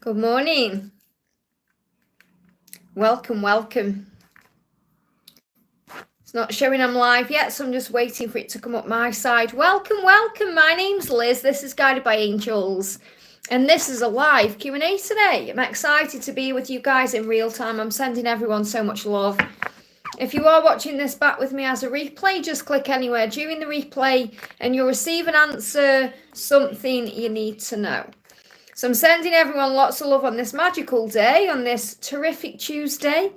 Good morning. Welcome. It's not showing I'm live yet, so I'm just waiting for it to come up my side. Welcome. My name's Liz. This is Guided by Angels, and this is a live Q&A today. I'm excited to be with you guys in real time. I'm sending everyone so much love. If you are watching this back with me as a replay, just click anywhere during the replay and you'll receive an answer, something you need to know. So I'm sending everyone lots of love on this magical day, on this terrific Tuesday.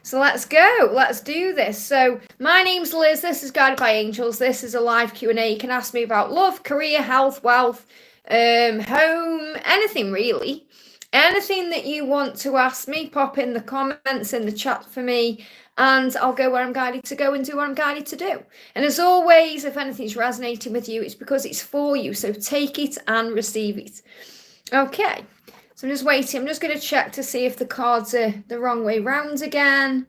So let's go. Let's do this. So my name's Liz. This is Guided by Angels. This is a live Q&A. You can ask me about love, career, health, wealth, home, anything really. Anything that you want to ask me, pop in the comments in the chat for me, and I'll go where I'm guided to go and do what I'm guided to do. And as always, if anything's resonating with you, it's because it's for you. So take it and receive it. Okay, so I'm just waiting. I'm just going to check to see if the cards are the wrong way round again.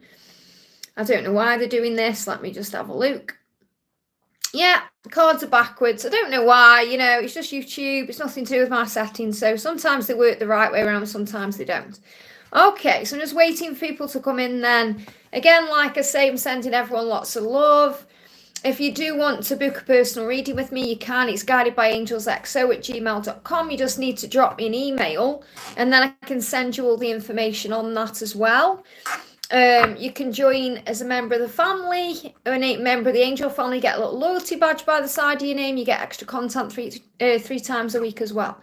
I don't know why they're doing this. Let me just have a look. Yeah, the cards are backwards. I don't know why, it's just YouTube. It's nothing to do with my settings. So sometimes they work the right way around, sometimes they don't. Okay, so I'm just waiting for people to come in then. Again, like I say, I'm sending everyone lots of love. If you do want to book a personal reading with me, you can. It's guidedbyangelsxo@gmail.com. You just need to drop me an email and then I can send you all the information on that as well. You can join as a member of the family, or a member of the angel family, get a little loyalty badge by the side of your name. You get extra content three times a week as well.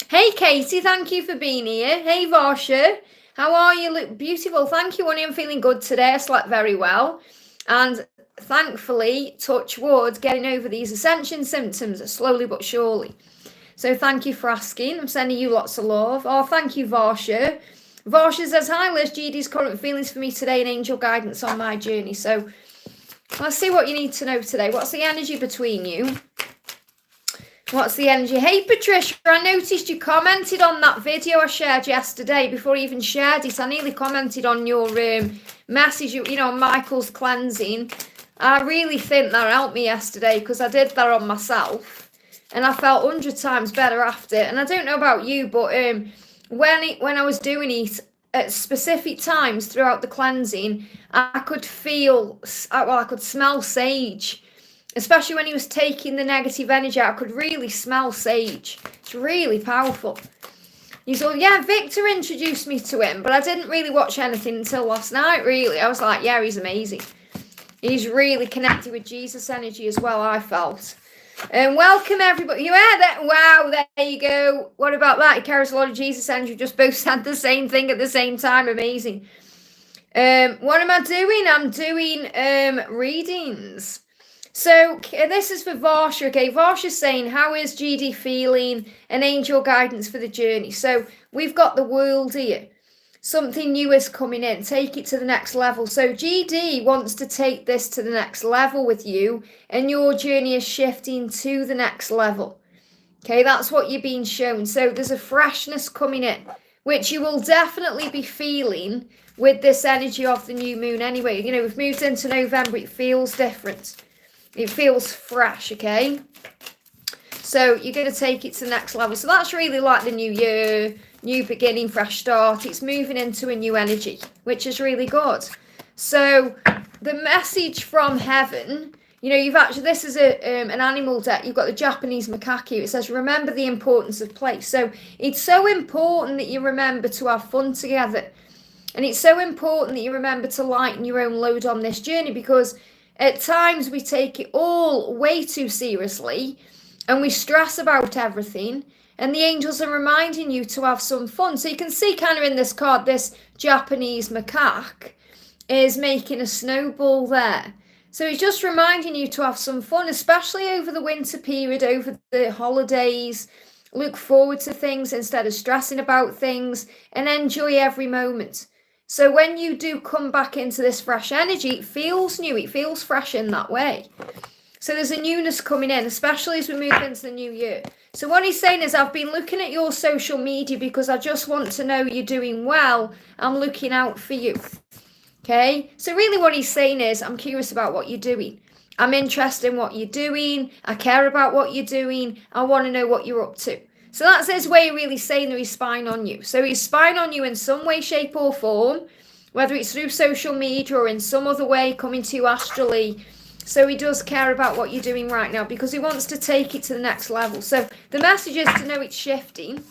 Hey, Casey, thank you for being here. Hey, Varsha, how are you? Look beautiful. Thank you, honey. I'm feeling good today. I slept very well. And thankfully, touch wood, getting over these ascension symptoms slowly but surely. So thank you for asking. I'm sending you lots of love. Oh, thank you, Varsha. Varsha says, hi, Liz. GD's current feelings for me today and angel guidance on my journey. So let's see what you need to know today. What's the energy between you? What's the energy? Hey, Patricia, I noticed you commented on that video I shared yesterday. Before I even shared it, I nearly commented on your message, on Michael's cleansing. I really think that helped me yesterday because I did that on myself and I felt 100 times better after. And I don't know about you, but when I was doing it at specific times throughout the cleansing, I could I could smell sage, especially when he was taking the negative energy out. I could really smell sage. It's really powerful. He's all, yeah, Victor introduced me to him, but I didn't really watch anything until last night, really. I was like, yeah, he's amazing. He's really connected with Jesus energy as well, I felt. And welcome, everybody. Wow, there you go. What about that? He carries a lot of Jesus energy. Just both said the same thing at the same time. Amazing. What am I doing? I'm doing readings. So this is for Varsha. Okay, Varsha's saying, how is GD feeling? An angel guidance for the journey. So we've got the world here. Something new is coming in. Take it to the next level. So GD wants to take this to the next level with you, and your journey is shifting to the next level. Okay, that's what you're being shown. So there's a freshness coming in, which you will definitely be feeling with this energy of the new moon anyway. We've moved into November. It feels different. It feels fresh, okay? So you're going to take it to the next level. So that's really like the new year, new beginning, fresh start. It's moving into a new energy, which is really good. So the message from heaven, you've actually, this is an animal deck. You've got the Japanese macaque. It says, remember the importance of play. So it's so important that you remember to have fun together. And it's so important that you remember to lighten your own load on this journey, because at times we take it all way too seriously and we stress about everything, and the angels are reminding you to have some fun. So you can see kind of in this card, this Japanese macaque is making a snowball there. So it's just reminding you to have some fun, especially over the winter period, over the holidays. Look forward to things instead of stressing about things, and enjoy every moment. So when you do come back into this fresh energy, it feels new. It feels fresh in that way. So there's a newness coming in, especially as we move into the new year. So what he's saying is, I've been looking at your social media because I just want to know you're doing well. I'm looking out for you. Okay? So really what he's saying is, I'm curious about what you're doing. I'm interested in what you're doing. I care about what you're doing. I want to know what you're up to. So that's his way of really saying that he's spying on you. So he's spying on you in some way, shape or form, whether it's through social media or in some other way, coming to you astrally. So he does care about what you're doing right now because he wants to take it to the next level. So the message is to know it's shifting.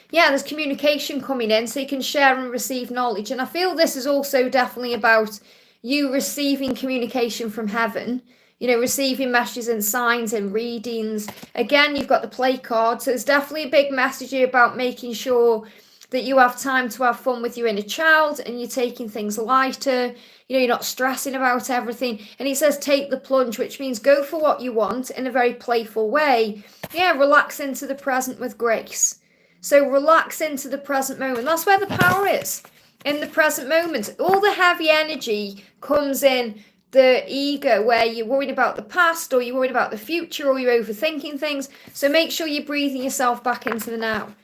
Yeah, there's communication coming in so you can share and receive knowledge. And I feel this is also definitely about you receiving communication from heaven, you know, receiving messages and signs and readings. Again, you've got the play card. So there's definitely a big message here about making sure that you have time to have fun with your inner child and you're taking things lighter. You know, you're not stressing about everything. And he says take the plunge, which means go for what you want in a very playful way. Yeah, relax into the present with grace. So relax into the present moment. That's where the power is, in the present moment. All the heavy energy comes in the ego, where you're worried about the past or you're worried about the future or you're overthinking things. So make sure you're breathing yourself back into the now.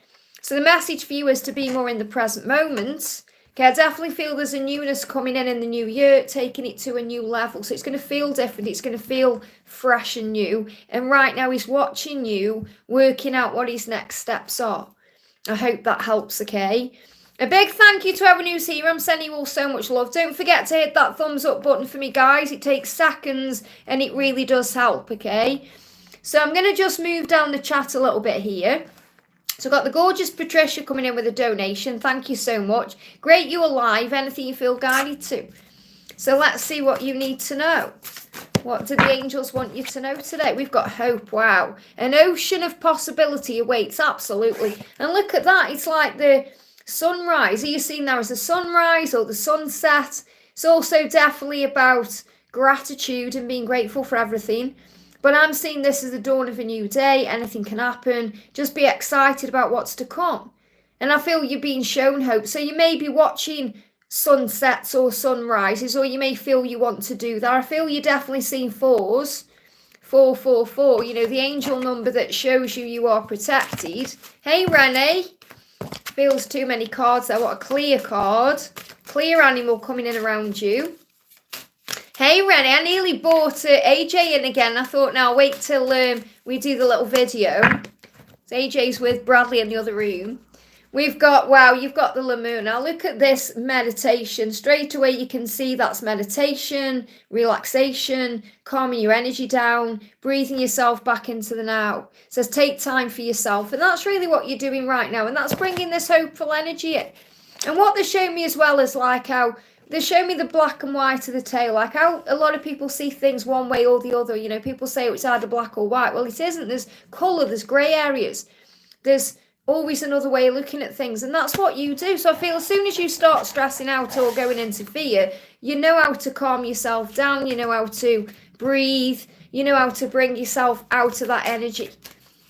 So the message for you is to be more in the present moment. Okay, I definitely feel there's a newness coming in the new year, taking it to a new level. So it's going to feel different. It's going to feel fresh and new. And right now he's watching you, working out what his next steps are. I hope that helps, okay? A big thank you to everyone who's here. I'm sending you all so much love. Don't forget to hit that thumbs up button for me, guys. It takes seconds and it really does help, okay? So I'm going to just move down the chat a little bit here. So I've got the gorgeous Patricia coming in with a donation. Thank you so much. Great you alive. Anything you feel guided to. So let's see what you need to know. What do the angels want you to know today? We've got hope. Wow. An ocean of possibility awaits. Absolutely. And look at that. It's like the sunrise. Are you seeing that as the sunrise or the sunset? It's also definitely about gratitude and being grateful for everything. But I'm seeing this as the dawn of a new day. Anything can happen. Just be excited about what's to come. And I feel you're being shown hope. So you may be watching sunsets or sunrises, or you may feel you want to do that. I feel you're definitely seeing fours. 444, you know, the angel number that shows you are protected. Hey, Renee. Feels too many cards there. What a clear card. Clear animal coming in around you. Hey, Renee, I nearly bought AJ in again. I thought, now wait till we do the little video. So AJ's with Bradley in the other room. We've got, wow, you've got the Lemur. Now look at this meditation. Straight away you can see that's meditation, relaxation, calming your energy down, breathing yourself back into the now. It says take time for yourself. And that's really what you're doing right now. And that's bringing this hopeful energy in. And what they show me as well is like how they show me the black and white of the tale. Like how a lot of people see things one way or the other. You know, people say it's either black or white. Well, it isn't. There's colour, there's grey areas. There's always another way of looking at things, and that's what you do. So I feel as soon as you start stressing out or going into fear, you know how to calm yourself down, you know how to breathe, you know how to bring yourself out of that energy.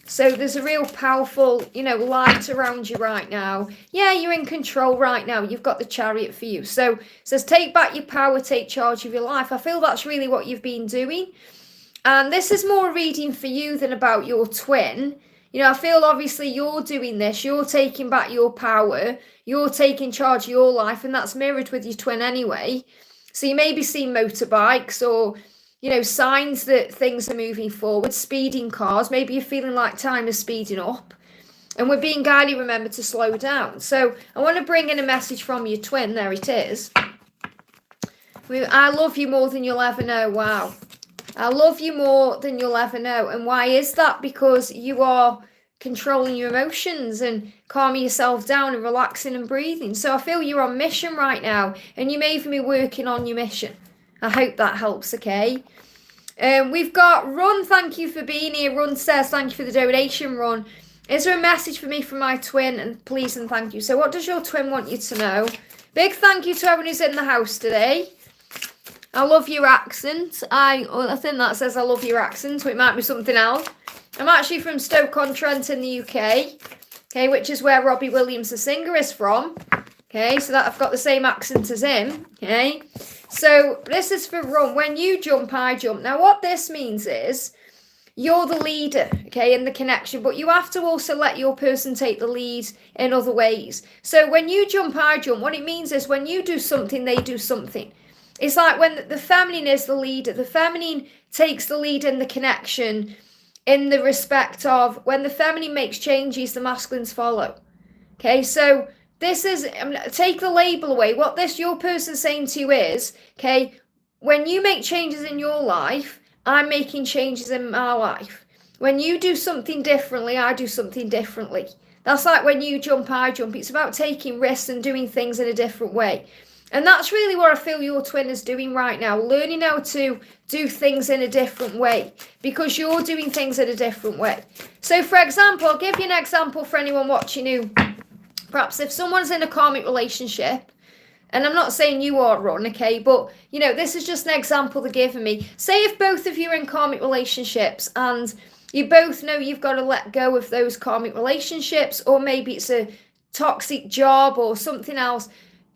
So there's a real powerful, you know, light around you right now. Yeah, you're in control right now. You've got the Chariot for you. So it says take back your power, take charge of your life. I feel that's really what you've been doing. And this is more reading for you than about your twin. You know, I feel obviously you're doing this, you're taking back your power, you're taking charge of your life, and that's mirrored with your twin anyway. So you may be seeing motorbikes or, you know, signs that things are moving forward, speeding cars. Maybe you're feeling like time is speeding up. And we're being guided, remember, to slow down. So I want to bring in a message from your twin. There it is. I love you more than you'll ever know. Wow. I love you more than you'll ever know. And why is that? Because you are controlling your emotions and calming yourself down and relaxing and breathing. So I feel you're on mission right now, and you may even be working on your mission. I hope that helps, okay? We've got Run, thank you for being here. Run says thank you for the donation, Run. Is there a message for me from my twin? And please and thank you. So what does your twin want you to know? Big thank you to everyone who's in the house today. I love your accent. I think that says I love your accent, so it might be something else. I'm actually from Stoke-on-Trent in the UK, okay, which is where Robbie Williams, the singer, is from. Okay, so that I've got the same accent as him, okay. So this is for Run. When you jump, I jump. Now what this means is you're the leader, okay, in the connection, but you have to also let your person take the lead in other ways. So when you jump, I jump, what it means is when you do something, they do something. It's like when the feminine is the leader. The feminine takes the lead in the connection in the respect of when the feminine makes changes, the masculines follow. Okay, so this is, take the label away. What this your person's saying to you is, okay, when you make changes in your life, I'm making changes in my life. When you do something differently, I do something differently. That's like when you jump, I jump. It's about taking risks and doing things in a different way. And that's really what I feel your twin is doing right now, learning how to do things in a different way because you're doing things in a different way. So, for example, I'll give you an example for anyone watching who, perhaps if someone's in a karmic relationship, and I'm not saying you are, Ron, okay, but, you know, this is just an example they're giving me. Say if both of you are in karmic relationships and you both know you've got to let go of those karmic relationships, or maybe it's a toxic job or something else.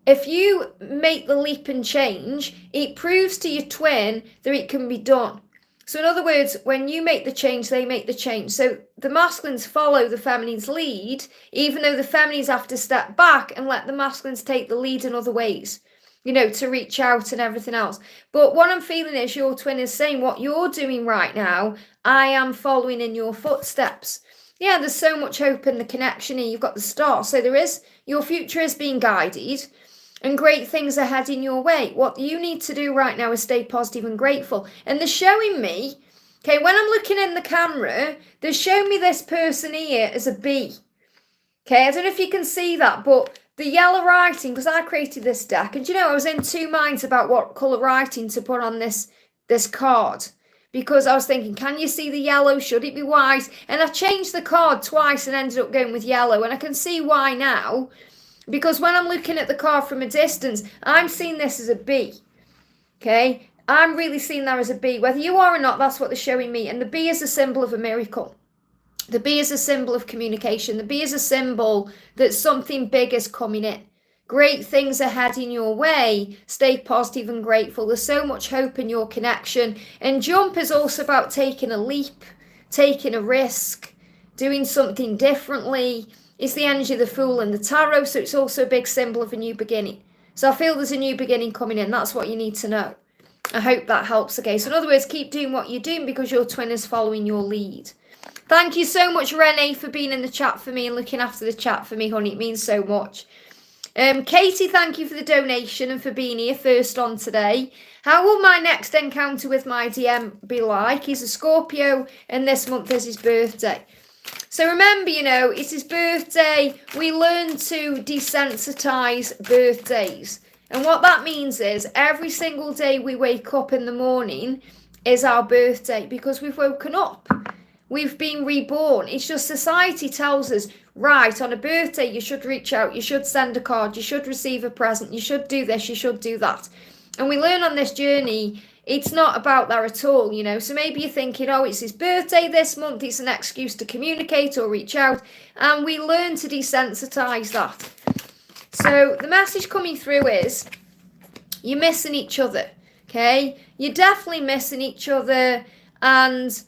If you make the leap and change, it proves to your twin that it can be done. So in other words, when you make the change, they make the change. So the masculines follow the feminines' lead, even though the feminines have to step back and let the masculines take the lead in other ways, you know, to reach out and everything else. But what I'm feeling is your twin is saying what you're doing right now, I am following in your footsteps. Yeah, there's so much hope in the connection here. You've got the star. So there is, your future is being guided. And great things are heading your way. What you need to do right now is stay positive and grateful. And they're showing me, okay, when I'm looking in the camera, they're showing me this person here as a bee. Okay, I don't know if you can see that, but the yellow writing, because I created this deck, and you know, I was in two minds about what colour writing to put on this card. Because I was thinking, can you see the yellow? Should it be white? And I changed the card twice and ended up going with yellow. And I can see why now. Because when I'm looking at the card from a distance, I'm seeing this as a bee. Okay? I'm really seeing that as a bee. Whether you are or not, that's what they're showing me. And the bee is a symbol of a miracle. The bee is a symbol of communication. The bee is a symbol that something big is coming in. Great things are heading your way. Stay positive and grateful. There's so much hope in your connection. And jump is also about taking a leap, taking a risk, doing something differently. It's the energy of the Fool and the Tarot, so it's also a big symbol of a new beginning. So I feel there's a new beginning coming in. That's what you need to know. I hope that helps. Okay, so in other words, keep doing what you're doing because your twin is following your lead. Thank you so much, Renee, for being in the chat for me and looking after the chat for me, honey. It means so much. Katie, thank you for the donation and for being here first on today. How will my next encounter with my DM be like? He's a Scorpio and this month is his birthday. So remember, you know, it's his birthday. We learn to desensitize birthdays. And what that means is every single day we wake up in the morning is our birthday because we've woken up. We've been reborn. It's just society tells us, right, on a birthday, you should reach out, you should send a card, you should receive a present, you should do this, you should do that. And we learn on this journey, it's not about that at all, you know. So maybe you're thinking, oh, it's his birthday this month, it's an excuse to communicate or reach out. And we learn to desensitize that. So the message coming through is, you're missing each other, okay? You're definitely missing each other. And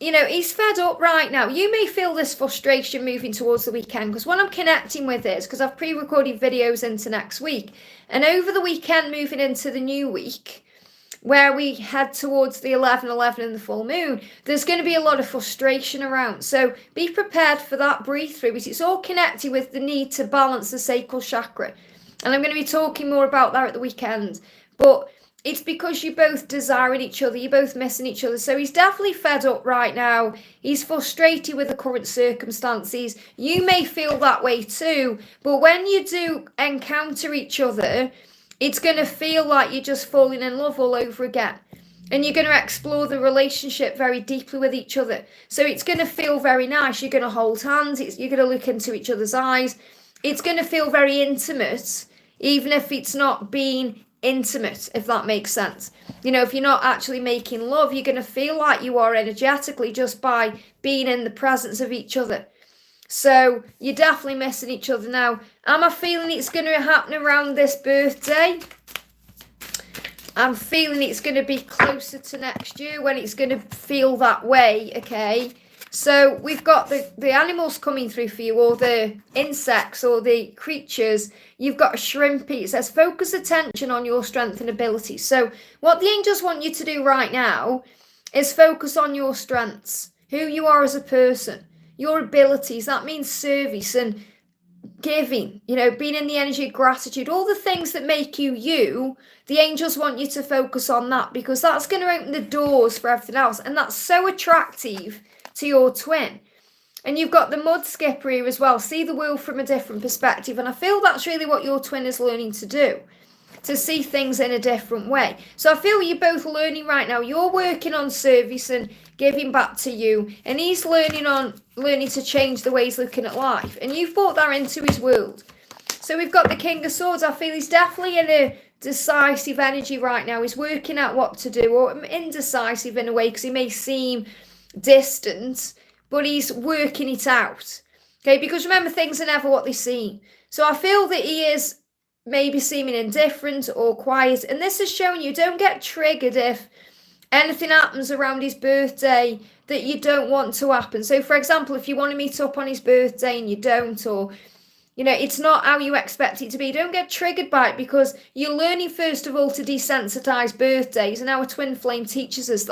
you know, he's fed up right now. You may feel this frustration moving towards the weekend because what I'm connecting with is, because I've pre-recorded videos into next week, and over the weekend moving into the new week, where we head towards the 11/11 and the full moon, there's going to be a lot of frustration around. So be prepared for that breathe through, because it's all connected with the need to balance the sacral chakra. And I'm going to be talking more about that at the weekend. But it's because you're both desiring each other, you're both missing each other. So he's definitely fed up right now. He's frustrated with the current circumstances. You may feel that way too, but when you do encounter each other, it's going to feel like you're just falling in love all over again. And you're going to explore the relationship very deeply with each other. So it's going to feel very nice. You're going to hold hands. You're going to look into each other's eyes. It's going to feel very intimate, even if it's not being intimate, if that makes sense. You know, if you're not actually making love, you're going to feel like you are energetically just by being in the presence of each other. So you're definitely missing each other now. Am I feeling it's going to happen around this birthday? I'm feeling it's going to be closer to next year when it's going to feel that way, okay? So we've got the animals coming through for you, or the insects or the creatures. You've got a shrimpy. It says focus attention on your strength and ability. So what the angels want you to do right now is focus on your strengths. who you are as a person, your abilities. That means service and giving, being in the energy of gratitude, all the things that make you you. The angels want you to focus on that, because that's going to open the doors for everything else. And that's so attractive to your twin. And you've got the mud skipper here as well. See the world from a different perspective. And I feel that's really what your twin is learning to do, to see things in a different way. So I feel you're both learning right now. You're working on service and giving back to you, and he's learning to change the way he's looking at life, and you've brought that into his world. So we've got the King of Swords. I feel he's definitely in a decisive energy right now. He's working out what to do, or indecisive in a way, because he may seem distant, but he's working it out. Okay, because remember, things are never what they seem. So I feel that he is maybe seeming indifferent or quiet, and this is showing you don't get triggered if anything happens around his birthday that you don't want to happen. So for example, if you want to meet up on his birthday and you don't, or it's not how you expect it to be, don't get triggered by it, because you're learning first of all to desensitize birthdays, and our twin flame teaches us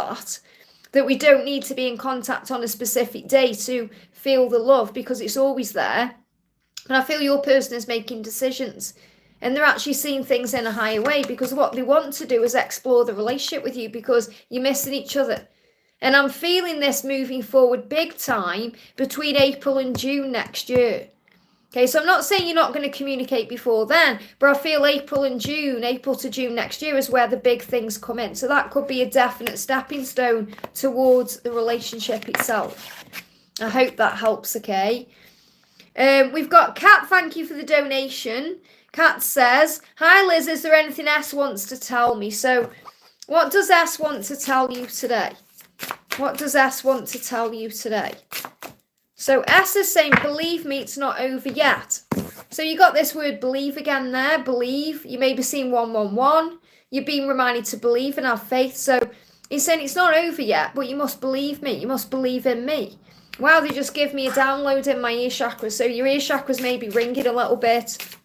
that we don't need to be in contact on a specific day to feel the love, because it's always there. And I feel your person is making decisions, and they're actually seeing things in a higher way, because what they want to do is explore the relationship with you, because you're missing each other. And I'm feeling this moving forward big time between April and June next year. Okay, so I'm not saying you're not going to communicate before then, but I feel April to June next year is where the big things come in. So that could be a definite stepping stone towards the relationship itself. I hope that helps, okay? We've got Kat, thank you for the donation. Kat says, hi Liz, is there anything S wants to tell me? So what does S want to tell you today? What does S want to tell you today? So S is saying, believe me, it's not over yet. So you got this word believe again there, believe. You may be seeing 111. You're being reminded to believe and have faith. So he's saying it's not over yet, but you must believe me. You must believe in me. Wow, they just give me a download in my ear chakras. So your ear chakras may be ringing a little bit,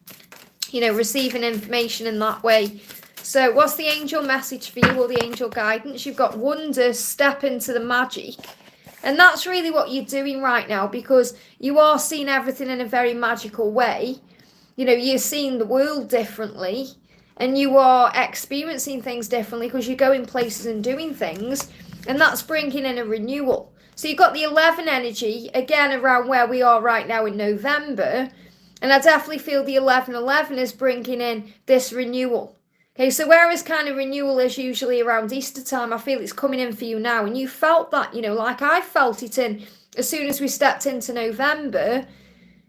receiving information in that way. So what's the angel message for you, or the angel guidance? You've got wonder, step into the magic. And that's really what you're doing right now, because you are seeing everything in a very magical way. You're seeing the world differently, and you are experiencing things differently because you're going places and doing things, and that's bringing in a renewal. So you've got the 11 energy, again, around where we are right now in November, and I definitely feel the 1111 is bringing in this renewal. Okay, so whereas kind of renewal is usually around Easter time, I feel it's coming in for you now. And you felt that, like I felt it in as soon as we stepped into November,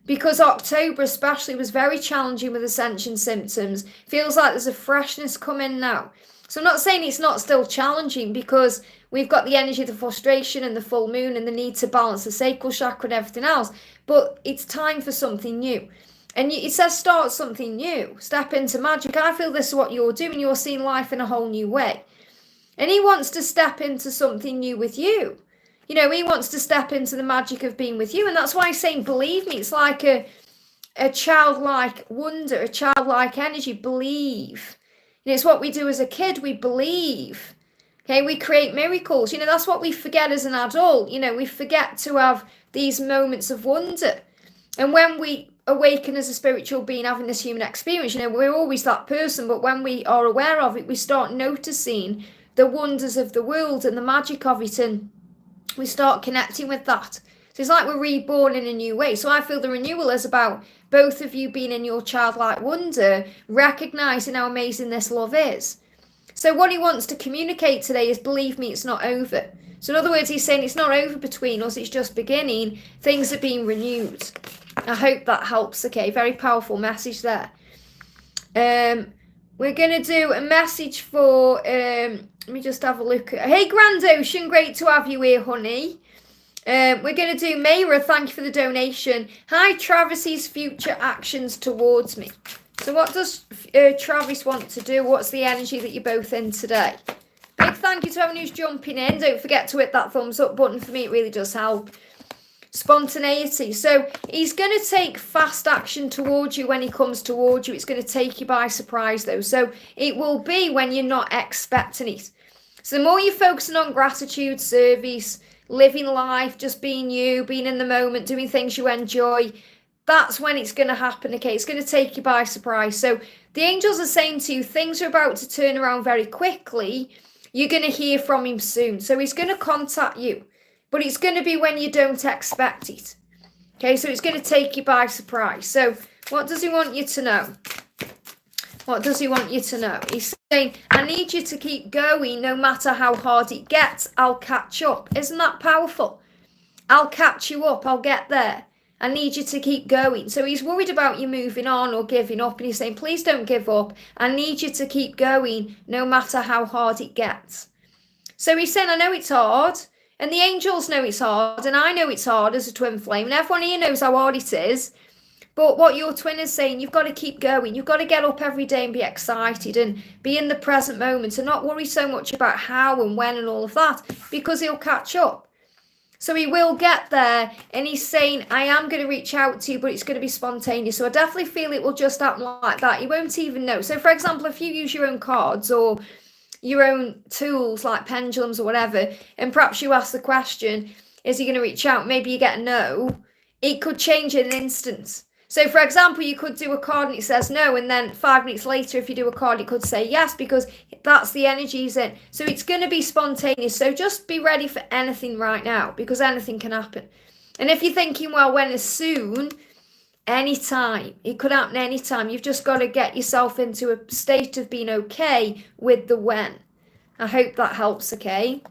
because October especially was very challenging with ascension symptoms. Feels like there's a freshness coming now. So I'm not saying it's not still challenging, because we've got the energy of the frustration and the full moon and the need to balance the sacral chakra and everything else. But it's time for something new. And it says start something new, step into magic. I feel this is what you're doing. You're seeing life in a whole new way. And he wants to step into something new with you. He wants to step into the magic of being with you. And that's why I'm saying, believe me, it's like a childlike wonder, a childlike energy. Believe. It's what we do as a kid. We believe. Okay, we create miracles. That's what we forget as an adult. We forget to have these moments of wonder. And when we awaken as a spiritual being having this human experience, we're always that person, but when we are aware of it, we start noticing the wonders of the world and the magic of it, and we start connecting with that. So it's like we're reborn in a new way. So I feel the renewal is about both of you being in your childlike wonder, recognizing how amazing this love is. So what he wants to communicate today is, believe me, it's not over. So in other words, he's saying it's not over between us, it's just beginning. Things are being renewed. I hope that helps. Okay, very powerful message there. We're going to do a message for, let me just have a look. Hey, Grand Ocean, great to have you here, honey. We're going to do Mayra, thank you for the donation. Hi, Travis's future actions towards me. So what does Travis want to do? What's the energy that you're both in today? Big thank you to everyone who's jumping in. Don't forget to hit that thumbs up button. For me, it really does help. Spontaneity. So he's going to take fast action towards you when he comes towards you. It's going to take you by surprise, though. So it will be when you're not expecting it. So the more you're focusing on gratitude, service, living life, just being you, being in the moment, doing things you enjoy, that's when it's going to happen, okay? It's going to take you by surprise. So the angels are saying to you, things are about to turn around very quickly. You're going to hear from him soon. So he's going to contact you, but it's going to be when you don't expect it. Okay, so it's going to take you by surprise. So what does he want you to know? What does he want you to know? He's saying, I need you to keep going no matter how hard it gets. I'll catch up. Isn't that powerful? I'll catch you up. I'll get there. I need you to keep going. So he's worried about you moving on or giving up. And he's saying, please don't give up. I need you to keep going no matter how hard it gets. So he's saying, I know it's hard. And the angels know it's hard. And I know it's hard as a twin flame. And everyone here knows how hard it is. But what your twin is saying, you've got to keep going. You've got to get up every day and be excited and be in the present moment and not worry so much about how and when and all of that, because he'll catch up. So he will get there, and he's saying, I am going to reach out to you, but it's going to be spontaneous. So I definitely feel it will just happen like that. You won't even know. So, for example, if you use your own cards or your own tools like pendulums or whatever, and perhaps you ask the question, is he going to reach out? Maybe you get a no. It could change in an instant. So, for example, you could do a card and it says no, and then 5 minutes later, if you do a card, it could say yes, because that's the energy he's in. So it's going to be spontaneous. So just be ready for anything right now, because anything can happen. And if you're thinking, well, when is soon? Anytime. It could happen anytime. You've just got to get yourself into a state of being okay with the when. I hope that helps, okay?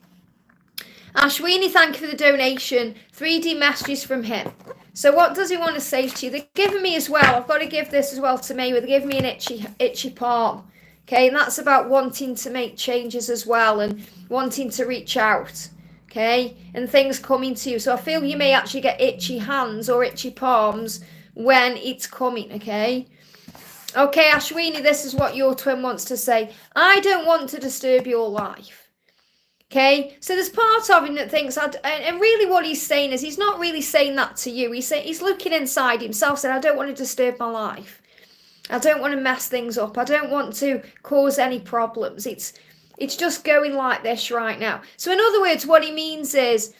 Asheni, thank you for the donation. 3D messages from him. So what does he want to say to you? They're giving me as well. I've got to give this as well to May. They're giving me an itchy palm. Okay, and that's about wanting to make changes as well and wanting to reach out. Okay, and things coming to you. So I feel you may actually get itchy hands or itchy palms when it's coming. Okay. Okay, Asheni, this is what your twin wants to say. I don't want to disturb your life. Okay, so there's part of him that thinks, and really what he's saying is he's not really saying that to you. He's looking inside himself, saying, I don't want to disturb my life. I don't want to mess things up. I don't want to cause any problems. It's just going like this right now. So in other words, what he means is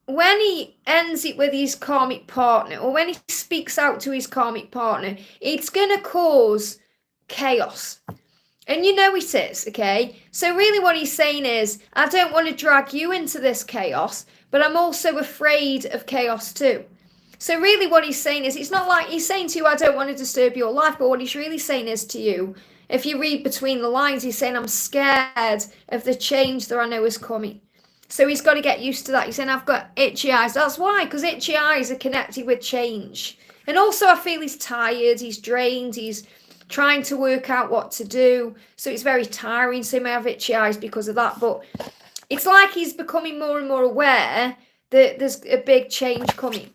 when he ends it with his karmic partner, or when he speaks out to his karmic partner, it's going to cause chaos. And you know it is, okay? So really what he's saying is, I don't want to drag you into this chaos, but I'm also afraid of chaos too. So really what he's saying is, it's not like he's saying to you, I don't want to disturb your life, but what he's really saying is to you, if you read between the lines, he's saying, I'm scared of the change that I know is coming. So he's got to get used to that. He's saying, I've got itchy eyes. That's why, because itchy eyes are connected with change. And also I feel he's tired, he's drained, he's trying to work out what to do, so it's very tiring. So he may have itchy eyes because of that, but it's like he's becoming more and more aware that there's a big change coming.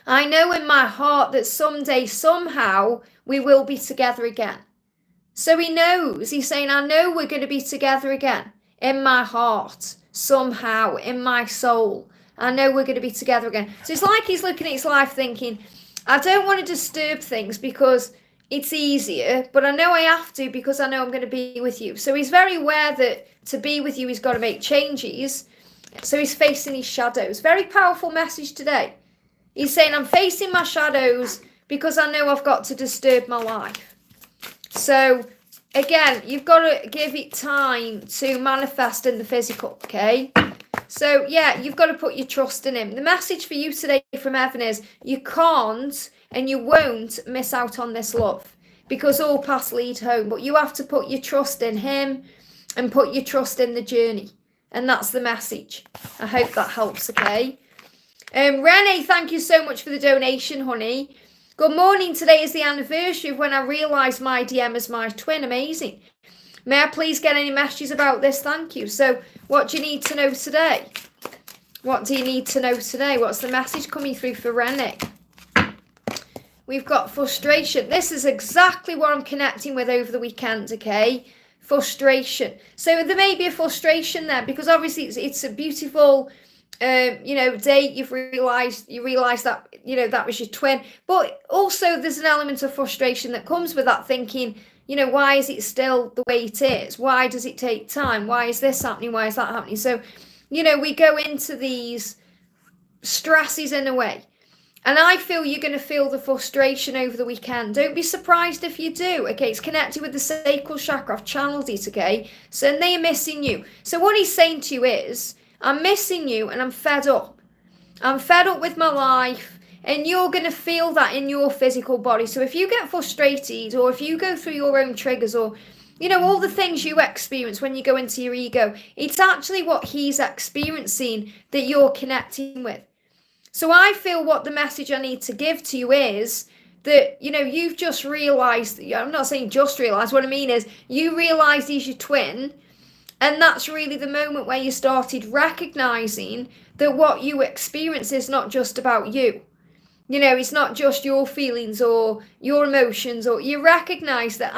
I know in my heart that someday, somehow, we will be together again. So he knows. He's saying, I know we're going to be together again. In my heart, somehow, in my soul, I know we're going to be together again. So it's like he's looking at his life thinking, I don't want to disturb things because it's easier, but I know I have to because I know I'm going to be with you. So he's very aware that to be with you, he's got to make changes. So he's facing his shadows. Very powerful message today. He's saying, I'm facing my shadows because I know I've got to disturb my life. So again, you've got to give it time to manifest in the physical, okay? So yeah, you've got to put your trust in him. The message for you today from heaven is, you can't and you won't miss out on this love, because all paths lead home. But you have to put your trust in him and put your trust in the journey. And that's the message. I hope that helps, okay? Renee, thank you so much for the donation, honey. Good morning. Today is the anniversary of when I realised my DM is my twin. Amazing. May I please get any messages about this? Thank you. So what do you need to know today? What do you need to know today? What's the message coming through for Renee? We've got frustration. This is exactly what I'm connecting with over the weekend, okay? Frustration. So there may be a frustration there because obviously it's a beautiful, day. You realise that, that was your twin. But also there's an element of frustration that comes with that, thinking, why is it still the way it is? Why does it take time? Why is this happening? Why is that happening? So we go into these stresses in a way. And I feel you're going to feel the frustration over the weekend. Don't be surprised if you do, okay? It's connected with the sacral chakra. I've channeled it, okay? So they're missing you. So what he's saying to you is, I'm missing you and I'm fed up. I'm fed up with my life. And you're going to feel that in your physical body. So if you get frustrated, or if you go through your own triggers, or, all the things you experience when you go into your ego, it's actually what he's experiencing that you're connecting with. So I feel what the message I need to give to you is that, you've just realised, I'm not saying just realised, what I mean is you realised he's your twin, and that's really the moment where you started recognising that what you experience is not just about you. It's not just your feelings or your emotions, or you recognise that,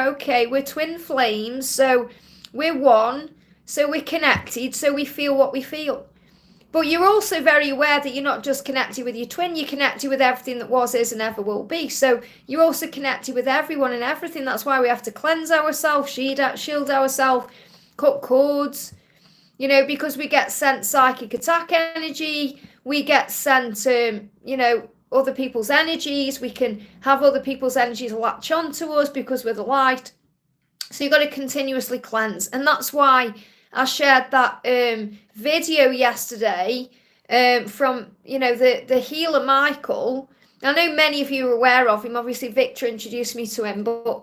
okay, we're twin flames, so we're one, so we're connected, so we feel what we feel. But you're also very aware that you're not just connected with your twin, you're connected with everything that was, is, and ever will be. So you're also connected with everyone and everything. That's why we have to cleanse ourselves, shield ourselves, cut cords, because we get sent psychic attack energy, we get sent, other people's energies, we can have other people's energies latch onto us because we're the light. So you've got to continuously cleanse. And that's why I shared that video yesterday from, the healer Michael. I know many of you are aware of him. Obviously, Victor introduced me to him. But,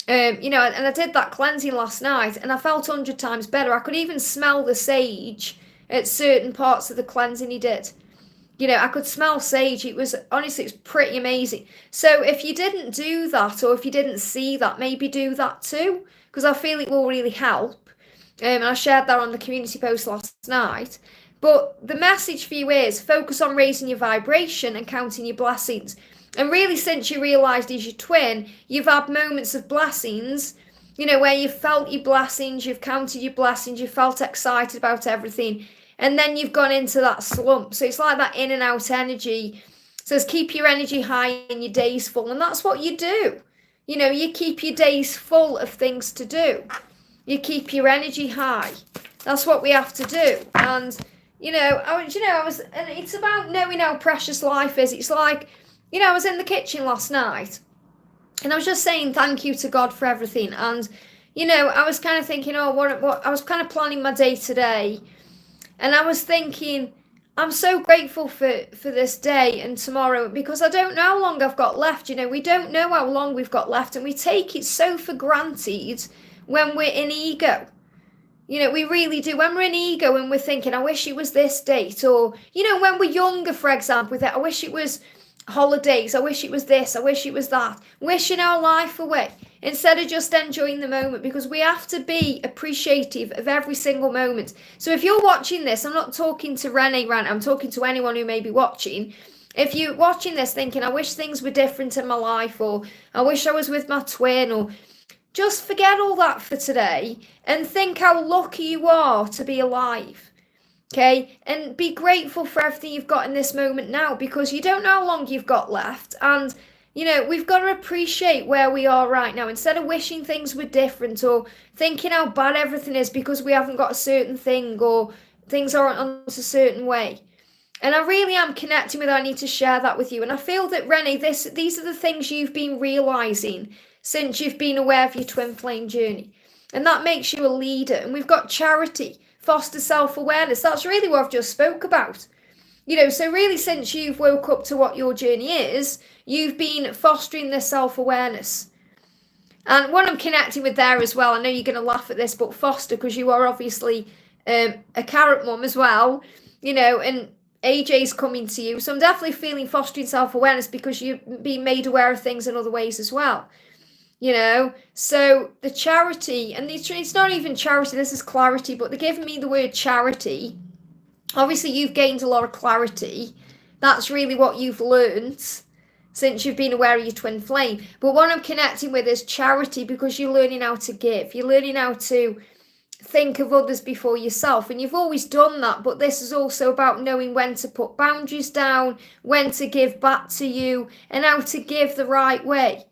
and I did that cleansing last night, and I felt 100 times better. I could even smell the sage at certain parts of the cleansing he did. I could smell sage. Honestly, it's pretty amazing. So if you didn't do that, or if you didn't see that, maybe do that too, because I feel it will really help. And I shared that on the community post last night. But the message for you is focus on raising your vibration and counting your blessings. And really, since you realised he's your twin, you've had moments of blessings, where you've felt your blessings, you've counted your blessings, you've felt excited about everything. And then you've gone into that slump. So it's like that in and out energy. So it's keep your energy high and your days full. And that's what you do. You keep your days full of things to do. You keep your energy high. That's what we have to do. And, and it's about knowing how precious life is. It's like, I was in the kitchen last night and I was just saying thank you to God for everything. And, I was kind of thinking, what I was kind of planning my day today. And I was thinking, I'm so grateful for this day and tomorrow, because I don't know how long I've got left. We don't know how long we've got left, and we take it so for granted when we're in ego. We really do. When we're in ego and we're thinking, I wish it was this date, or, when we're younger, for example, I wish it was holidays, I wish it was this, I wish it was that, wishing our life away instead of just enjoying the moment, because we have to be appreciative of every single moment. So if you're watching this, I'm not talking to Renee, I'm talking to anyone who may be watching. If you're watching this thinking, I wish things were different in my life, or I wish I was with my twin, or just forget all that for today and think how lucky you are to be alive. Okay, and be grateful for everything you've got in this moment now, because you don't know how long you've got left. And, we've got to appreciate where we are right now instead of wishing things were different, or thinking how bad everything is because we haven't got a certain thing, or things aren't on a certain way. And I really am connecting with, I need to share that with you. And I feel that, Renee, these are the things you've been realising since you've been aware of your twin flame journey. And that makes you a leader. And we've got charity, foster self-awareness. That's really what I've just spoke about. So really, since you've woke up to what your journey is, you've been fostering this self-awareness. And what I'm connecting with there as well, I know you're going to laugh at this, but foster, because you are obviously a carrot mum as well, and AJ's coming to you. So I'm definitely feeling fostering self-awareness, because you've been made aware of things in other ways as well. So the charity, and it's not even charity, this is clarity, but they're giving me the word charity. Obviously, you've gained a lot of clarity. That's really what you've learned since you've been aware of your twin flame. But what I'm connecting with is charity, because you're learning how to give. You're learning how to think of others before yourself. And you've always done that, but this is also about knowing when to put boundaries down, when to give back to you, and how to give the right way.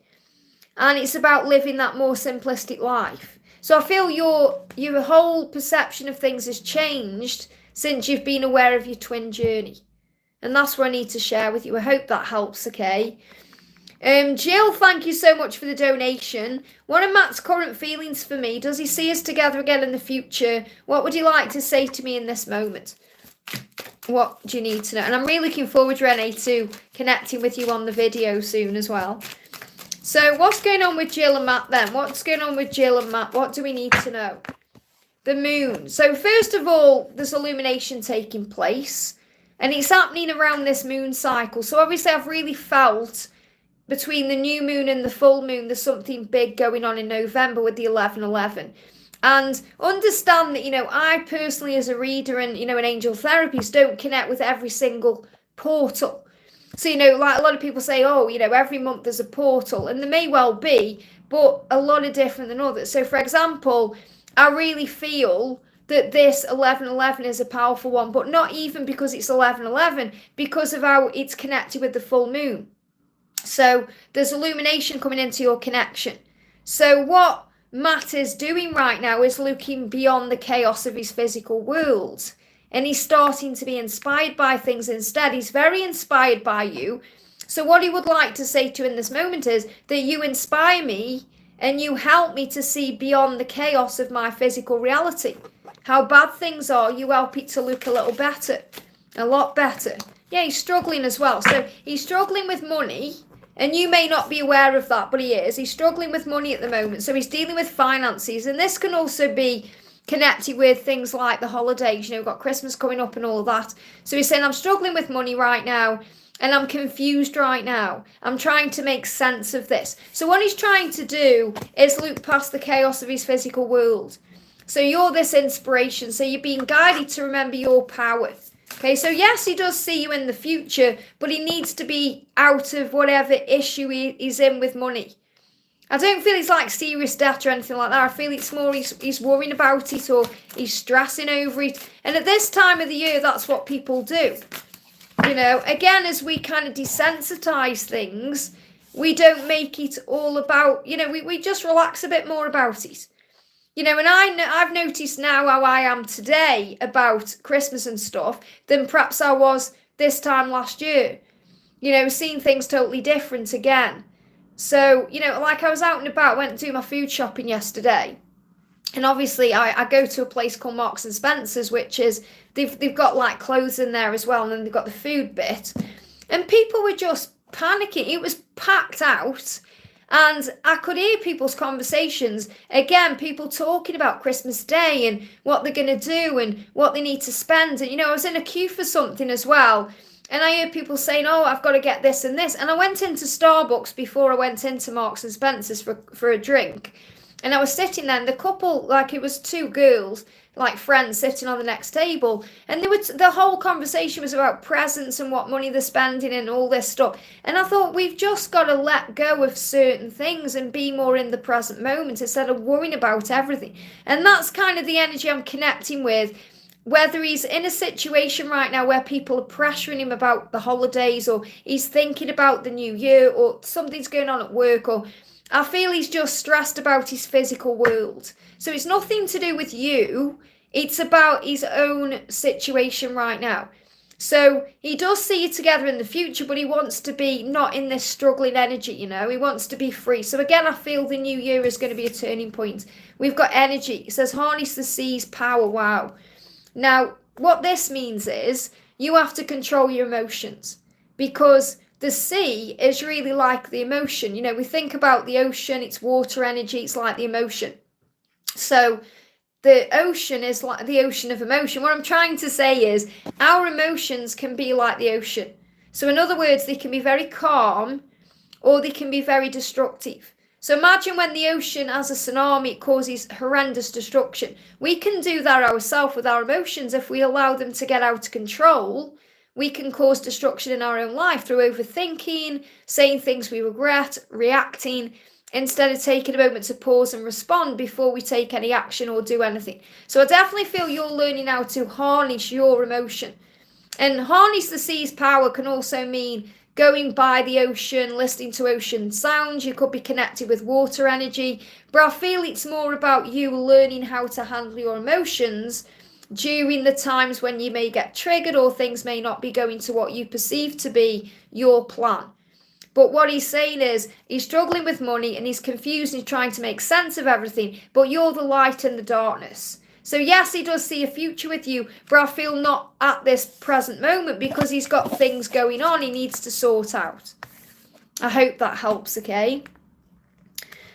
And it's about living that more simplistic life. So I feel your whole perception of things has changed since you've been aware of your twin journey. And that's what I need to share with you. I hope that helps, okay? Jill, thank you so much for the donation. What are Matt's current feelings for me? Does he see us together again in the future? What would he like to say to me in this moment? What do you need to know? And I'm really looking forward, Renee, to connecting with you on the video soon as well. So what's going on with Jill and Matt then? What's going on with Jill and Matt? What do we need to know? The moon. So first of all, there's illumination taking place. And it's happening around this moon cycle. So obviously I've really felt between the new moon and the full moon, there's something big going on in November with the 11:11. And understand that, I personally as a reader and, an angel therapist don't connect with every single portal. So, like a lot of people say, oh, every month there's a portal. And there may well be, but a lot are different than others. So, for example, I really feel that this 11:11 is a powerful one, but not even because it's 11:11, because of how it's connected with the full moon. So there's illumination coming into your connection. So what Matt is doing right now is looking beyond the chaos of his physical world. And he's starting to be inspired by things instead. He's very inspired by you. So what he would like to say to you in this moment is that you inspire me and you help me to see beyond the chaos of my physical reality. How bad things are, you help it to look a little better. A lot better. Yeah, he's struggling as well. So he's struggling with money. And you may not be aware of that, but he is. He's struggling with money at the moment. So he's dealing with finances. And this can also be connected with things like the holidays. We've got Christmas coming up and all of that. So he's saying, I'm struggling with money right now. And I'm confused right now. I'm trying to make sense of this. So what he's trying to do is look past the chaos of his physical world. So you're this inspiration. So you're being guided to remember your power. Okay, so yes, he does see you in the future, but he needs to be out of whatever issue he's in with money. I don't feel it's like serious debt or anything like that. I feel it's more he's worrying about it or he's stressing over it. And at this time of the year, that's what people do. Again, as we kind of desensitize things, we don't make it all about, we just relax a bit more about it. And I've noticed now how I am today about Christmas and stuff than perhaps I was this time last year. Seeing things totally different again. So, like I was out and about, went to do my food shopping yesterday. And obviously I go to a place called Marks and Spencer's, which is, they've got like clothes in there as well. And then they've got the food bit. And people were just panicking. It was packed out. And I could hear people's conversations, again, people talking about Christmas Day and what they're going to do and what they need to spend. And, I was in a queue for something as well. And I heard people saying, oh, I've got to get this and this. And I went into Starbucks before I went into Marks and Spencer's for a drink. And I was sitting there and the couple, like it was two girls, like friends sitting on the next table. And the whole conversation was about presents and what money they're spending and all this stuff. And I thought, we've just got to let go of certain things and be more in the present moment instead of worrying about everything. And that's kind of the energy I'm connecting with. Whether he's in a situation right now where people are pressuring him about the holidays or he's thinking about the new year or something's going on at work, or I feel he's just stressed about his physical world. So it's nothing to do with you. It's about his own situation right now. So he does see you together in the future, but he wants to be not in this struggling energy, He wants to be free. So again, I feel the new year is going to be a turning point. We've got energy. It says harness the sea's power. Wow. Now, what this means is you have to control your emotions, because the sea is really like the emotion. We think about the ocean, it's water energy, it's like the emotion. So the ocean is like the ocean of emotion. What I'm trying to say is our emotions can be like the ocean. So in other words, they can be very calm or they can be very destructive. So imagine when the ocean has a tsunami, it causes horrendous destruction. We can do that ourselves with our emotions. If we allow them to get out of control, we can cause destruction in our own life through overthinking, saying things we regret, reacting, instead of taking a moment to pause and respond before we take any action or do anything. So I definitely feel you're learning how to harness your emotion. And harness the sea's power can also mean going by the ocean, listening to ocean sounds. You could be connected with water energy. But I feel it's more about you learning how to handle your emotions during the times when you may get triggered or things may not be going to what you perceive to be your plan. But what he's saying is he's struggling with money and he's confused and he's trying to make sense of everything. But you're the light in the darkness. So yes, he does see a future with you, but I feel not at this present moment because he's got things going on he needs to sort out. I hope that helps, okay?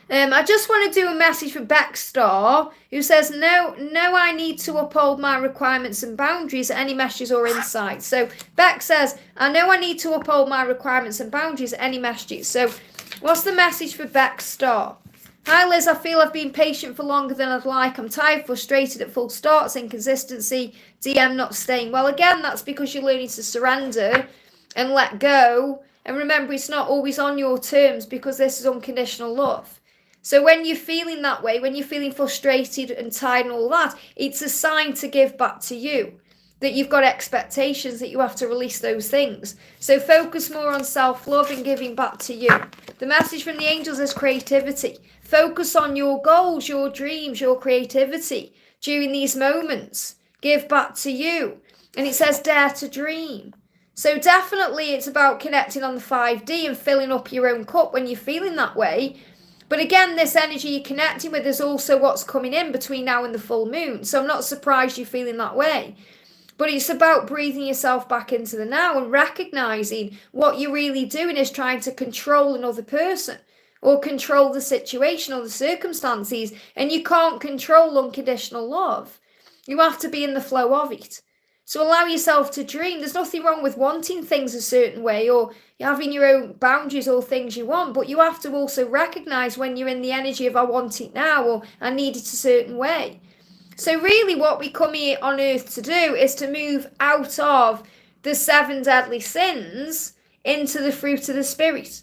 I just want to do a message for Beck Star, who says, no, I need to uphold my requirements and boundaries. Any messages or insights? So Beck says, I know I need to uphold my requirements and boundaries. Any messages? So what's the message for Beck Star? Hi Liz, I feel I've been patient for longer than I'd like. I'm tired, frustrated at full starts, inconsistency, DM not staying. Well, again, that's because you're learning to surrender and let go. And remember, it's not always on your terms because this is unconditional love. So when you're feeling that way, when you're feeling frustrated and tired and all that, it's a sign to give back to you, that you've got expectations, that you have to release those things. So focus more on self-love and giving back to you. The message from the angels is creativity. Focus on your goals, your dreams, your creativity during these moments. Give back to you. And it says dare to dream. So definitely it's about connecting on the 5D and filling up your own cup when you're feeling that way. But again, this energy you're connecting with is also what's coming in between now and the full moon. So I'm not surprised you're feeling that way. But it's about breathing yourself back into the now and recognizing what you're really doing is trying to control another person or control the situation or the circumstances. And you can't control unconditional love. You have to be in the flow of it. So allow yourself to dream. There's nothing wrong with wanting things a certain way or having your own boundaries or things you want, but you have to also recognize when you're in the energy of I want it now or I need it a certain way. So really what we come here on earth to do is to move out of the 7 deadly sins into the fruit of the spirit.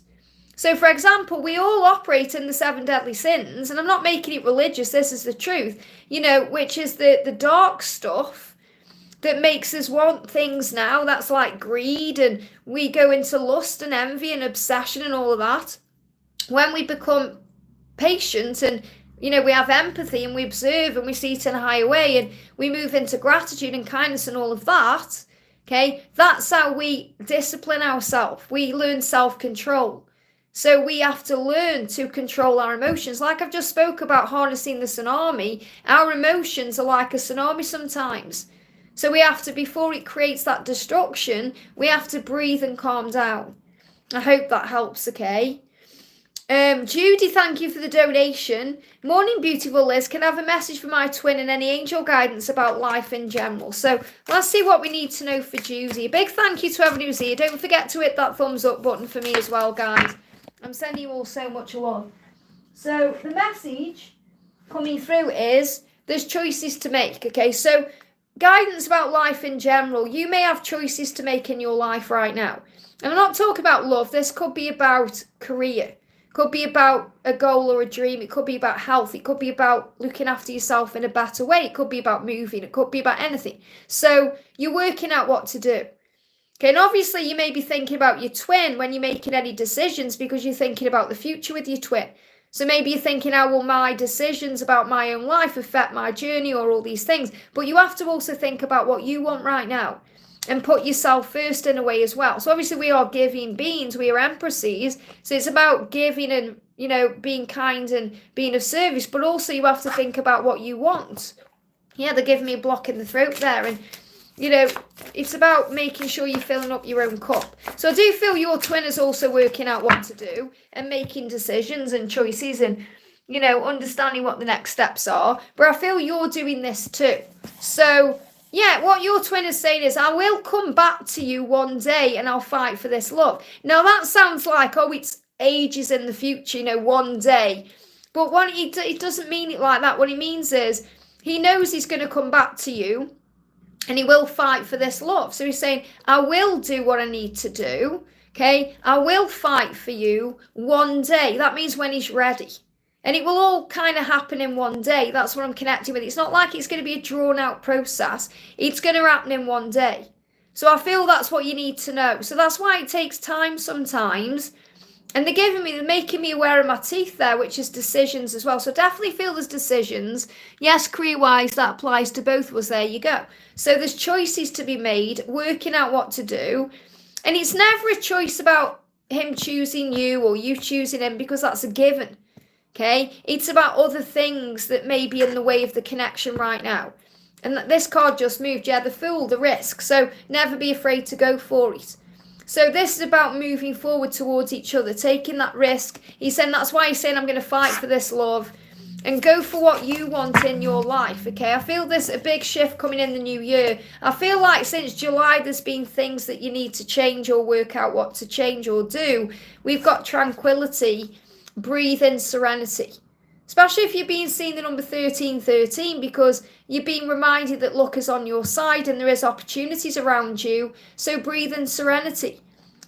So for example, we all operate in the 7 deadly sins, and I'm not making it religious, this is the truth, which is the dark stuff that makes us want things now. That's like greed, and we go into lust and envy and obsession and all of that. When we become patient and we have empathy and we observe and we see it in a higher way and we move into gratitude and kindness and all of that, okay, that's how we discipline ourselves. We learn self-control. So we have to learn to control our emotions. Like I've just spoke about harnessing the tsunami, our emotions are like a tsunami sometimes. So we have to, before it creates that destruction, we have to breathe and calm down. I hope that helps, okay? Judy, thank you for the donation. Morning, beautiful Liz. Can I have a message for my twin and any angel guidance about life in general? So let's see what we need to know for Judy. A big thank you to everyone who's here. Don't forget to hit that thumbs up button for me as well, guys. I'm sending you all so much love. So the message coming through is there's choices to make, okay? So guidance about life in general. You may have choices to make in your life right now. And I'm not talking about love. This could be about career. It could be about a goal or a dream. It could be about health. It could be about looking after yourself in a better way. It could be about moving. It could be about anything. So you're working out what to do. Okay, and obviously you may be thinking about your twin when you're making any decisions because you're thinking about the future with your twin. So maybe you're thinking, how will my decisions about my own life affect my journey or all these things? But you have to also think about what you want right now and put yourself first in a way as well. So obviously we are giving beings, we are empresses. So it's about giving and, being kind and being of service. But also you have to think about what you want. Yeah, they're giving me a block in the throat there. And, it's about making sure you're filling up your own cup. So I do feel your twin is also working out what to do and making decisions and choices and, understanding what the next steps are. But I feel you're doing this too. So, yeah, what your twin is saying is, I will come back to you one day and I'll fight for this love. Now, that sounds like, it's ages in the future, one day. But it doesn't mean it like that. What he means is he knows he's going to come back to you. And he will fight for this love. So he's saying, I will do what I need to do. Okay. I will fight for you one day. That means when he's ready. And it will all kind of happen in one day. That's what I'm connecting with. It's not like it's going to be a drawn out process. It's going to happen in one day. So I feel that's what you need to know. So that's why it takes time sometimes. And they're making me aware of my teeth there, which is decisions as well. So definitely feel there's decisions. Yes, career-wise, that applies to both of us. There you go. So there's choices to be made, working out what to do. And it's never a choice about him choosing you or you choosing him, because that's a given. Okay? It's about other things that may be in the way of the connection right now. And this card just moved. Yeah, the Fool, the risk. So never be afraid to go for it. So this is about moving forward towards each other, taking that risk. He's saying that's why he's saying I'm going to fight for this love and go for what you want in your life, okay? I feel there's a big shift coming in the new year. I feel like since July there's been things that you need to change or work out what to change or do. We've got tranquility, breathe in, serenity. Especially if you're being seen the number 1313, because you're being reminded that luck is on your side and there is opportunities around you. So breathe in serenity,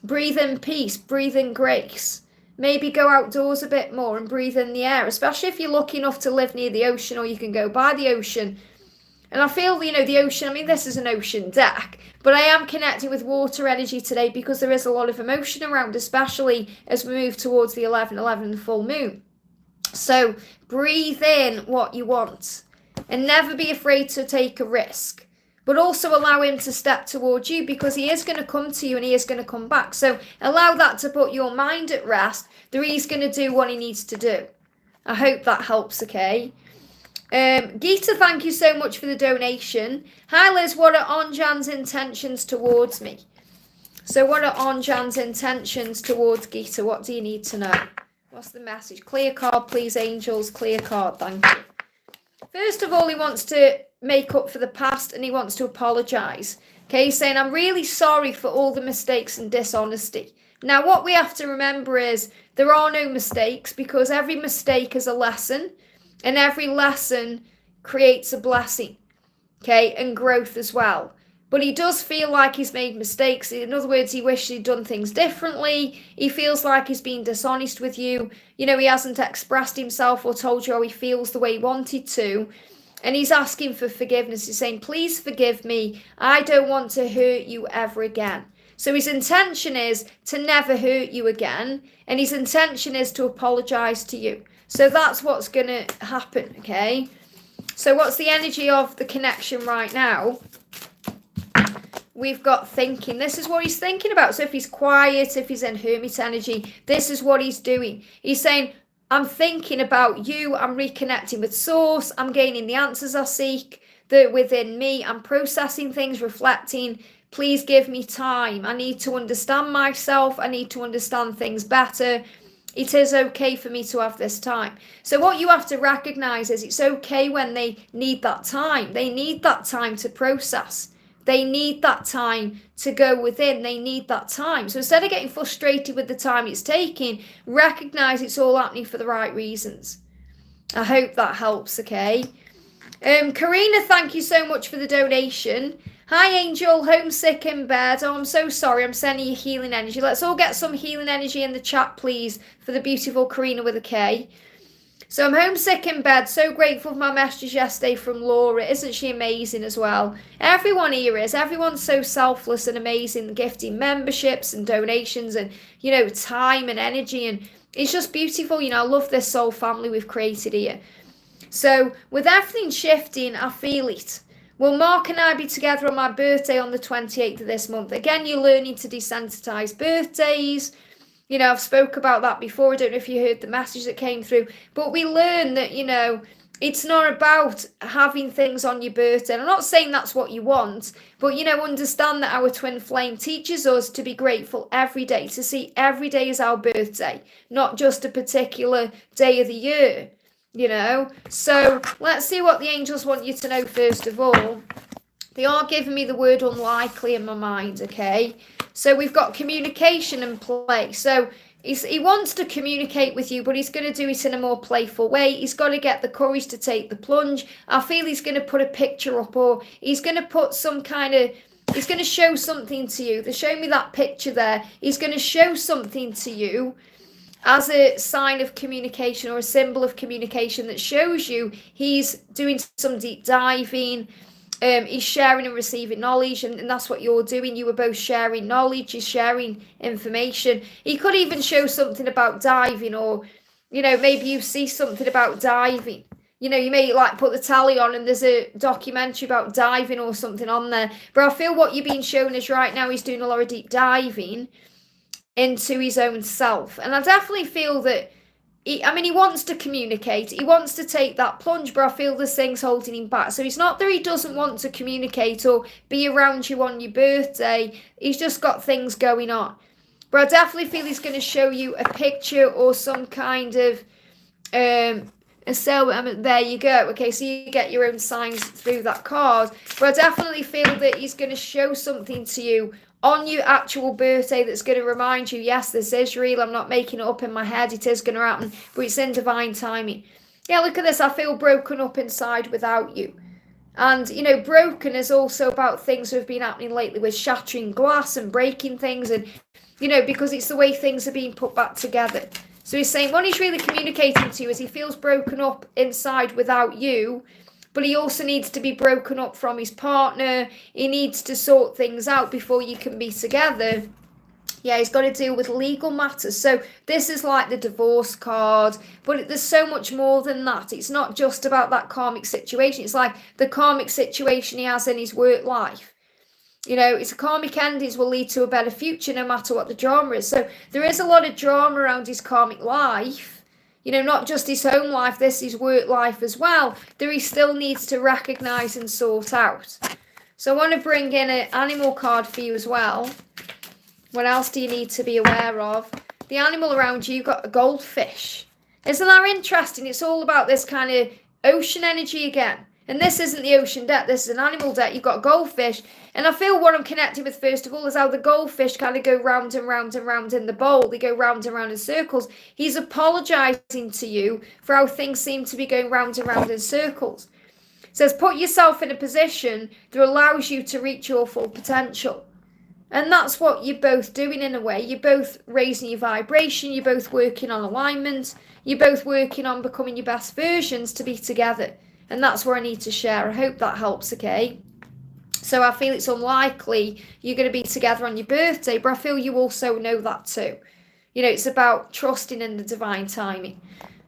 breathe in peace, breathe in grace. Maybe go outdoors a bit more and breathe in the air, especially if you're lucky enough to live near the ocean or you can go by the ocean. And I feel, the ocean, I mean, this is an ocean deck, but I am connecting with water energy today because there is a lot of emotion around, especially as we move towards the 11/11 full moon. So breathe in what you want and never be afraid to take a risk, but also allow him to step towards you, because he is going to come to you and he is going to come back. So allow that to put your mind at rest that he's going to do what he needs to do. I hope that helps, okay? Geeta, thank you so much for the donation. Hi Liz, what are Anjan's intentions towards me? So what are Anjan's intentions towards Geeta? What do you need to know? What's the message? Clear card, please, angels. Clear card, thank you. First of all, he wants to make up for the past and he wants to apologise. Okay, he's saying, I'm really sorry for all the mistakes and dishonesty. Now, what we have to remember is there are no mistakes, because every mistake is a lesson and every lesson creates a blessing, okay, and growth as well. But he does feel like he's made mistakes. In other words, he wishes he'd done things differently. He feels like he's been dishonest with you. He hasn't expressed himself or told you how he feels the way he wanted to. And he's asking for forgiveness. He's saying, please forgive me. I don't want to hurt you ever again. So his intention is to never hurt you again. And his intention is to apologise to you. So that's what's going to happen, okay? So what's the energy of the connection right now? We've got thinking. This is what he's thinking about. So if he's quiet, if he's in hermit energy, this is what he's doing. He's saying, I'm thinking about you. I'm reconnecting with source. I'm gaining the answers I seek. They're within me. I'm processing things, reflecting. Please give me time. I need to understand myself. I need to understand things better. It is okay for me to have this time. So what you have to recognize is it's okay when they need that time. They need that time to process. They need that time to go within. They need that time. So instead of getting frustrated with the time it's taking, recognize it's all happening for the right reasons. I hope that helps, okay? Karina, thank you so much for the donation. Hi, Angel. Homesick in bed. Oh, I'm so sorry. I'm sending you healing energy. Let's all get some healing energy in the chat, please, for the beautiful Karina with a K. So I'm homesick in bed. So grateful for my messages yesterday from Laura. Isn't she amazing as well? Everyone here is. Everyone's so selfless and amazing, gifting memberships and donations and, time and energy. And it's just beautiful. I love this soul family we've created here. So with everything shifting, I feel it. Will Mark and I be together on my birthday on the 28th of this month? Again, you're learning to desensitize birthdays. I've spoke about that before. I don't know if you heard the message that came through. But we learn that, it's not about having things on your birthday. And I'm not saying that's what you want. But, understand that our twin flame teaches us to be grateful every day. To see every day as our birthday. Not just a particular day of the year. So let's see what the angels want you to know first of all. They are giving me the word unlikely in my mind, okay? So we've got communication and play. So he wants to communicate with you, but he's going to do it in a more playful way. He's got to get the courage to take the plunge. I feel he's going to put a picture up, or he's going to put he's going to show something to you. They're showing me that picture there. He's going to show something to you as a sign of communication or a symbol of communication that shows you he's doing some deep diving. He's sharing and receiving knowledge, and that's what you're doing. You were both sharing knowledge, you're sharing information. He could even show something about diving, or, you know, maybe you see something about diving. You know, you may like put the tally on and there's a documentary about diving or something on there. But I feel what you're being shown is right now he's doing a lot of deep diving into his own self. And I definitely feel that he wants to communicate. He wants to take that plunge, but I feel there's things holding him back. So it's not that he doesn't want to communicate or be around you on your birthday. He's just got things going on. But I definitely feel he's going to show you a picture or some kind of there you go. Okay, so you get your own signs through that card. But I definitely feel that he's going to show something to you on your actual birthday that's going to remind you, yes, this is real. I'm not making it up in my head. It is going to happen, but it's in divine timing. Yeah, look at this. I feel broken up inside without you. And, you know, broken is also about things that have been happening lately with shattering glass and breaking things. And, you know, because it's the way things are being put back together. So he's saying what he's really communicating to you is he feels broken up inside without you, but he also needs to be broken up from his partner. He needs to sort things out before you can be together. Yeah, he's got to deal with legal matters. So this is like the divorce card, but there's so much more than that. It's not just about that karmic situation. It's like the karmic situation he has in his work life. You know, it's a karmic endings will lead to a better future no matter what the drama is. So there is a lot of drama around his karmic life. You know, not just his home life, this is work life as well, that he still needs to recognise and sort out. So I want to bring in an animal card for you as well. What else do you need to be aware of? The animal around you, you've got a goldfish. Isn't that interesting? It's all about this kind of ocean energy again. And this isn't the ocean deck, this is an animal deck. You've got goldfish. And I feel what I'm connected with first of all is how the goldfish kind of go round and round and round in the bowl. They go round and round in circles. He's apologising to you for how things seem to be going round and round in circles. It says put yourself in a position that allows you to reach your full potential. And that's what you're both doing in a way. You're both raising your vibration. You're both working on alignment. You're both working on becoming your best versions to be together. And that's where I need to share. I hope that helps, okay? So I feel it's unlikely you're going to be together on your birthday, but I feel you also know that too. You know, it's about trusting in the divine timing.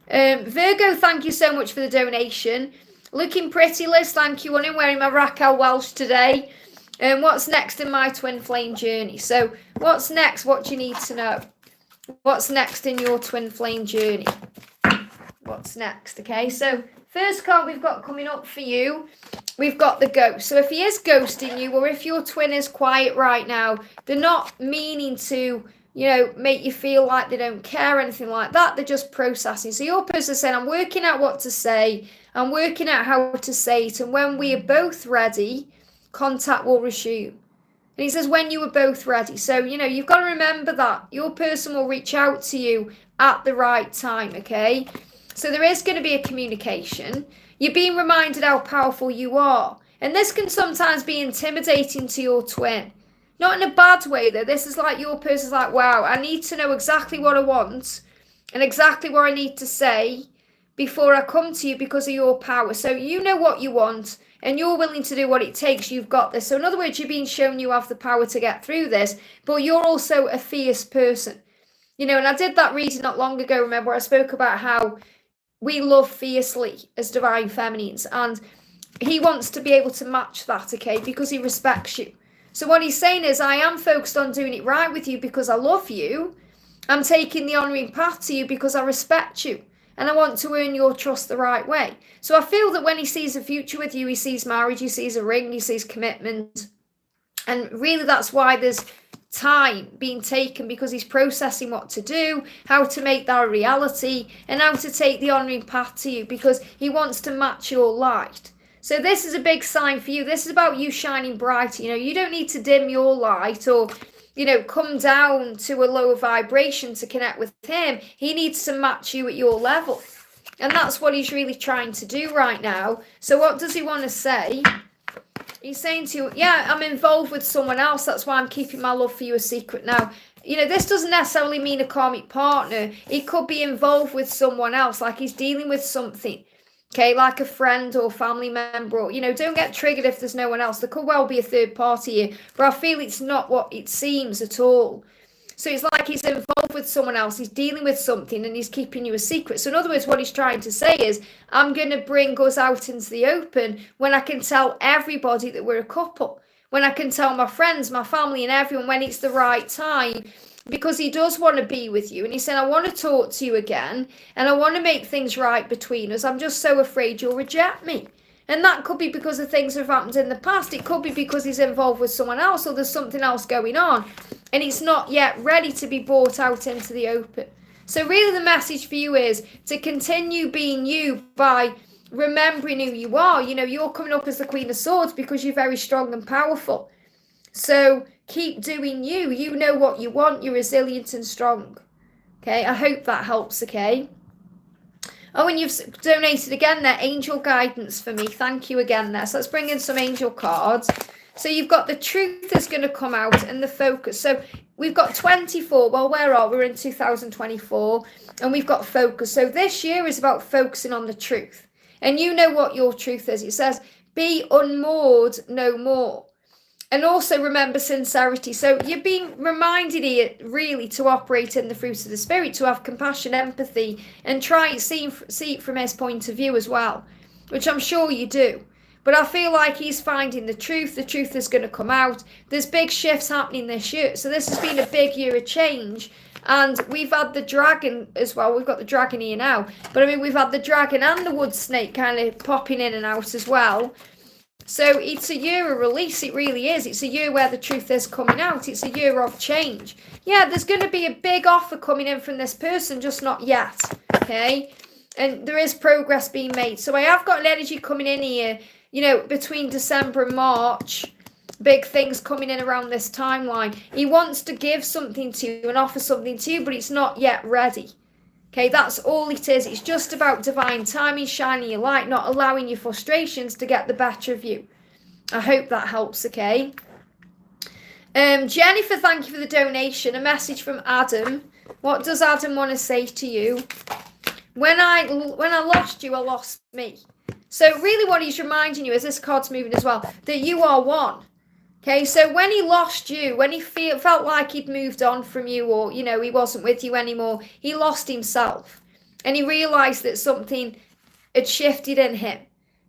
Virgo, thank you so much for the donation. Looking pretty, Liz, thank you. I'm wearing my Raquel Welsh today. What's next in my twin flame journey? So what's next? What do you need to know? What's next in your twin flame journey? What's next? Okay, so first card we've got coming up for you, we've got the ghost. So if he is ghosting you, or if your twin is quiet right now, they're not meaning to, you know, make you feel like they don't care or anything like that. They're just processing. So your person saying, I'm working out what to say. I'm working out how to say it. And when we are both ready, contact will resume. And he says, when you were both ready. So, you know, you've got to remember that your person will reach out to you at the right time, okay? So there is going to be a communication. You're being reminded how powerful you are. And this can sometimes be intimidating to your twin. Not in a bad way, though. This is like your person's like, wow, I need to know exactly what I want and exactly what I need to say before I come to you because of your power. So you know what you want and you're willing to do what it takes. You've got this. So in other words, you're being shown you have the power to get through this, but you're also a fierce person. You know, and I did that reading not long ago, remember, where I spoke about how we love fiercely as divine feminines, and he wants to be able to match that, okay, because he respects you. So what he's saying is, I am focused on doing it right with you because I love you. I'm taking the honouring path to you because I respect you, and I want to earn your trust the right way. So I feel that when he sees a future with you, he sees marriage, he sees a ring, he sees commitment, and really that's why there's time being taken, because he's processing what to do, how to make that a reality, and how to take the honouring path to you, because he wants to match your light. So this is a big sign for you. This is about you shining brighter. You know, you don't need to dim your light or, you know, come down to a lower vibration to connect with him. He needs to match you at your level, and that's what he's really trying to do right now. So what does he want to say? He's saying to you, yeah, I'm involved with someone else. That's why I'm keeping my love for you a secret now. You know, this doesn't necessarily mean a karmic partner. He could be involved with someone else, like he's dealing with something. Okay, like a friend or family member, or, don't get triggered if there's no one else. There could well be a third party here, but I feel it's not what it seems at all. So it's like he's involved with someone else, he's dealing with something, and he's keeping you a secret. So in other words, what he's trying to say is, I'm going to bring us out into the open when I can tell everybody that we're a couple, when I can tell my friends, my family, and everyone when it's the right time, because he does want to be with you. And he said, I want to talk to you again, and I want to make things right between us. I'm just so afraid you'll reject me. And that could be because of things that have happened in the past. It could be because he's involved with someone else, or there's something else going on, and it's not yet ready to be brought out into the open. So really the message for you is to continue being you by remembering who you are. You're coming up as the Queen of Swords because you're very strong and powerful. So keep doing you. You know what you want. You're resilient and strong. Okay, I hope that helps, okay? Oh, and you've donated again there, angel guidance for me. Thank you again there. So let's bring in some angel cards. So you've got the truth that's going to come out and the focus. So we've got 24. Well, where are we? We're in 2024 and we've got focus. So this year is about focusing on the truth. And you know what your truth is. It says, be unmoored no more. And also remember sincerity. So you're being reminded here really to operate in the fruits of the spirit, to have compassion, empathy, and try and see it from his point of view as well, which I'm sure you do. But I feel like he's finding the truth. The truth is going to come out. There's big shifts happening this year. So this has been a big year of change. And we've had the dragon as well. We've got the dragon here now. But I mean, we've had the dragon and the wood snake kind of popping in and out as well. So it's a year of release, it really is. It's a year where the truth is coming out. It's a year of change. Yeah, there's going to be a big offer coming in from this person, just not yet, okay? And there is progress being made. So I have got an energy coming in here, between December and March. Big things coming in around this timeline. He wants to give something to you and offer something to you, but it's not yet ready. Okay, that's all it is. It's just about divine timing, shining your light, not allowing your frustrations to get the better of you. I hope that helps, okay? Jennifer, thank you for the donation. A message from Adam. What does Adam want to say to you? When I lost you, I lost me. So really what he's reminding you, as this card's moving as well, that you are one. Okay, so when he lost you, when he felt like he'd moved on from you, or, he wasn't with you anymore, he lost himself. And he realised that something had shifted in him.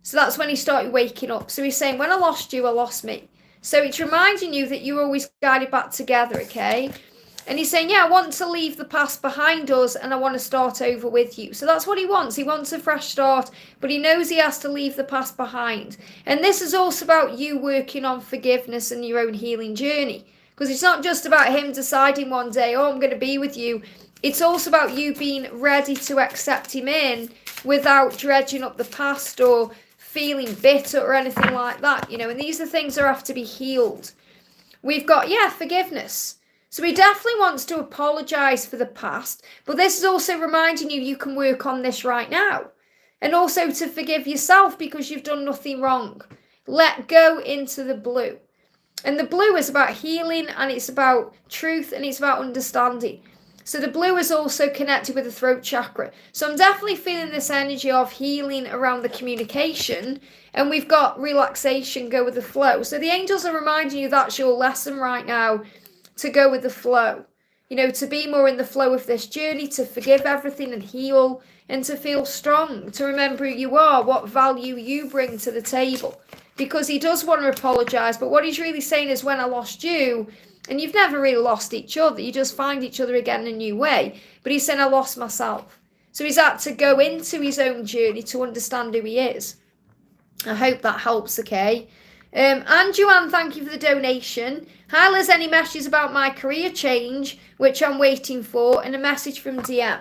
So that's when he started waking up. So he's saying, when I lost you, I lost me. So it's reminding you that you're always guided back together, okay? And he's saying, yeah, I want to leave the past behind us and I want to start over with you. So that's what he wants. He wants a fresh start, but he knows he has to leave the past behind. And this is also about you working on forgiveness and your own healing journey. Because it's not just about him deciding one day, oh, I'm going to be with you. It's also about you being ready to accept him in without dredging up the past or feeling bitter or anything like that. And these are things that have to be healed. We've got, forgiveness. So he definitely wants to apologise for the past, but this is also reminding you can work on this right now. And also to forgive yourself because you've done nothing wrong. Let go into the blue. And the blue is about healing, and it's about truth, and it's about understanding. So the blue is also connected with the throat chakra. So I'm definitely feeling this energy of healing around the communication, and we've got relaxation, go with the flow. So the angels are reminding you that's your lesson right now, to go with the flow, to be more in the flow of this journey, to forgive everything and heal, and to feel strong, to remember who you are, what value you bring to the table. Because he does want to apologise, but what he's really saying is, when I lost you, and you've never really lost each other, you just find each other again in a new way, but he's saying I lost myself. So he's had to go into his own journey to understand who he is. I hope that helps, okay? And Joanne, thank you for the donation. Hi Liz, any messages about my career change, which I'm waiting for, and a message from DM.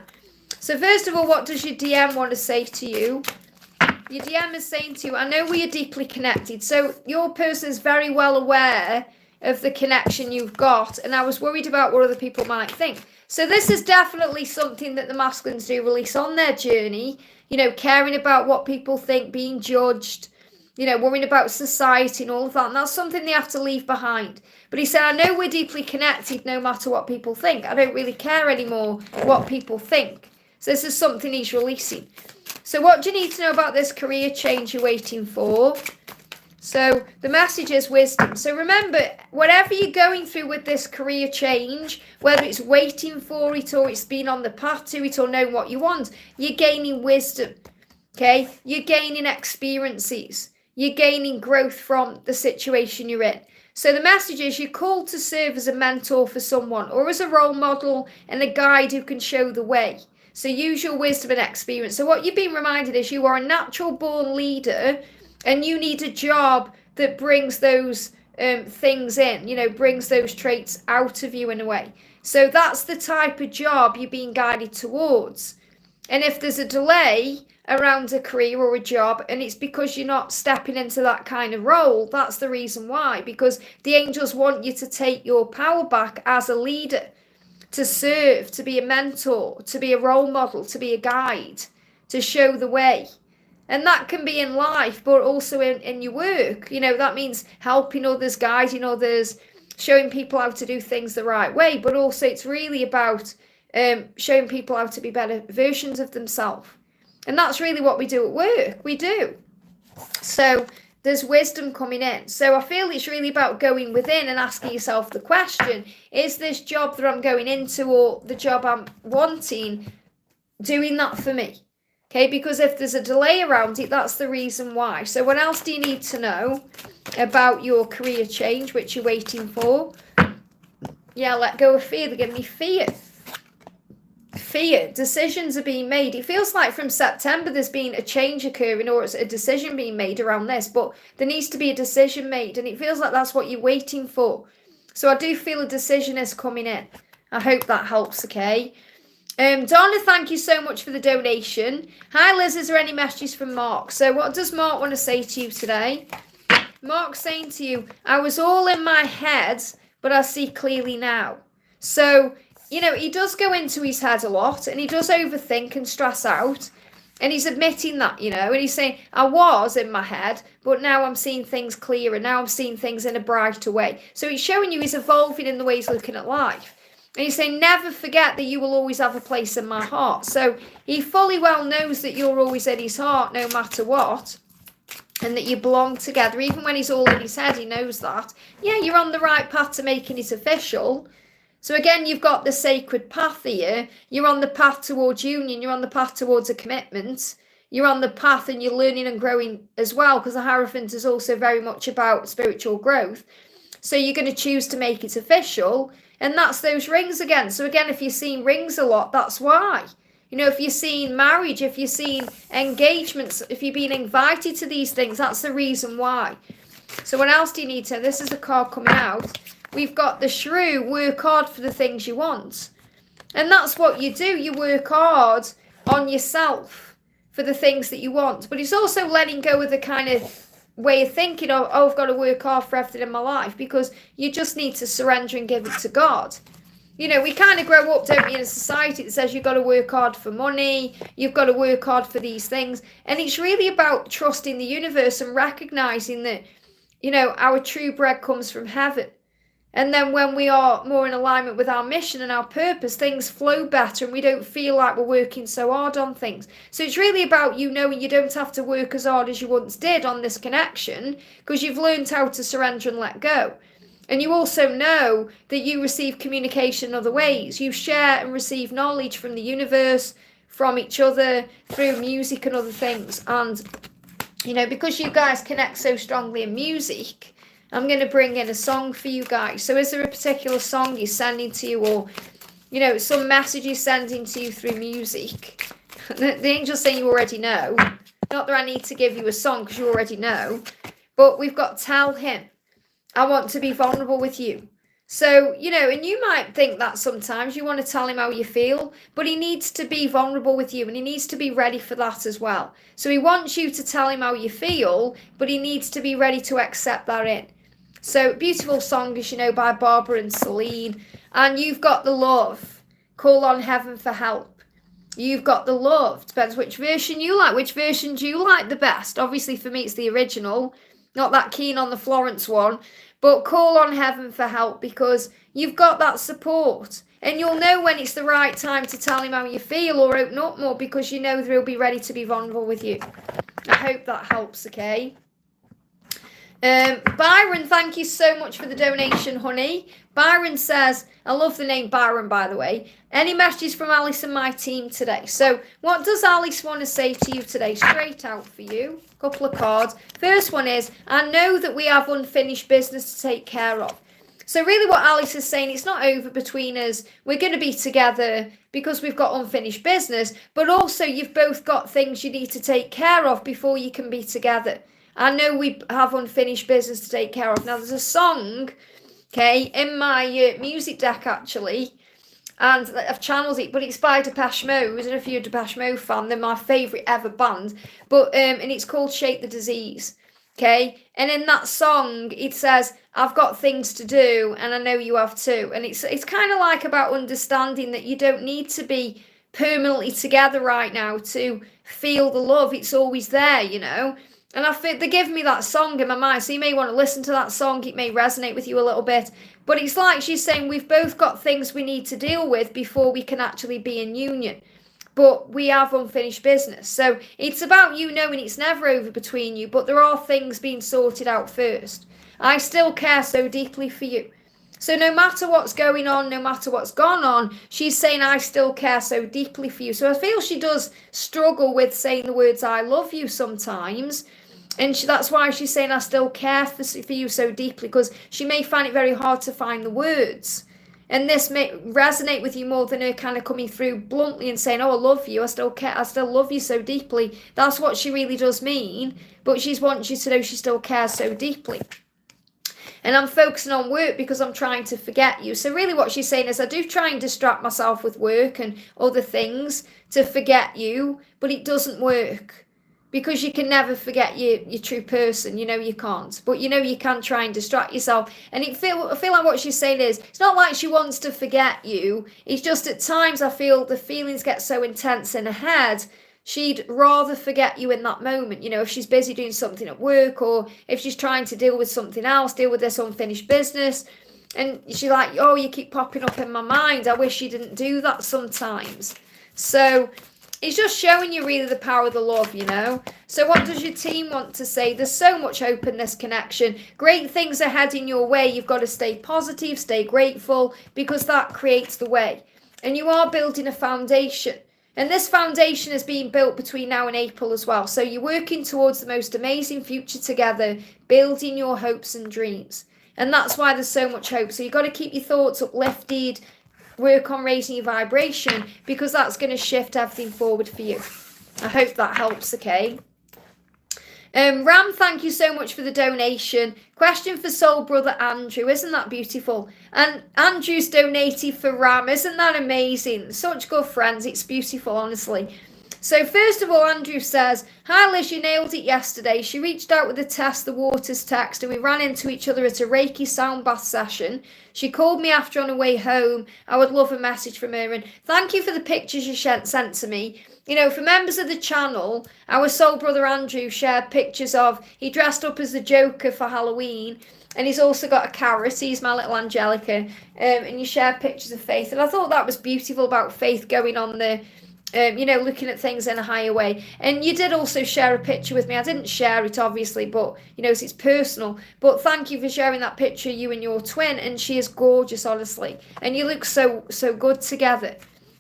So first of all, what does your DM want to say to you? Your DM is saying to you, I know we are deeply connected. So your person is very well aware of the connection you've got, and I was worried about what other people might think. So this is definitely something that the masculines do release on their journey, caring about what people think, being judged, worrying about society and all of that. And that's something they have to leave behind. But he said, I know we're deeply connected no matter what people think. I don't really care anymore what people think. So this is something he's releasing. So what do you need to know about this career change you're waiting for? So the message is wisdom. So remember, whatever you're going through with this career change, whether it's waiting for it or it's been on the path to it or knowing what you want, you're gaining wisdom, okay? You're gaining experiences. You're gaining growth from the situation you're in. So the message is you're called to serve as a mentor for someone or as a role model and a guide who can show the way. So use your wisdom and experience. So what you've been reminded is you are a natural born leader and you need a job that brings those things in, you know, brings those traits out of you in a way. So that's the type of job you're being guided towards. And if there's a delay around a career or a job and it's because you're not stepping into that kind of role, that's the reason why. Because the angels want you to take your power back as a leader, to serve, to be a mentor, to be a role model, to be a guide, to show the way. And that can be in life, but also in your work. You know, that means helping others, guiding others, showing people how to do things the right way. But also it's really about showing people how to be better versions of themselves. And that's really what we do at work. We do. So there's wisdom coming in. So I feel it's really about going within and asking yourself the question, is this job that I'm going into or the job I'm wanting doing that for me? Okay, because if there's a delay around it, that's the reason why. So what else do you need to know about your career change, which you're waiting for? Yeah, let go of fear. They're giving me fear. Fear. Decisions are being made. It feels like from September there's been a change occurring or it's a decision being made around this, but there needs to be a decision made and it feels like that's what you're waiting for. So I do feel a decision is coming in. I hope that helps, okay? Donna, thank you so much for the donation. Hi Liz, is there any messages from Mark? So what does Mark want to say to you today? Mark's saying to you, I was all in my head, but I see clearly now. So, you know, he does go into his head a lot and he does overthink and stress out. And he's admitting that, you know, and he's saying, I was in my head, but now I'm seeing things clearer. Now I'm seeing things in a brighter way. So he's showing you he's evolving in the way he's looking at life. And he's saying, never forget that you will always have a place in my heart. So he fully well knows that you're always in his heart no matter what. And that you belong together. Even when he's all in his head, he knows that. Yeah, you're on the right path to making it official. So again, you've got the sacred path here. You're on the path towards union. You're on the path towards a commitment. You're on the path and you're learning and growing as well. Because the Hierophant is also very much about spiritual growth. So you're going to choose to make it official. And that's those rings again. So again, if you're seeing rings a lot, that's why. You know, if you're seeing marriage, if you're seeing engagements, if you're being invited to these things, that's the reason why. So what else do you need to? This is a card coming out. We've got the Shrew, work hard for the things you want. And that's what you do. You work hard on yourself for the things that you want. But it's also letting go of the kind of way of thinking of, oh, I've got to work hard for everything in my life, because you just need to surrender and give it to God. You know, we kind of grow up, don't we, in a society that says you've got to work hard for money, you've got to work hard for these things. And it's really about trusting the universe and recognizing that, you know, our true bread comes from heaven. And then when we are more in alignment with our mission and our purpose, things flow better and we don't feel like we're working so hard on things. So it's really about you knowing you don't have to work as hard as you once did on this connection, because you've learned how to surrender and let go. And you also know that you receive communication in other ways. You share and receive knowledge from the universe, from each other, through music and other things. And, you know, because you guys connect so strongly in music, I'm going to bring in a song for you guys. So is there a particular song he's sending to you, or, you know, some message he's sending to you through music? The angel's saying you already know. Not that I need to give you a song because you already know. But we've got tell him, I want to be vulnerable with you. So, you know, and you might think that sometimes you want to tell him how you feel, but he needs to be vulnerable with you and he needs to be ready for that as well. So he wants you to tell him how you feel, but he needs to be ready to accept that in. So, beautiful song, as you know, by Barbara and Celine. And you've got the love. Call on heaven for help. You've got the love. Depends which version you like. Which version do you like the best? Obviously, for me, it's the original. Not that keen on the Florence one. But call on heaven for help, because you've got that support. And you'll know when it's the right time to tell him how you feel or open up more, because you know they'll be ready to be vulnerable with you. I hope that helps, okay? Byron, thank you so much for the donation, honey. Byron says, I love the name Byron, by the way. Any messages from Alice and my team today? So what does Alice want to say to you today? Straight out for you. Couple of cards. First one is, I know that we have unfinished business to take care of. So really what Alice is saying, it's not over between us. We're going to be together because we've got unfinished business, but also you've both got things you need to take care of before you can be together. I know we have unfinished business to take care of. Now, there's a song, okay, in my music deck, actually, and I've channeled it, but it's by Depeche Mode. I don't know if you're a Depeche Mode fan. They're my favourite ever band. But and it's called Shake the Disease, okay? And in that song, it says, I've got things to do, and I know you have too. And it's kind of like about understanding that you don't need to be permanently together right now to feel the love. It's always there, you know? And I feel they give me that song in my mind, so you may want to listen to that song. It may resonate with you a little bit. But it's like she's saying we've both got things we need to deal with before we can actually be in union. But we have unfinished business. So it's about you knowing it's never over between you, but there are things being sorted out first. I still care so deeply for you. So no matter what's going on, no matter what's gone on, she's saying, I still care so deeply for you. So I feel she does struggle with saying the words, I love you sometimes. And that's why she's saying, I still care for you so deeply, because she may find it very hard to find the words. And this may resonate with you more than her kind of coming through bluntly and saying, oh, I love you, I still care, I still love you so deeply. That's what she really does mean. But she wants you to know she still cares so deeply. And I'm focusing on work because I'm trying to forget you. So really what she's saying is, I do try and distract myself with work and other things to forget you, but it doesn't work. Because you can never forget your true person. You know you can't. But you know you can try and distract yourself. And I feel like what she's saying is, it's not like she wants to forget you. It's just at times I feel the feelings get so intense in her head, she'd rather forget you in that moment. You know, if she's busy doing something at work, or if she's trying to deal with something else, deal with this unfinished business. And she's like, oh, you keep popping up in my mind. I wish you didn't do that sometimes. So it's just showing you really the power of the love, you know. So what does your team want to say? There's so much hope in this connection. Great things are heading your way. You've got to stay positive, stay grateful, because that creates the way. And you are building a foundation. And this foundation is being built between now and April as well. So you're working towards the most amazing future together, building your hopes and dreams. And that's why there's so much hope. So you've got to keep your thoughts uplifted, work on raising your vibration, because that's going to shift everything forward for you. I hope that helps, okay? Ram, thank you so much for the donation. Question for soul brother Andrew. Isn't that beautiful? And Andrew's donated for Ram. Isn't that amazing? Such good friends. It's beautiful, honestly. So first of all, Andrew says, hi Liz, you nailed it yesterday. She reached out with a test, the waters text, and we ran into each other at a Reiki sound bath session. She called me after on her way home. I would love a message from her. And thank you for the pictures you sent to me. You know, for members of the channel, our soul brother Andrew shared pictures of, he dressed up as the Joker for Halloween. And he's also got a carrot. He's my little Angelica. And you shared pictures of Faith. And I thought that was beautiful about Faith going on the, you know, looking at things in a higher way. And you did also share a picture with me. I didn't share it, obviously, but, you know, it's personal. But thank you for sharing that picture, you and your twin. And she is gorgeous, honestly. And you look so good together.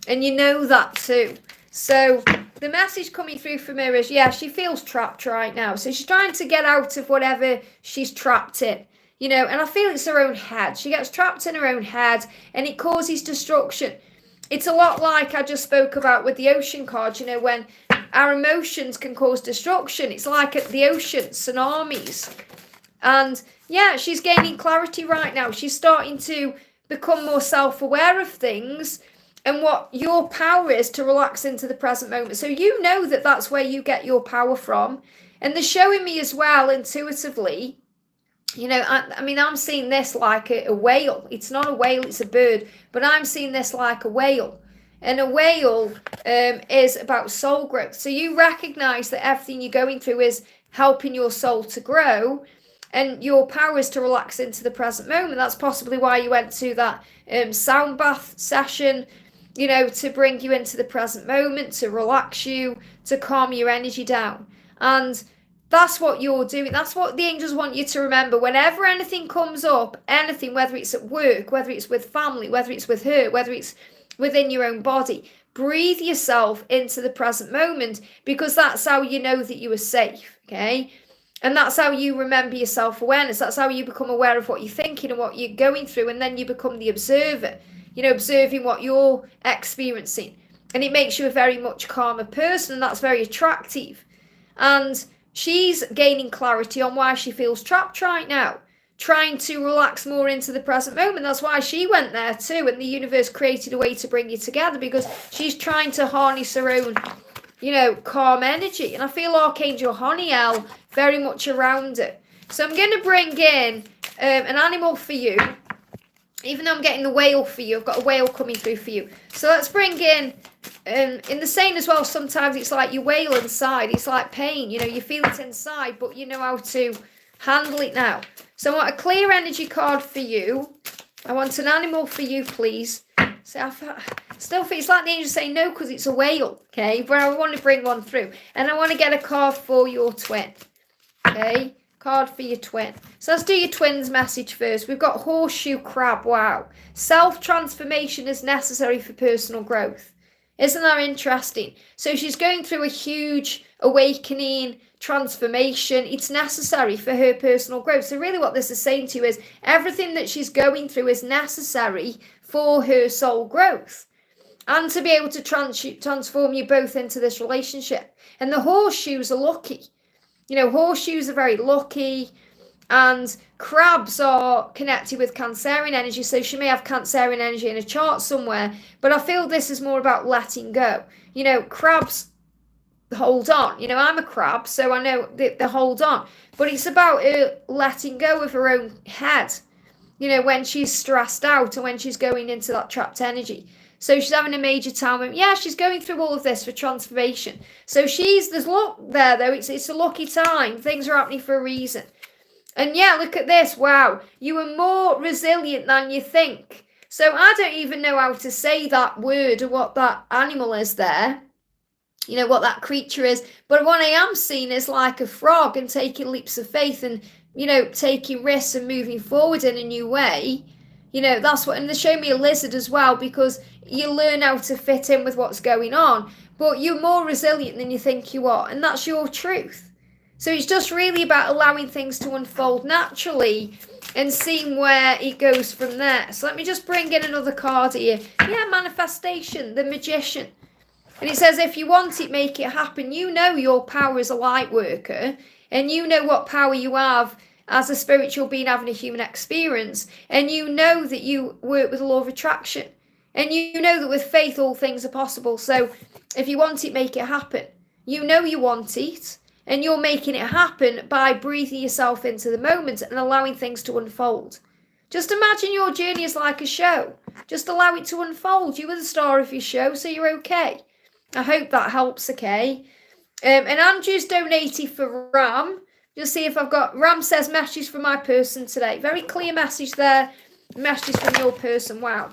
And you know that too. So the message coming through from her is, yeah, she feels trapped right now. So she's trying to get out of whatever she's trapped in. You know, and I feel it's her own head. She gets trapped in her own head, and it causes destruction. It's a lot like I just spoke about with the ocean card, you know, when our emotions can cause destruction. It's like at the ocean, tsunamis. And yeah, she's gaining clarity right now. She's starting to become more self-aware of things and what your power is to relax into the present moment. So you know that that's where you get your power from. And they're showing me as well, intuitively, you know, I mean, I'm seeing this like a whale. It's not a whale, it's a bird. But I'm seeing this like a whale. And a whale is about soul growth. So you recognize that everything you're going through is helping your soul to grow. and your power is to relax into the present moment. That's possibly why you went to that sound bath session, you know, to bring you into the present moment, to relax you, to calm your energy down. And that's what you're doing. That's what the angels want you to remember. Whenever anything comes up, anything, whether it's at work, whether it's with family, whether it's with her, whether it's within your own body, breathe yourself into the present moment, because that's how you know that you are safe, okay? And that's how you remember your self-awareness. That's how you become aware of what you're thinking and what you're going through, and then you become the observer, you know, observing what you're experiencing. And it makes you a very much calmer person, and that's very attractive. And she's gaining clarity on why she feels trapped right now, trying to relax more into the present moment. That's why she went there too, and the universe created a way to bring you together, because she's trying to harness her own, you know, calm energy. And I feel Archangel Honiel very much around it. So I'm going to bring in an animal for you. Even though I'm getting the whale for you, I've got a whale coming through for you. So let's bring in the saying as well, sometimes it's like you wail inside. It's like pain, you know, you feel it inside, but you know how to handle it now. So I want a clear energy card for you. I want an animal for you, please. So I still feel it's like the angels saying no, because it's a whale, okay? But I want to bring one through. And I want to get a card for your twin, okay? Card for your twin. So let's do your twin's message first. We've got horseshoe crab. Wow. Self-transformation is necessary for personal growth. Isn't that interesting? So she's going through a huge awakening, transformation. It's necessary for her personal growth. So really what this is saying to you is everything that she's going through is necessary for her soul growth, and to be able to transform you both into this relationship. And the horseshoes are lucky. You know, horseshoes are very lucky, and crabs are connected with Cancerian energy, so she may have Cancerian energy in a chart somewhere, but I feel this is more about letting go. You know, crabs hold on. You know, I'm a crab, so I know they hold on, but it's about her letting go of her own head, you know, when she's stressed out and when she's going into that trapped energy. So she's having a major time moment. Yeah, she's going through all of this for transformation. So there's luck there though. It's a lucky time. Things are happening for a reason. And yeah, look at this. Wow. You are more resilient than you think. So I don't even know how to say that word or what that animal is there. You know, what that creature is. But what I am seeing is like a frog, and taking leaps of faith, and, you know, taking risks and moving forward in a new way. You know, that's what, and they show me a lizard as well, because you learn how to fit in with what's going on, but you're more resilient than you think you are, and that's your truth. So it's just really about allowing things to unfold naturally and seeing where it goes from there. So let me just bring in another card here. Yeah, manifestation, the magician. And it says, if you want it, make it happen. You know your power as a light worker, and you know what power you have as a spiritual being having a human experience, and you know that you work with the law of attraction, and you know that with faith all things are possible. So if you want it, make it happen. You know you want it, and you're making it happen by breathing yourself into the moment and allowing things to unfold. Just imagine your journey is like a show. Just allow it to unfold. You are the star of your show, so you're okay. I hope that helps, okay? And Andrew's donated for Ram. Just see if I've got... Ram says message from my person today. Very clear message there. Message from your person. Wow.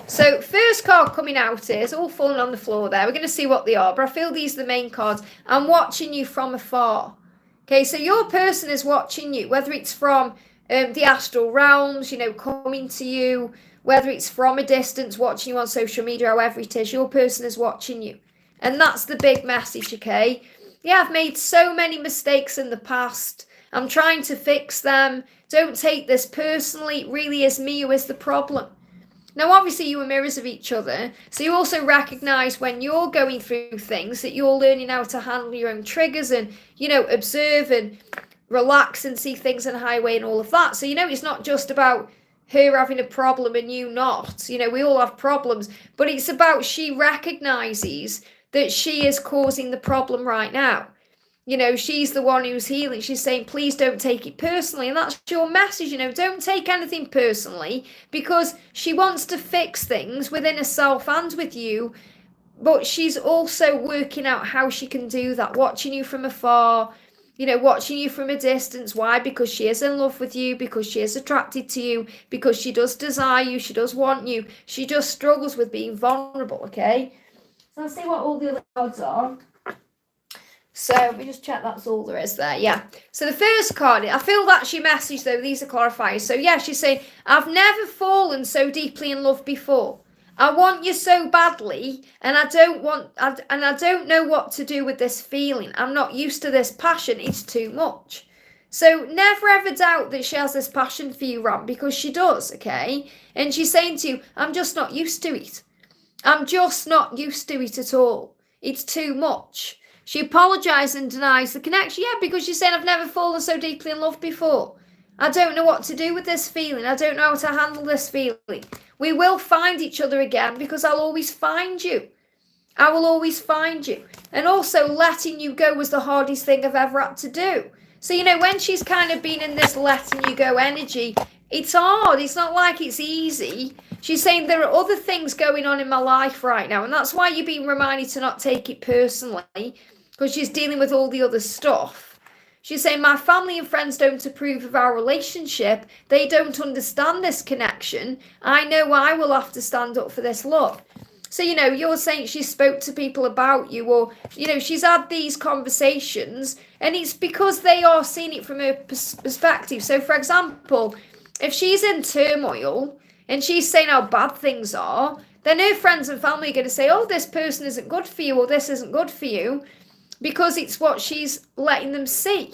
So first card coming out is all falling on the floor there. We're going to see what they are, but I feel these are the main cards. I'm watching you from afar. Okay, so your person is watching you, whether it's from the astral realms, you know, coming to you, whether it's from a distance, watching you on social media, however it is, your person is watching you. And that's the big message, okay? Yeah, I've made so many mistakes in the past. I'm trying to fix them. Don't take this personally. It really is me who is the problem. Now, obviously, you are mirrors of each other. So you also recognize when you're going through things that you're learning how to handle your own triggers and, you know, observe and relax and see things in a high way and all of that. So, you know, it's not just about her having a problem and you not. You know, we all have problems. But it's about she recognizes that she is causing the problem right now. You know, she's the one who's healing. She's saying, please don't take it personally. And that's your message, you know, don't take anything personally, because she wants to fix things within herself and with you. But she's also working out how she can do that, watching you from afar, you know, watching you from a distance. Why? Because she is in love with you, because she is attracted to you, because she does desire you, she does want you. She just struggles with being vulnerable, okay? So let's see what all the other cards are. So we just check that's all there is there. Yeah. So the first card, I feel that's your message though. These are clarifiers. So yeah, she's saying, I've never fallen so deeply in love before. I want you so badly, and I don't know what to do with this feeling. I'm not used to this passion. It's too much. So never ever doubt that she has this passion for you, Ram, because she does, okay? And she's saying to you, I'm just not used to it. I'm just not used to it at all. It's too much. She apologises and denies the connection. Yeah, because she's saying, I've never fallen so deeply in love before. I don't know what to do with this feeling. I don't know how to handle this feeling. We will find each other again because I'll always find you. I will always find you. And also, letting you go was the hardest thing I've ever had to do. So, you know, when she's kind of been in this letting you go energy, it's hard. It's not like it's easy. She's saying there are other things going on in my life right now. And that's why you're being reminded to not take it personally, because she's dealing with all the other stuff. She's saying, my family and friends don't approve of our relationship. They don't understand this connection. I know I will have to stand up for this love. So, you know, you're saying she spoke to people about you, or, you know, she's had these conversations, and it's because they are seeing it from her perspective. So, for example, if she's in turmoil and she's saying how bad things are, then her friends and family are going to say, oh, this person isn't good for you, or this isn't good for you, because it's what she's letting them see.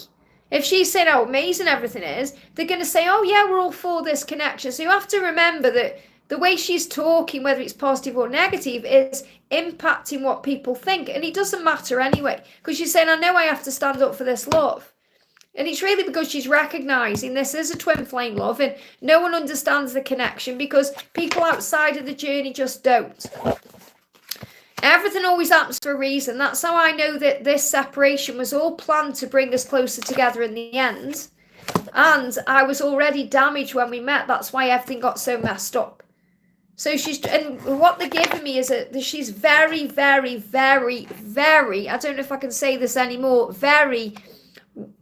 If she's saying how amazing everything is, they're going to say, oh yeah, we're all for this connection. So you have to remember that the way she's talking, whether it's positive or negative, is impacting what people think. And it doesn't matter anyway, because she's saying, I know I have to stand up for this love. And it's really because she's recognising this is a twin flame love, and no one understands the connection because people outside of the journey just don't. Everything always happens for a reason. That's how I know that this separation was all planned to bring us closer together in the end. And I was already damaged when we met. That's why everything got so messed up. So and what they're giving me is that she's very, very, very, very, I don't know if I can say this anymore, very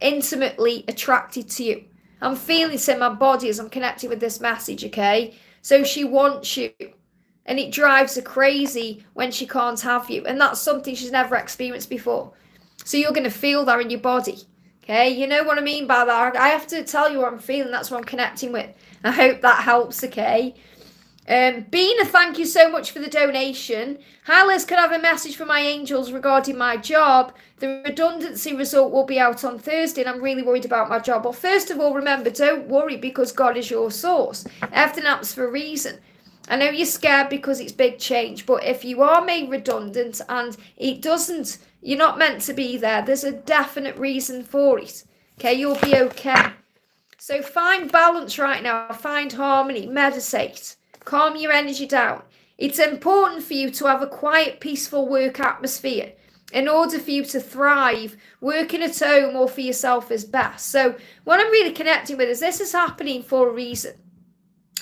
intimately attracted to you. I'm feeling it in my body as I'm connected with this message, okay? So she wants you. And it drives her crazy when she can't have you. And that's something she's never experienced before. So you're going to feel that in your body. Okay, you know what I mean by that? I have to tell you what I'm feeling. That's what I'm connecting with. I hope that helps, okay? Bina, thank you so much for the donation. Hi Liz, can I have a message from my angels regarding my job? The redundancy result will be out on Thursday and I'm really worried about my job. Well, first of all, remember, don't worry because God is your source. Everything happens for a reason. I know you're scared because it's big change, but if you are made redundant and you're not meant to be there, there's a definite reason for it. Okay, you'll be okay. So find balance right now, find harmony, meditate, calm your energy down. It's important for you to have a quiet, peaceful work atmosphere in order for you to thrive. Working at home or for yourself is best. So what I'm really connecting with is this is happening for a reason.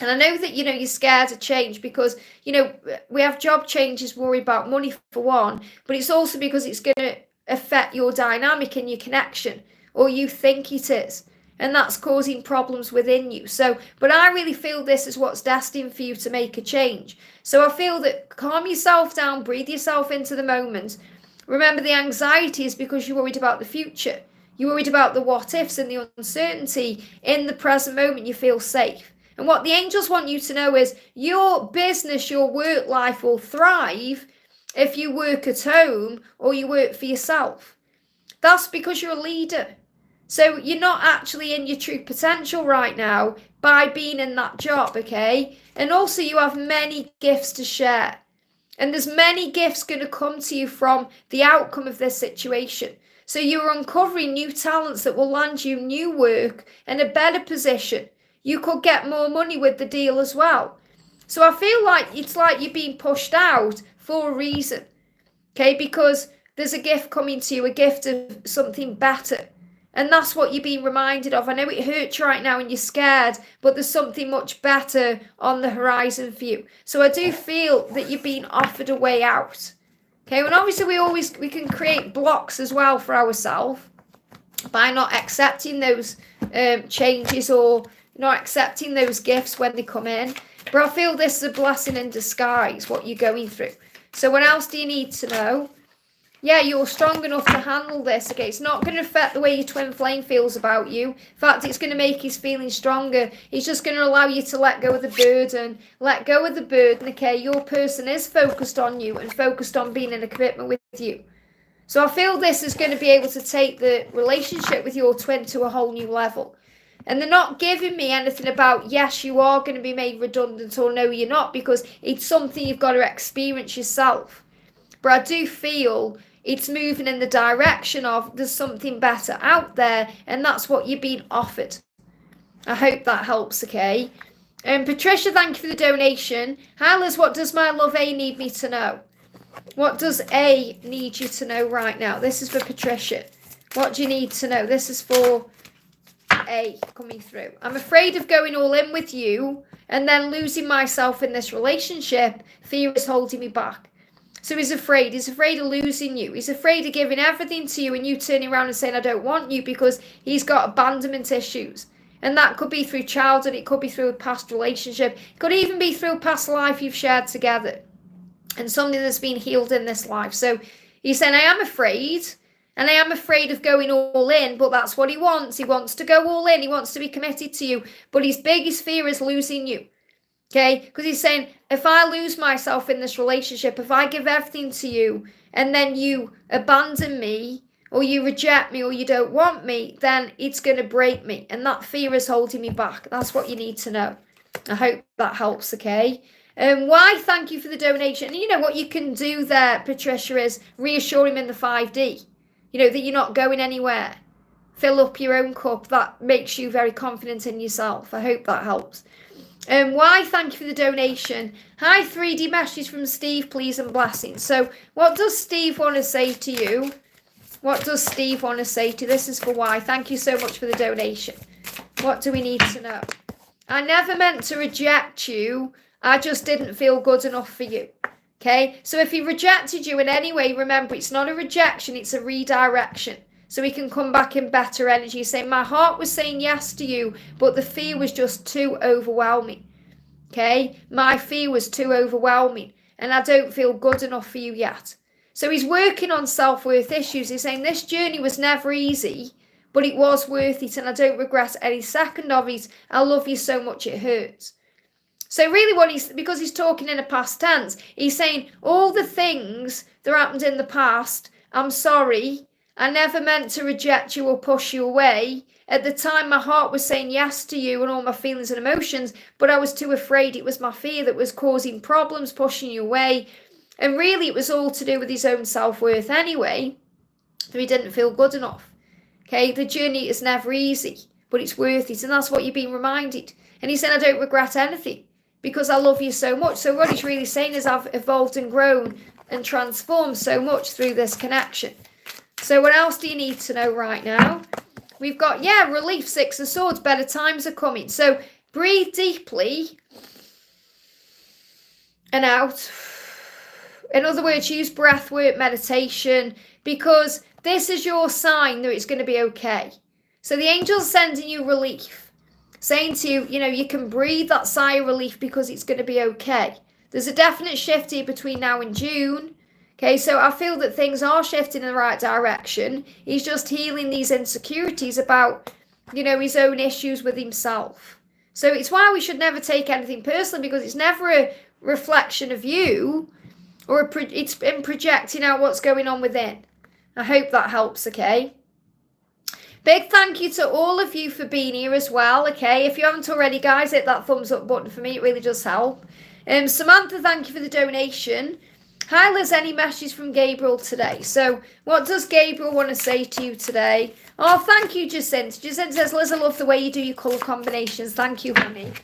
And I know that, you know, you're scared of change because, you know, we have job changes, worry about money for one, but it's also because it's going to affect your dynamic and your connection, or you think it is. And that's causing problems within you. So, but I really feel this is what's destined for you to make a change. So I feel that calm yourself down, breathe yourself into the moment. Remember, the anxiety is because you're worried about the future. You're worried about the what ifs and the uncertainty. In the present moment, you feel safe. And what the angels want you to know is your business, your work life will thrive if you work at home or you work for yourself. That's because you're a leader. So you're not actually in your true potential right now by being in that job, okay? And also you have many gifts to share. And there's many gifts going to come to you from the outcome of this situation. So you're uncovering new talents that will land you new work and a better position. You could get more money with the deal as well. So I feel like it's like you're being pushed out for a reason. Okay, because there's a gift coming to you, a gift of something better. And that's what you're being reminded of. I know it hurts right now and you're scared, but there's something much better on the horizon for you. So I do feel that you're being offered a way out. Okay, and obviously we can create blocks as well for ourselves. by not accepting those changes or not accepting those gifts when they come in. But I feel this is a blessing in disguise, what you're going through. So what else do you need to know? Yeah, you're strong enough to handle this, okay? It's not going to affect the way your twin flame feels about you. In fact, it's going to make his feelings stronger. It's just going to allow you to let go of the burden. Let go of the burden, okay? Your person is focused on you and focused on being in a commitment with you. So I feel this is going to be able to take the relationship with your twin to a whole new level. And they're not giving me anything about, yes, you are going to be made redundant, or no, you're not, because it's something you've got to experience yourself. But I do feel it's moving in the direction of there's something better out there, and that's what you're being offered. I hope that helps, okay? And Patricia, thank you for the donation. Hi Liz, what does my love A need me to know? What does A need you to know right now? This is for Patricia. What do you need to know? This is for A coming through. I'm afraid of going all in with you and then losing myself in this relationship. Fear is holding me back. So he's afraid. He's afraid of losing you. He's afraid of giving everything to you and you turning around and saying, I don't want you, because he's got abandonment issues. And that could be through childhood. It could be through a past relationship. It could even be through a past life you've shared together. And something that's been healed in this life. So he's saying, I am afraid. And I am afraid of going all in. But that's what he wants. He wants to go all in. He wants to be committed to you. But his biggest fear is losing you. Okay, because he's saying, if I lose myself in this relationship, if I give everything to you and then you abandon me or you reject me or you don't want me, then it's going to break me. And that fear is holding me back. That's what you need to know. I hope that helps, okay? Why? Thank you for the donation. And you know what you can do there, Patricia, is reassure him in the 5D. You know, that you're not going anywhere. Fill up your own cup. That makes you very confident in yourself. I hope that helps. Why? Thank you for the donation. Hi, 3D message from Steve, please, and blessings. So what does Steve want to say to you? What does Steve want to say to you? This is for why. Thank you so much for the donation. What do we need to know? I never meant to reject you. I just didn't feel good enough for you. Okay? So if he rejected you in any way, remember, it's not a rejection, it's a redirection. So he can come back in better energy, saying, my heart was saying yes to you, but the fear was just too overwhelming. Okay? My fear was too overwhelming, and I don't feel good enough for you yet. So he's working on self-worth issues. He's saying, this journey was never easy, but it was worth it, and I don't regret any second of it. I love you so much, it hurts. So really because he's talking in a past tense, he's saying, all the things that happened in the past, I'm sorry, I never meant to reject you or push you away. At the time, my heart was saying yes to you and all my feelings and emotions, but I was too afraid. It was my fear that was causing problems, pushing you away. And really, it was all to do with his own self-worth anyway, that he didn't feel good enough. Okay, the journey is never easy, but it's worth it. And that's what you're being reminded. And he said, I don't regret anything because I love you so much. So what he's really saying is I've evolved and grown and transformed so much through this connection. So what else do you need to know right now? We've got, relief, 6 of Swords, better times are coming. So breathe deeply and out. In other words, use breath work, meditation, because this is your sign that it's going to be okay. So the angel's sending you relief, saying to you, you can breathe that sigh of relief because it's going to be okay. There's a definite shift here between now and June. Okay, so I feel that things are shifting in the right direction. He's just healing these insecurities about, his own issues with himself. So it's why we should never take anything personally, because it's never a reflection of you, or it's been projecting out what's going on within. I hope that helps, okay? Big thank you to all of you for being here as well, okay? If you haven't already, guys, hit that thumbs up button for me. It really does help. Samantha, thank you for the donation. Hi Liz, any messages from Gabriel today? So what does Gabriel want to say to you today? Oh, thank you, Jacinta. Jacinta says, Liz, I love the way you do your colour combinations. Thank you, honey.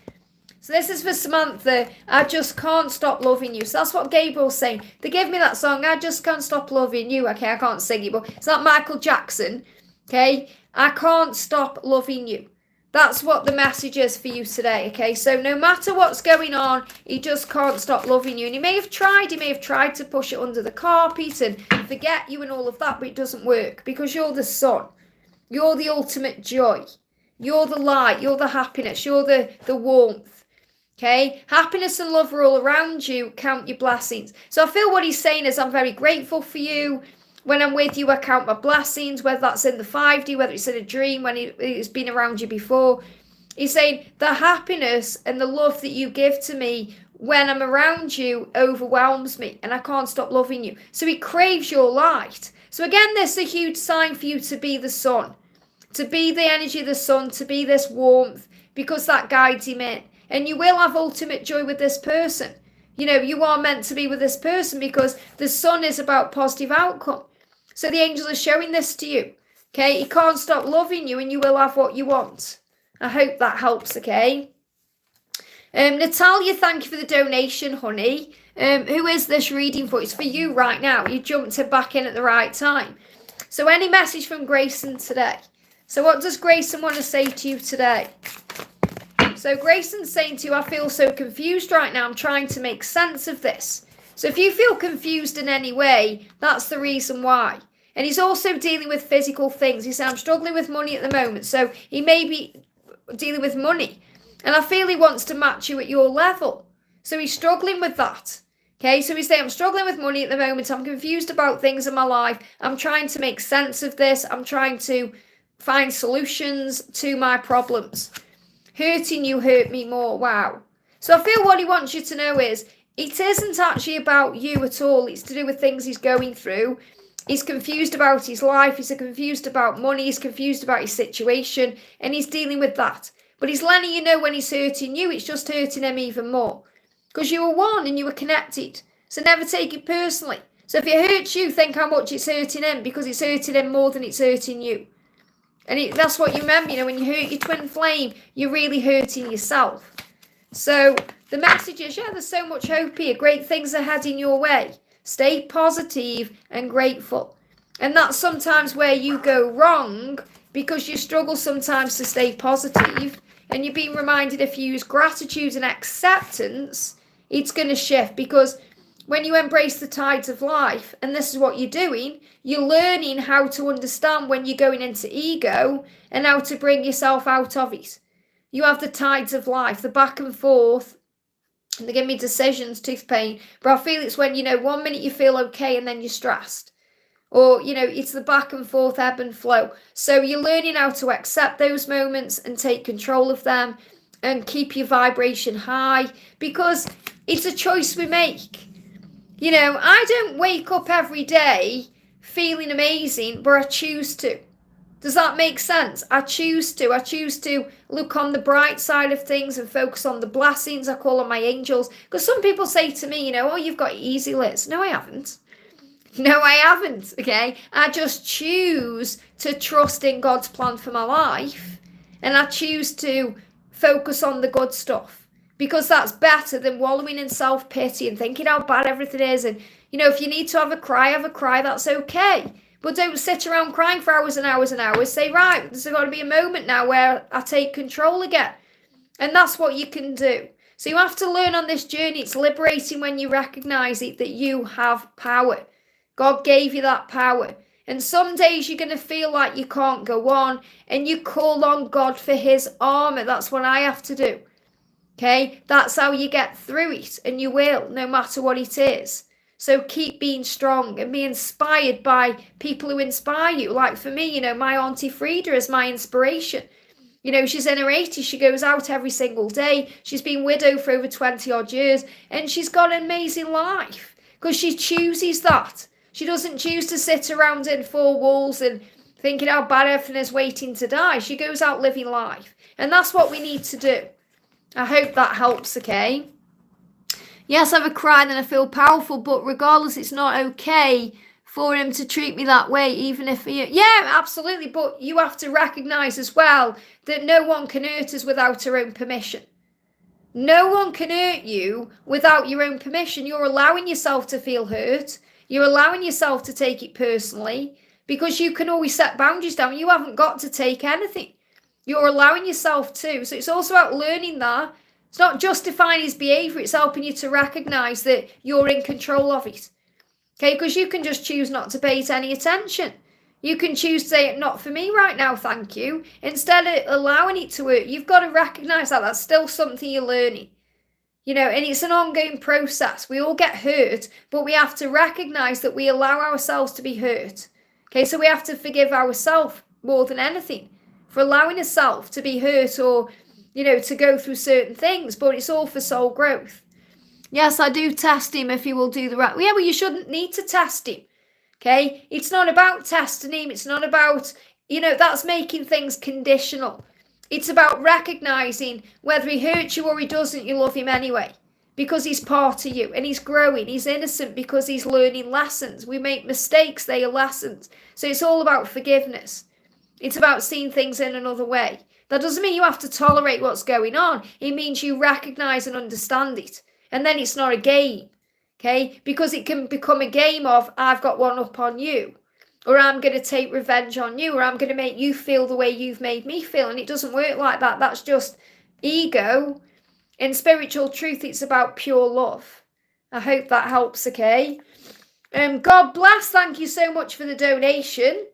So this is for Samantha. I just can't stop loving you. So that's what Gabriel's saying. They give me that song, I just can't stop loving you. Okay, I can't sing it, but it's like Michael Jackson. Okay, I can't stop loving you. That's what the message is for you today, okay? So no matter what's going on, he just can't stop loving you. And he may have tried to push it under the carpet and forget you and all of that, but it doesn't work because you're the sun. You're the ultimate joy. You're the light. You're the happiness. You're the warmth. Okay? Happiness and love are all around you. Count your blessings. So I feel what he's saying is I'm very grateful for you. When I'm with you, I count my blessings, whether that's in the 5D, whether it's in a dream, when it's been around you before. He's saying the happiness and the love that you give to me when I'm around you overwhelms me and I can't stop loving you. So he craves your light. So again, this is a huge sign for you to be the sun, to be the energy of the sun, to be this warmth, because that guides him in. And you will have ultimate joy with this person. You know, you are meant to be with this person because the sun is about positive outcome. So the angels are showing this to you. Okay, he can't stop loving you and you will have what you want. I hope that helps, okay? Natalia, thank you for the donation, honey. Who is this reading for? It's for you right now. You jumped back in at the right time. So any message from Grayson today? So what does Grayson want to say to you today? So Grayson's saying to you, I feel so confused right now. I'm trying to make sense of this. So if you feel confused in any way, that's the reason why. And he's also dealing with physical things. He said, I'm struggling with money at the moment. So he may be dealing with money. And I feel he wants to match you at your level. So he's struggling with that. Okay, so he's saying, I'm struggling with money at the moment. I'm confused about things in my life. I'm trying to make sense of this. I'm trying to find solutions to my problems. Hurting you hurt me more. Wow. So I feel what he wants you to know is, it isn't actually about you at all. It's to do with things he's going through. He's confused about his life. He's confused about money. He's confused about his situation. And he's dealing with that. But he's letting you know when he's hurting you, it's just hurting him even more. Because you were one and you were connected. So never take it personally. So if it hurts you, think how much it's hurting him. Because it's hurting him more than it's hurting you. And that's what you remember. You know, when you hurt your twin flame, you're really hurting yourself. So the message is, yeah, there's so much hope here. Great things are heading your way. Stay positive and grateful. And that's sometimes where you go wrong because you struggle sometimes to stay positive. And you're being reminded if you use gratitude and acceptance, it's going to shift. Because when you embrace the tides of life, and this is what you're doing, you're learning how to understand when you're going into ego and how to bring yourself out of it. You have the tides of life, the back and forth, and they give me decisions, tooth pain. But I feel it's when, you know, 1 minute you feel okay and then you're stressed. Or, you know, it's the back and forth, ebb and flow. So you're learning how to accept those moments and take control of them and keep your vibration high because it's a choice we make. You know, I don't wake up every day feeling amazing, but I choose to. Does that make sense? I choose to. I choose to look on the bright side of things and focus on the blessings. I call on my angels. Because some people say to me, you know, oh, you've got easy, Liz. No, I haven't. No, I haven't, okay? I just choose to trust in God's plan for my life. And I choose to focus on the good stuff. Because that's better than wallowing in self-pity and thinking how bad everything is. And, you know, if you need to have a cry, that's okay. But don't sit around crying for hours and hours and hours. Say, right, there's got to be a moment now where I take control again. And that's what you can do. So you have to learn on this journey. It's liberating when you recognize it, that you have power. God gave you that power. And some days you're going to feel like you can't go on. And you call on God for his armor. That's what I have to do. Okay? That's how you get through it. And you will, no matter what it is. So keep being strong and be inspired by people who inspire you. Like for me, you know, my Auntie Frida is my inspiration. You know, she's in her 80s. She goes out every single day. She's been widowed for over 20 odd years. And she's got an amazing life. Because she chooses that. She doesn't choose to sit around in four walls and thinking how bad everything is waiting to die. She goes out living life. And that's what we need to do. I hope that helps, okay? Yes, I've cried and I feel powerful, but regardless, it's not okay for him to treat me that way, even if he... Yeah, absolutely, but you have to recognise as well that no one can hurt us without our own permission. No one can hurt you without your own permission. You're allowing yourself to feel hurt. You're allowing yourself to take it personally because you can always set boundaries down. You haven't got to take anything. You're allowing yourself to. So it's also about learning that. It's not justifying his behaviour. It's helping you to recognise that you're in control of it. Okay, because you can just choose not to pay it any attention. You can choose to say, not for me right now, thank you. Instead of allowing it to work, you've got to recognise that that's still something you're learning. You know, and it's an ongoing process. We all get hurt, but we have to recognise that we allow ourselves to be hurt. Okay, so we have to forgive ourselves more than anything for allowing ourselves to be hurt or, you know, to go through certain things, but it's all for soul growth. Yes, I do test him if he will do the right. Yeah, well, you shouldn't need to test him. Okay, it's not about testing him. It's not about, you know, that's making things conditional. It's about recognising whether he hurts you or he doesn't, you love him anyway. Because he's part of you and he's growing. He's innocent because he's learning lessons. We make mistakes, they are lessons. So it's all about forgiveness. It's about seeing things in another way. That doesn't mean you have to tolerate what's going on. It means you recognise and understand it. And then it's not a game. Okay? Because it can become a game of, I've got one up on you. Or I'm going to take revenge on you, or I'm going to make you feel the way you've made me feel. And it doesn't work like that. That's just ego. In spiritual truth, it's about pure love. I hope that helps, okay? God bless. Thank you so much for the donation.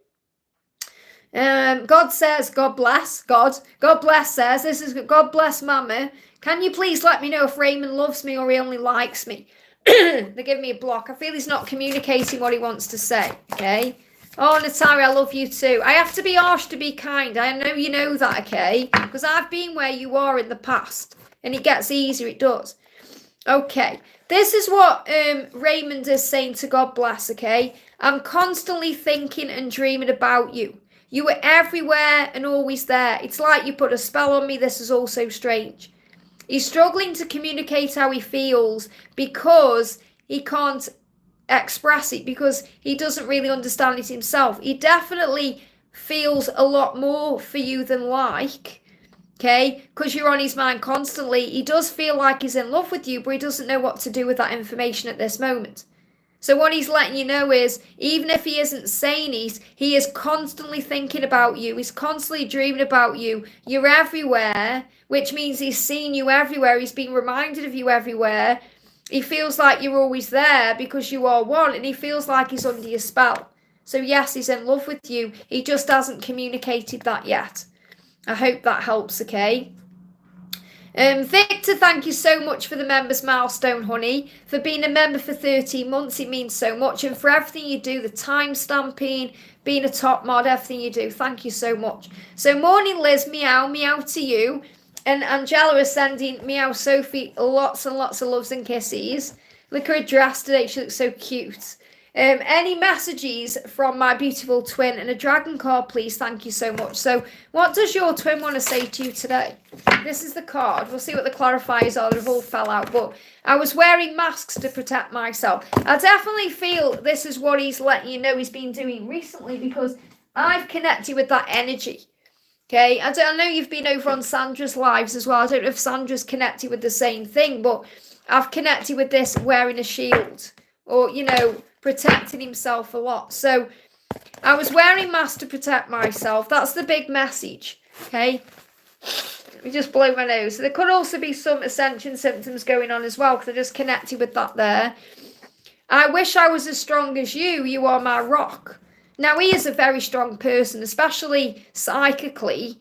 God says, God bless. God bless says, this is God bless Mama. Can you please let me know if Raymond loves me or he only likes me? They give me a block. I feel he's not communicating what he wants to say, okay? Oh, Natalia, I love you too. I have to be harsh to be kind. I know you know that, okay? Because I've been where you are in the past. And it gets easier, it does. Okay. This is what Raymond is saying to God bless, okay? I'm constantly thinking and dreaming about you. You were everywhere and always there. It's like you put a spell on me. This is all so strange. He's struggling to communicate how he feels because he can't express it, because he doesn't really understand it himself. He definitely feels a lot more for you than like, okay, because you're on his mind constantly. He does feel like he's in love with you, but he doesn't know what to do with that information at this moment. So what he's letting you know is, even if he isn't saying it, he is constantly thinking about you. He's constantly dreaming about you. You're everywhere, which means he's seen you everywhere. He's been reminded of you everywhere. He feels like you're always there because you are one, and he feels like he's under your spell. So yes, he's in love with you. He just hasn't communicated that yet. I hope that helps, okay? Victor, thank you so much for the members milestone, honey. For being a member for 13 months, it means so much. And for everything you do, the time stamping, being a top mod, everything you do. Thank you so much. So morning, Liz, meow, meow to you. And Angela is sending meow Sophie lots and lots of loves and kisses. Look at her dress today. She looks so cute. Any messages from my beautiful twin and a dragon card, please? Thank you so much. So what does your twin want to say to you today? This is the card. We'll see what the clarifiers are. They've all fell out. But I was wearing masks to protect myself. I definitely feel this is what he's letting you know he's been doing recently, because I've connected with that energy. Okay, I know you've been over on Sandra's lives as well. I don't know if Sandra's connected with the same thing, but I've connected with this wearing a shield, or, you know, protecting himself a lot. So I was wearing masks to protect myself. That's the big message, okay? Let me just blow my nose. So there could also be some ascension symptoms going on as well, because I just connected with that there. I wish I was as strong as you. You are my rock. Now, he is a very strong person, especially psychically,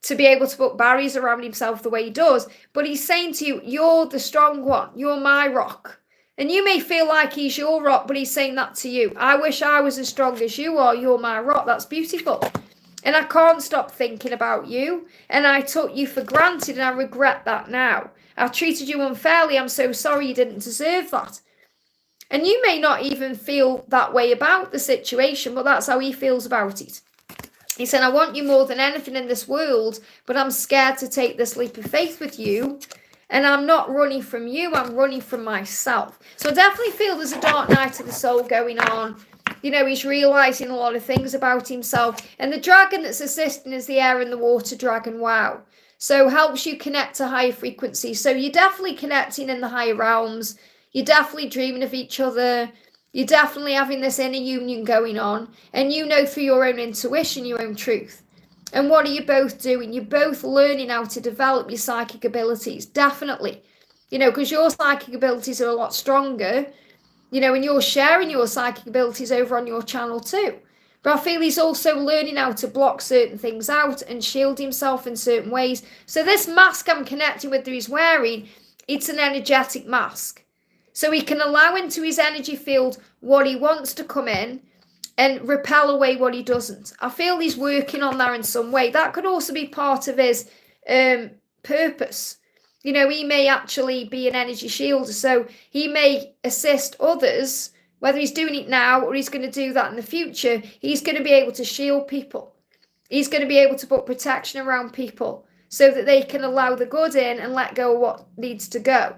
to be able to put barriers around himself the way he does. But he's saying to you, you're the strong one. You're my rock. And you may feel like he's your rock, but he's saying that to you. I wish I was as strong as you are. You're my rock. That's beautiful. And I can't stop thinking about you. And I took you for granted, and I regret that now. I treated you unfairly. I'm so sorry. You didn't deserve that. And you may not even feel that way about the situation, but that's how he feels about it. He said, I want you more than anything in this world, but I'm scared to take this leap of faith with you. And I'm not running from you, I'm running from myself. So I definitely feel there's a dark night of the soul going on. You know, he's realising a lot of things about himself. And the dragon that's assisting is the air and the water dragon. Wow. So helps you connect to higher frequencies. So you're definitely connecting in the higher realms. You're definitely dreaming of each other. You're definitely having this inner union going on. And you know through your own intuition, your own truth. And what are you both doing? You're both learning how to develop your psychic abilities. Definitely. You know, because your psychic abilities are a lot stronger. You know, and you're sharing your psychic abilities over on your channel too. But I feel he's also learning how to block certain things out and shield himself in certain ways. So this mask I'm connecting with that he's wearing, it's an energetic mask. So he can allow into his energy field what he wants to come in and repel away what he doesn't. I feel he's working on that in some way. That could also be part of his purpose. You know, he may actually be an energy shielder, so he may assist others, whether he's doing it now or he's going to do that in the future. He's going to be able to shield people. He's going to be able to put protection around people so that they can allow the good in and let go of what needs to go.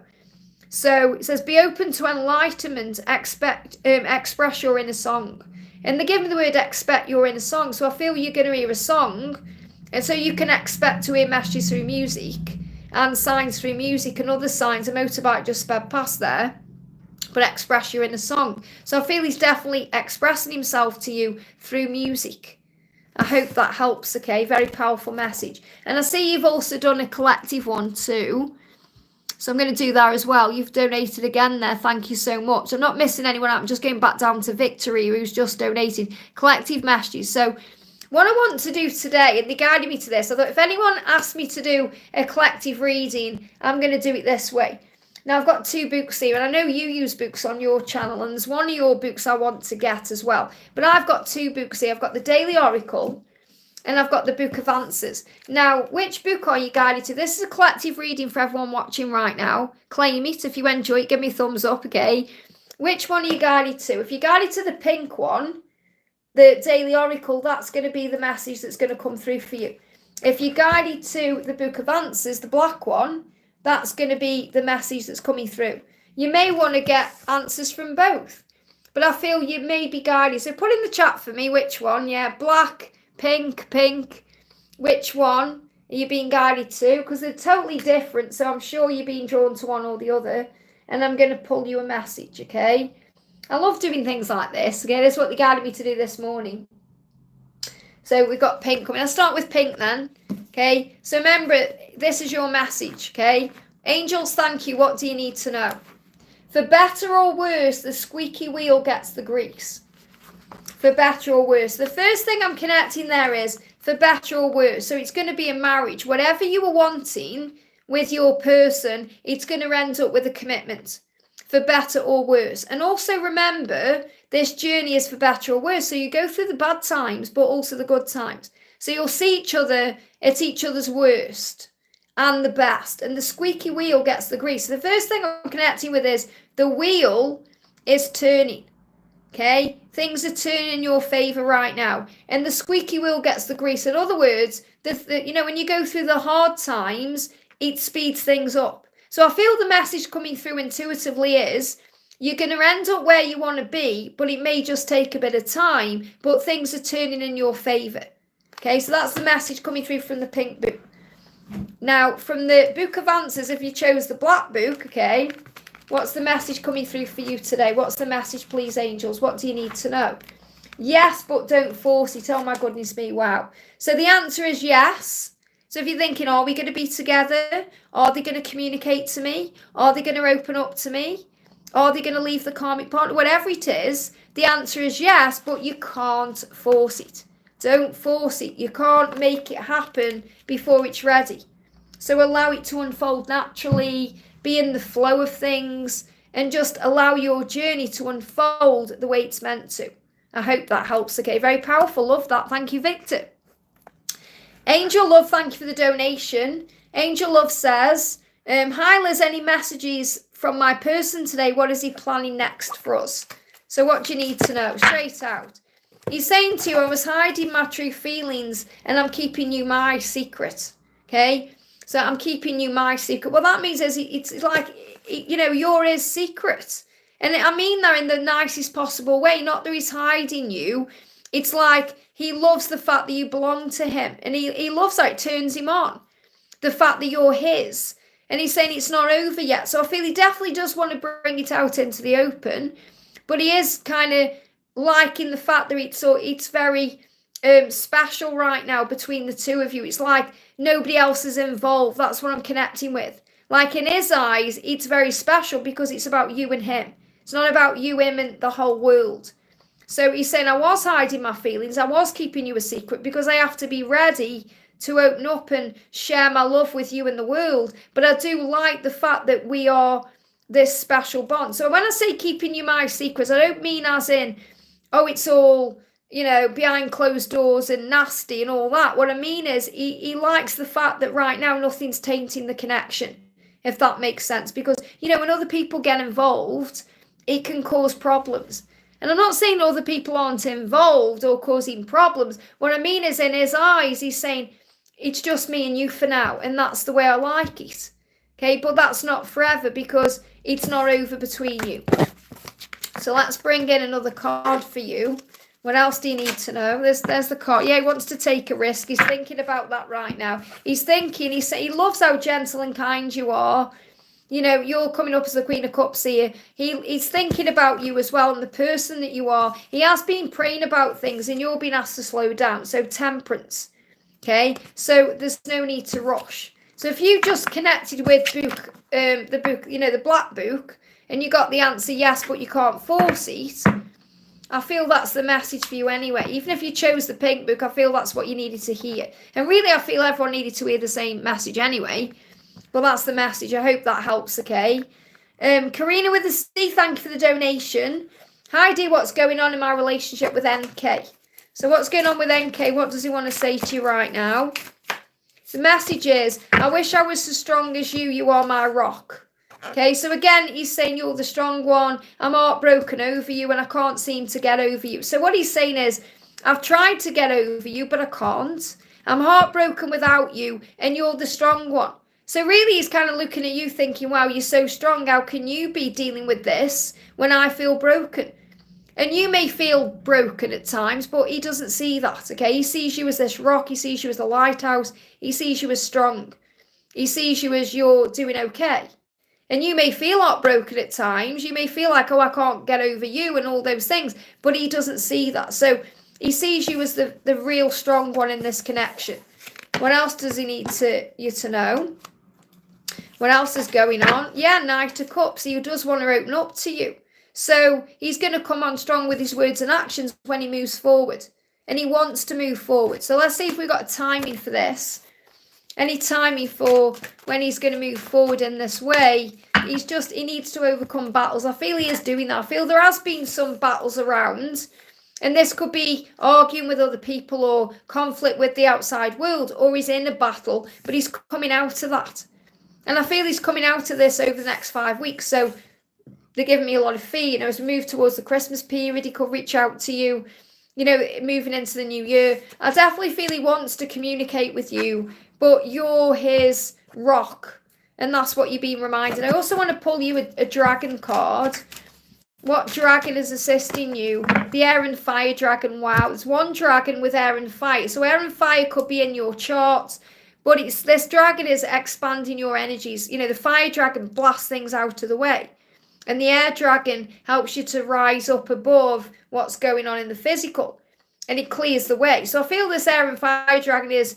So it says, be open to enlightenment, express your inner song. And they give me the word expect your inner song. So I feel you're going to hear a song, and so you can expect to hear messages through music and signs through music and other signs. A motorbike just sped past there, but express your inner song. So I feel he's definitely expressing himself to you through music. I hope that helps, okay? Very powerful message. And I see you've also done a collective one too. So I'm going to do that as well. You've donated again there. Thank you so much. I'm not missing anyone out. I'm just going back down to Victory, who's just donated collective messages. So what I want to do today, and they guided me to this, I thought if anyone asked me to do a collective reading, I'm going to do it this way. Now, I've got 2 books here, and I know you use books on your channel, and there's one of your books I want to get as well. But I've got 2 books here. I've got the Daily Oracle, and I've got the Book of Answers. Now, which book are you guided to? This is a collective reading for everyone watching right now. Claim it. If you enjoy it, give me a thumbs up, okay? Which one are you guided to? If you're guided to the pink one, the Daily Oracle, that's going to be the message that's going to come through for you. If you're guided to the Book of Answers, the black one, that's going to be the message that's coming through. You may want to get answers from both, but I feel you may be guided. So put in the chat for me which one. Yeah, black, pink. Which one are you being guided to? Because they're totally different, so I'm sure you're being drawn to one or the other. And I'm going to pull you a message, okay? I love doing things like this. Okay, that's what they guided me to do this morning. So we've got pink coming. I'll start with pink then. Okay, so remember, this is your message, okay? Angels, thank you. What do you need to know? For better or worse, the squeaky wheel gets the grease. For better or worse. The first thing I'm connecting there is for better or worse. So it's going to be a marriage. Whatever you were wanting with your person, it's going to end up with a commitment. For better or worse. And also remember, this journey is for better or worse. So you go through the bad times, but also the good times. So you'll see each other at each other's worst and the best. And the squeaky wheel gets the grease. So the first thing I'm connecting with is the wheel is turning. Okay? Things are turning in your favour right now. And the squeaky wheel gets the grease. In other words, you know, when you go through the hard times, it speeds things up. So I feel the message coming through intuitively is you're going to end up where you want to be, but it may just take a bit of time, but things are turning in your favour. Okay, so that's the message coming through from the pink book. Now, from the Book of Answers, if you chose the black book, okay, what's the message coming through for you today? What's the message, please, angels? What do you need to know? Yes, but don't force it. Oh, my goodness me, wow. So the answer is yes. So if you're thinking, are we going to be together? Are they going to communicate to me? Are they going to open up to me? Are they going to leave the karmic partner? Whatever it is, the answer is yes, but you can't force it. Don't force it. You can't make it happen before it's ready. So allow it to unfold naturally, be in the flow of things, and just allow your journey to unfold the way it's meant to. I hope that helps. Okay, very powerful. Love that. Thank you, Victor. Angel Love, thank you for the donation. Angel Love says, hi Liz, any messages from my person today? What is he planning next for us? So what do you need to know? Straight out. He's saying to you, I was hiding my true feelings and I'm keeping you my secret. Okay? So I'm keeping you my secret. What that means is it's like, you know, you're his secret. And I mean that in the nicest possible way, not that he's hiding you. It's like he loves the fact that you belong to him. And he loves that. It turns him on. The fact that you're his. And he's saying it's not over yet. So I feel he definitely does want to bring it out into the open. But he is kind of liking the fact that it's very special right now between the two of you. It's like nobody else is involved. That's what I'm connecting with. Like in his eyes, it's very special because it's about you and him. It's not about you, him, and the whole world. So he's saying, I was hiding my feelings. I was keeping you a secret because I have to be ready to open up and share my love with you and the world. But I do like the fact that we are this special bond. So when I say keeping you my secrets, I don't mean as in, oh, it's all, behind closed doors and nasty and all that. What I mean is he likes the fact that right now nothing's tainting the connection, if that makes sense. Because, when other people get involved, it can cause problems. And I'm not saying other people aren't involved or causing problems. What I mean is in his eyes, he's saying, it's just me and you for now. And that's the way I like it. Okay, but that's not forever because it's not over between you. So let's bring in another card for you. What else do you need to know? There's the card. Yeah, he wants to take a risk. He's thinking about that right now. He's thinking, he loves how gentle and kind you are. You're coming up as the Queen of Cups here. He's thinking about you as well and the person that you are. He has been praying about things and you're being asked to slow down. So temperance. Okay, so there's no need to rush. So if you just connected with the book, the black book, and you got the answer yes, but you can't force it, I feel that's the message for you anyway. Even if you chose the pink book, I feel that's what you needed to hear. And really, I feel everyone needed to hear the same message anyway. But that's the message. I hope that helps, okay? Karina with the C, thank you for the donation. Hi, dear, what's going on in my relationship with NK? So what's going on with NK? What does he want to say to you right now? The message is, I wish I was as strong as you. You are my rock. Okay, so again, he's saying you're the strong one. I'm heartbroken over you and I can't seem to get over you. So what he's saying is, I've tried to get over you, but I can't. I'm heartbroken without you and you're the strong one. So really, he's kind of looking at you thinking, wow, you're so strong. How can you be dealing with this when I feel broken? And you may feel broken at times, but he doesn't see that, okay? He sees you as this rock. He sees you as the lighthouse. He sees you as strong. He sees you as you're doing okay. And you may feel heartbroken at times. You may feel like, oh, I can't get over you and all those things. But he doesn't see that. So he sees you as the real strong one in this connection. What else does he need you to know? What else is going on? Yeah, Knight of Cups. He does want to open up to you. So he's going to come on strong with his words and actions when he moves forward. And he wants to move forward. So let's see if we've got a timing for this. Any timing for when he's going to move forward in this way. He needs to overcome battles. I feel he is doing that. I feel there has been some battles around. And this could be arguing with other people or conflict with the outside world. Or he's in a battle, but he's coming out of that. And I feel he's coming out of this over the next 5 weeks. So they're giving me a lot of fear. As we move towards the Christmas period, he could reach out to you, moving into the new year. I definitely feel he wants to communicate with you, but you're his rock. And that's what you're being reminded. I also want to pull you a dragon card. What dragon is assisting you? The air and fire dragon. Wow, there's one dragon with air and fire. So air and fire could be in your chart. But this dragon is expanding your energies. The fire dragon blasts things out of the way. And the air dragon helps you to rise up above what's going on in the physical. And it clears the way. So I feel this air and fire dragon is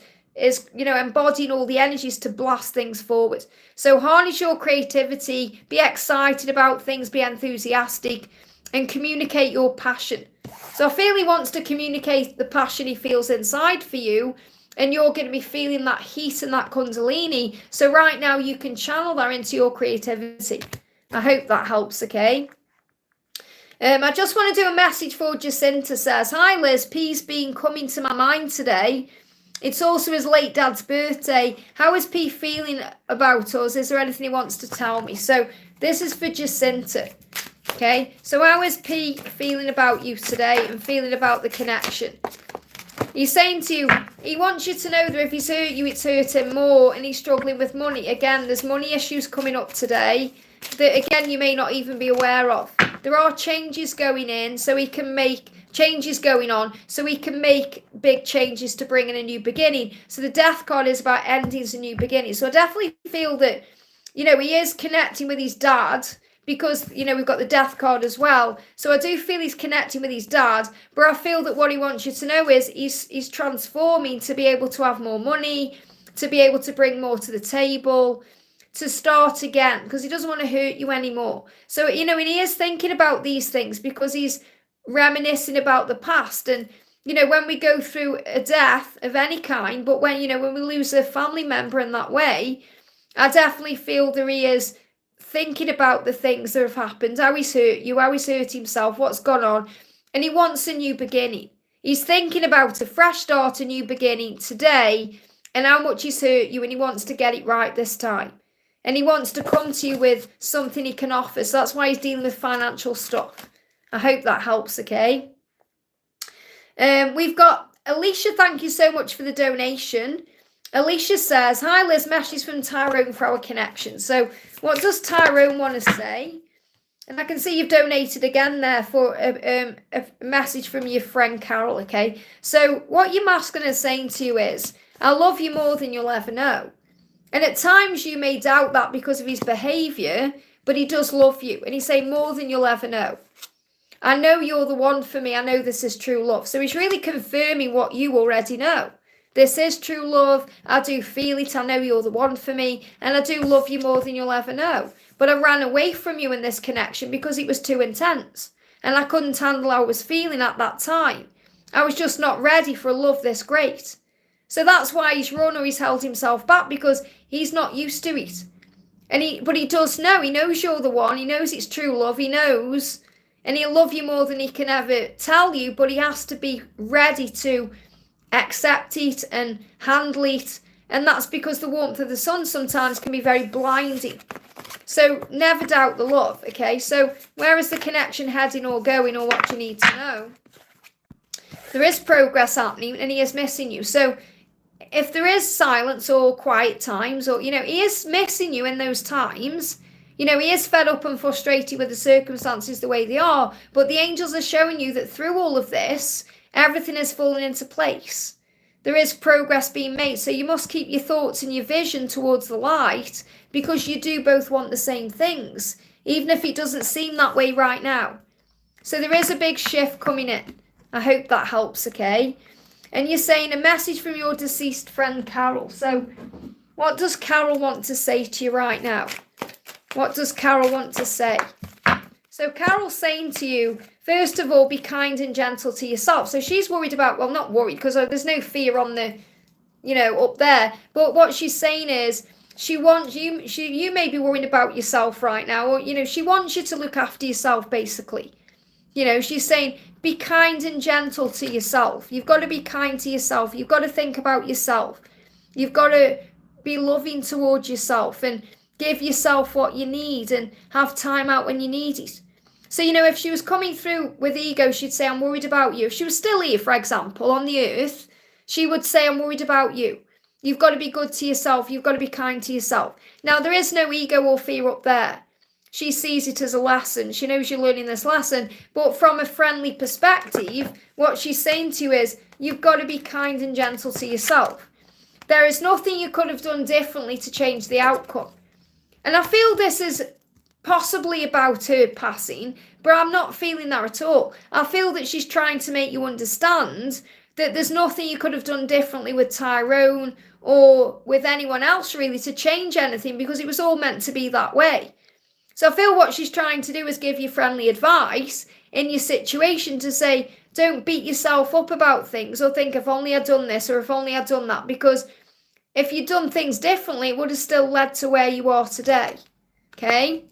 embodying all the energies to blast things forward. So harness your creativity, be excited about things, be enthusiastic, and communicate your passion. So I feel he wants to communicate the passion he feels inside for you. And you're going to be feeling that heat and that kundalini. So right now you can channel that into your creativity. I hope that helps, okay? I just want to do a message for Jacinta. Says, hi Liz, P's been coming to my mind today. It's also his late dad's birthday. How is P feeling about us? Is there anything he wants to tell me? So this is for Jacinta. Okay, so how is P feeling about you today and feeling about the connection? He's saying to you, he wants you to know that if he's hurt you, it's hurt him more, and he's struggling with money. Again, there's money issues coming up today that, again, you may not even be aware of. There are changes going in, so he can make changes going on, so he can make big changes to bring in a new beginning. So the death card is about endings and new beginnings. So I definitely feel that, he is connecting with his dad, because, we've got the death card as well. So I do feel he's connecting with his dad, but I feel that what he wants you to know is he's transforming to be able to have more money, to be able to bring more to the table, to start again, because he doesn't want to hurt you anymore. So, and he is thinking about these things because he's reminiscing about the past. And, you know, when we go through a death of any kind, but when, you know, when we lose a family member in that way, I definitely feel that he is thinking about the things that have happened, how he's hurt you, how he's hurt himself, what's gone on, and he wants a new beginning. He's thinking about a fresh start, a new beginning today, and how much he's hurt you, and he wants to get it right this time. And he wants to come to you with something he can offer. So that's why he's dealing with financial stuff. I hope that helps, okay? We've got Alicia, thank you so much for the donation. Alicia says, hi Liz, message from Tyrone for our connection. So what does Tyrone want to say? And I can see you've donated again there for a message from your friend Carol, okay? So what your masculine is saying to you is, I love you more than you'll ever know. And at times you may doubt that because of his behaviour, but he does love you. And he's saying more than you'll ever know. I know you're the one for me. I know this is true love. So he's really confirming what you already know. This is true love. I do feel it. I know you're the one for me. And I do love you more than you'll ever know. But I ran away from you in this connection because it was too intense. And I couldn't handle how I was feeling at that time. I was just not ready for a love this great. So that's why he's run or he's held himself back, because he's not used to it. But he does know. He knows you're the one. He knows it's true love. He knows. And he'll love you more than he can ever tell you. But he has to be ready to accept it and handle it. And that's because the warmth of the sun sometimes can be very blinding. So never doubt the love, okay? So where is the connection heading or going, or what do you need to know? There is progress happening and he is missing you. So if there is silence or quiet times, or, you know, he is missing you in those times. You know, he is fed up and frustrated with the circumstances the way they are. But the angels are showing you that through all of this, everything is falling into place. There is progress being made. So you must keep your thoughts and your vision towards the light, because you do both want the same things, even if it doesn't seem that way right now. So there is a big shift coming in. I hope that helps, okay? And you're saying a message from your deceased friend Carol. So what does Carol want to say to you right now? What does Carol want to say? So Carol's saying to you, first of all, be kind and gentle to yourself. So she's worried about, well, not worried, because there's no fear on the, you know, up there. But what she's saying is, she wants you, you may be worried about yourself right now, or, you know, she wants you to look after yourself, basically. You know, she's saying, be kind and gentle to yourself. You've got to be kind to yourself. You've got to think about yourself. You've got to be loving towards yourself and give yourself what you need and have time out when you need it. So, you know, if she was coming through with ego, she'd say, I'm worried about you. If she was still here, for example, on the earth, she would say, I'm worried about you. You've got to be good to yourself. You've got to be kind to yourself. Now, there is no ego or fear up there. She sees it as a lesson. She knows you're learning this lesson. But from a friendly perspective, what she's saying to you is, you've got to be kind and gentle to yourself. There is nothing you could have done differently to change the outcome. And I feel this is possibly about her passing, but I'm not feeling that at all. I feel that she's trying to make you understand that there's nothing you could have done differently with Tyrone or with anyone else really to change anything, because it was all meant to be that way. So I feel what she's trying to do is give you friendly advice in your situation to say, don't beat yourself up about things or think, if only I'd done this or if only I'd done that, because if you'd done things differently, it would have still led to where you are today. Okay?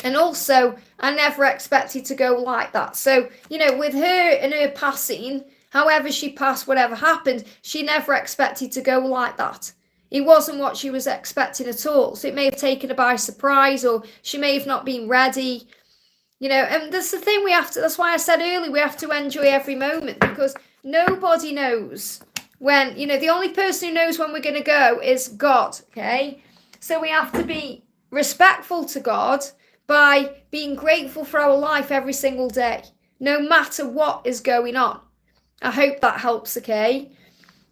And also, I never expected to go like that. So, you know, with her and her passing, however she passed, whatever happened, she never expected to go like that. It wasn't what she was expecting at all. So it may have taken her by surprise, or she may have not been ready. You know, and that's the thing we have to, that's why I said earlier, we have to enjoy every moment, because nobody knows when, you know, the only person who knows when we're going to go is God, okay? So we have to be respectful to God by being grateful for our life every single day, no matter what is going on. I hope that helps, okay?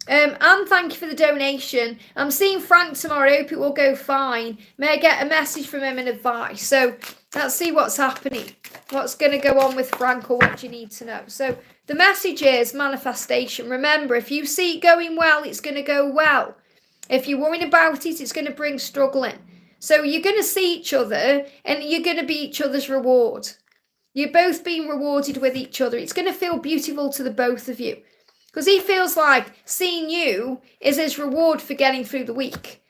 And thank you for the donation. I'm seeing Frank tomorrow. I hope it will go fine. May I get a message from him and advice? So let's see what's happening. What's going to go on with Frank, or what you need to know. So the message is manifestation. Remember, if you see it going well, it's going to go well. If you're worrying about it, it's going to bring struggle in. So you're going to see each other and you're going to be each other's reward. You're both being rewarded with each other. It's going to feel beautiful to the both of you. Because he feels like seeing you is his reward for getting through the week.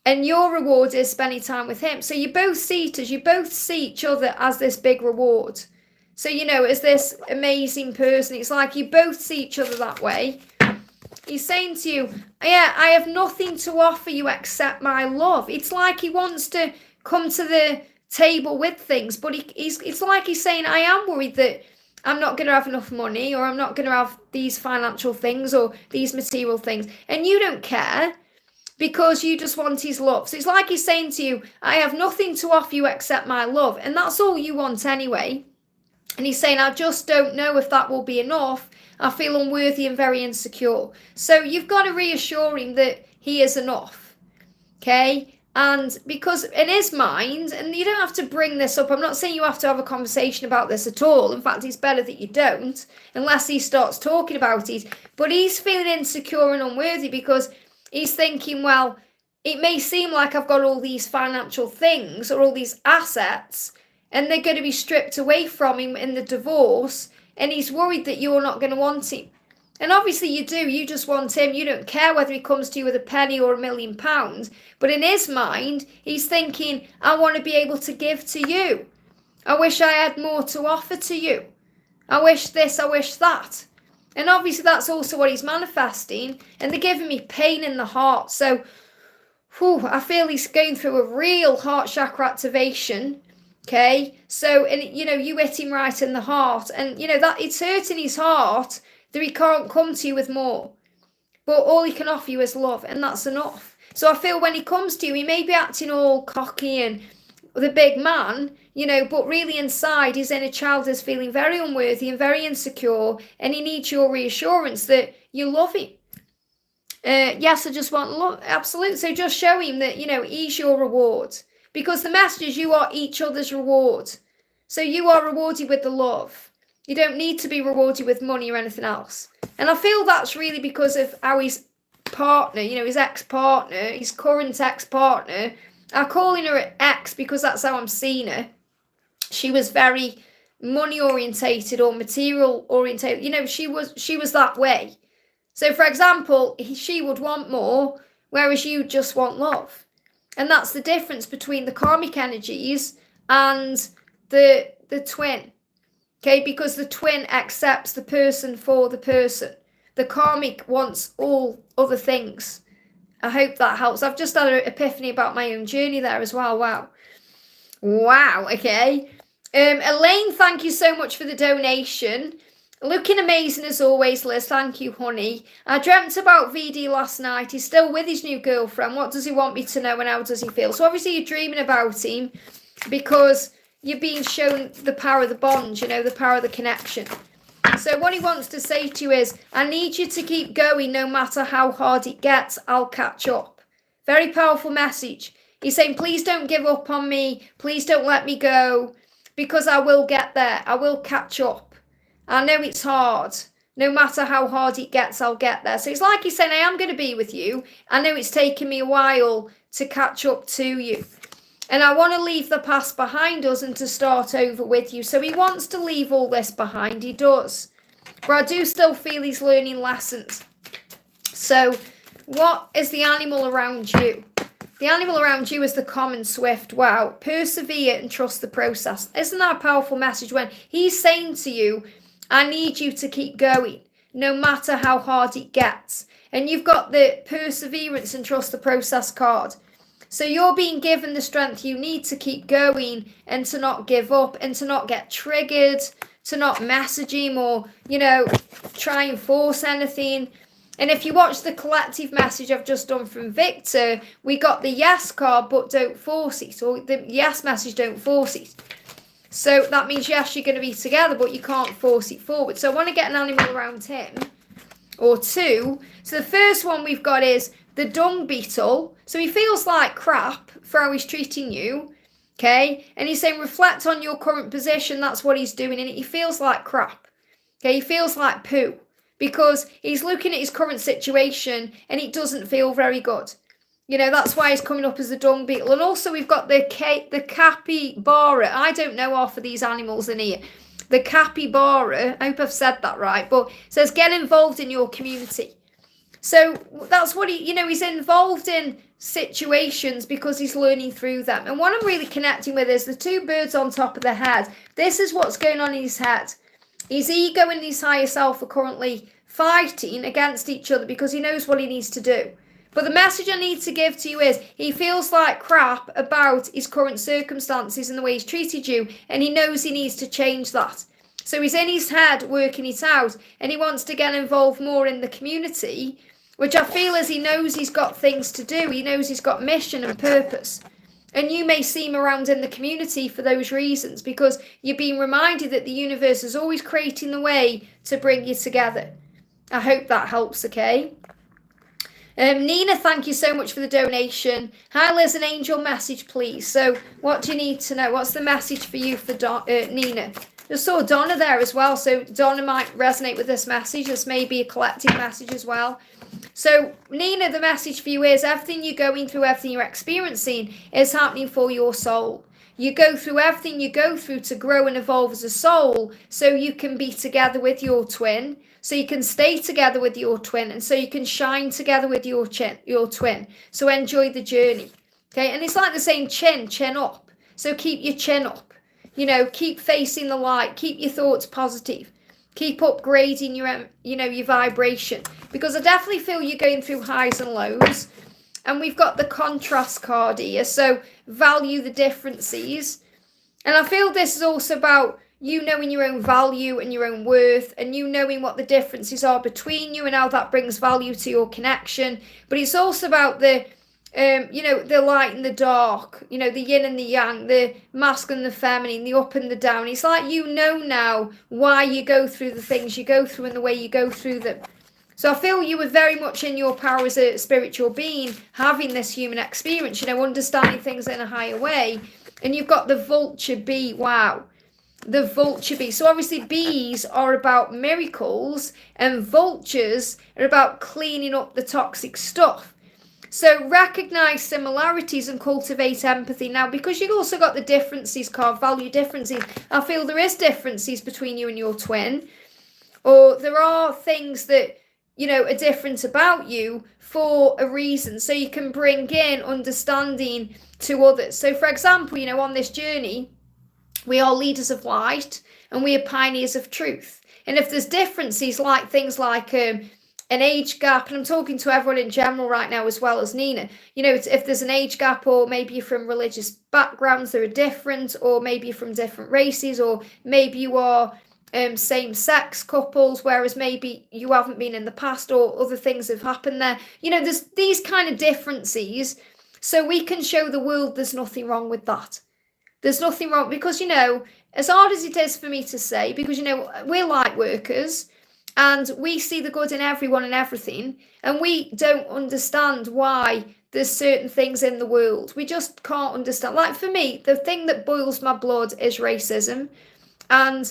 And your reward is spending time with him. So you both see it as, you both see each other as this big reward. So, you know, as this amazing person, it's like you both see each other that way. He's saying to you, yeah, I have nothing to offer you except my love. It's like he wants to come to the table with things, but it's like he's saying, I am worried that I'm not going to have enough money, or I'm not going to have these financial things or these material things. And you don't care because you just want his love. So it's like he's saying to you, I have nothing to offer you except my love. And that's all you want anyway. And he's saying, I just don't know if that will be enough. I feel unworthy and very insecure. So you've got to reassure him that he is enough. Okay? And because in his mind, and you don't have to bring this up, I'm not saying you have to have a conversation about this at all. In fact, it's better that you don't, unless he starts talking about it. But he's feeling insecure and unworthy because he's thinking, well, it may seem like I've got all these financial things or all these assets, and they're going to be stripped away from him in the divorce, and he's worried that you're not going to want him. And obviously you do, you just want him, you don't care whether he comes to you with a penny or £1 million, but in his mind, he's thinking, I want to be able to give to you. I wish I had more to offer to you. I wish this, I wish that. And obviously that's also what he's manifesting, and they're giving me pain in the heart. So, I feel he's going through a real heart chakra activation. Okay, so, and you know, you hit him right in the heart, and you know that it's hurting his heart that he can't come to you with more, but all he can offer you is love, and that's enough. So I feel when he comes to you, he may be acting all cocky and the big man, you know, but really inside his inner child is feeling very unworthy and very insecure, and he needs your reassurance that you love him. Yes, I just want love, absolutely. So just show him that, you know, he's your reward. Because the message is you are each other's reward. So you are rewarded with the love. You don't need to be rewarded with money or anything else. And I feel that's really because of how his partner, you know, his ex-partner, his current ex-partner, I'm calling her ex because that's how I'm seeing her. She was very money orientated or material orientated. You know, she was that way. So for example, she would want more, whereas you just want love. And that's the difference between the karmic energies and the twin. Okay, because the twin accepts the person for the person. The karmic wants all other things. I hope that helps. I've just had an epiphany about my own journey there as well. Wow, okay. Elaine, thank you so much for the donation. Looking amazing as always, Liz. Thank you, honey. I dreamt about VD last night. He's still with his new girlfriend. What does he want me to know and how does he feel? So obviously you're dreaming about him because you're being shown the power of the bond, you know, the power of the connection. So what he wants to say to you is, I need you to keep going no matter how hard it gets. I'll catch up. Very powerful message. He's saying, please don't give up on me. Please don't let me go because I will get there. I will catch up. I know it's hard. No matter how hard it gets, I'll get there. So it's like he's saying, I am going to be with you. I know it's taken me a while to catch up to you. And I want to leave the past behind us and to start over with you. So he wants to leave all this behind. He does. But I do still feel he's learning lessons. So what is the animal around you? The animal around you is the common swift. Wow. Persevere and trust the process. Isn't that a powerful message when he's saying to you, I need you to keep going, no matter how hard it gets. And you've got the perseverance and trust the process card. So you're being given the strength you need to keep going and to not give up and to not get triggered, to not message him or, you know, try and force anything. And if you watch the collective message I've just done from Victor, we got the yes card, but don't force it. Or the yes message, don't force it. So that means, yes, you're going to be together, but you can't force it forward. So I want to get an animal around him, or two. So the first one we've got is the dung beetle. So he feels like crap for how he's treating you, okay? And he's saying, reflect on your current position. That's what he's doing, and he feels like crap, okay? He feels like poo because he's looking at his current situation, and it doesn't feel very good. You know, that's why he's coming up as a dung beetle. And also we've got the capybara. I don't know half of these animals in here. The capybara, I hope I've said that right, but it says get involved in your community. So that's what he's involved in situations because he's learning through them. And what I'm really connecting with is the two birds on top of the head. This is what's going on in his head. His ego and his higher self are currently fighting against each other because he knows what he needs to do. But the message I need to give to you is he feels like crap about his current circumstances and the way he's treated you, and he knows he needs to change that. So he's in his head working it out, and he wants to get involved more in the community, which I feel as he knows he's got things to do. He knows he's got mission and purpose. And you may see him around in the community for those reasons, because you're being reminded that the universe is always creating the way to bring you together. I hope that helps, okay? Nina, thank you so much for the donation. Hi, Liz, an angel message, please. So what do you need to know? What's the message for you for Nina? I saw Donna there as well, so Donna might resonate with this message. This may be a collective message as well. So, Nina, the message for you is everything you're going through, everything you're experiencing is happening for your soul. You go through everything you go through to grow and evolve as a soul so you can be together with your twin, so you can stay together with your twin, and so you can shine together with your twin. So enjoy the journey. Okay, and it's like the saying chin up. So keep your chin up. You know, keep facing the light. Keep your thoughts positive. Keep upgrading your vibration. Because I definitely feel you're going through highs and lows. And we've got the contrast card here. So value the differences. And I feel this is also about you knowing your own value and your own worth, and you knowing what the differences are between you and how that brings value to your connection. But it's also about the light and the dark, the yin and the yang, the masculine and the feminine, the up and the down. It's like you know now why you go through the things you go through and the way you go through them. So I feel you were very much in your power as a spiritual being, having this human experience, understanding things in a higher way. And you've got the vulture bee. Wow. The vulture bee. So obviously bees are about miracles and vultures are about cleaning up the toxic stuff. So recognize similarities and cultivate empathy. Now, because you've also got the differences card, value differences, I feel there is differences between you and your twin. Or there are things that, are different about you for a reason. So you can bring in understanding to others. So for example, on this journey, we are leaders of light and we are pioneers of truth. And if there's differences like things like an age gap, and I'm talking to everyone in general right now as well as Nina, if there's an age gap, or maybe you're from religious backgrounds that are different, or maybe you're from different races, or maybe you are same-sex couples, whereas maybe you haven't been in the past, or other things have happened there. There's these kind of differences, so we can show the world there's nothing wrong with that. There's nothing wrong, because, as hard as it is for me to say, because, we're light workers, and we see the good in everyone and everything, and we don't understand why there's certain things in the world. We just can't understand. Like for me, the thing that boils my blood is racism. And,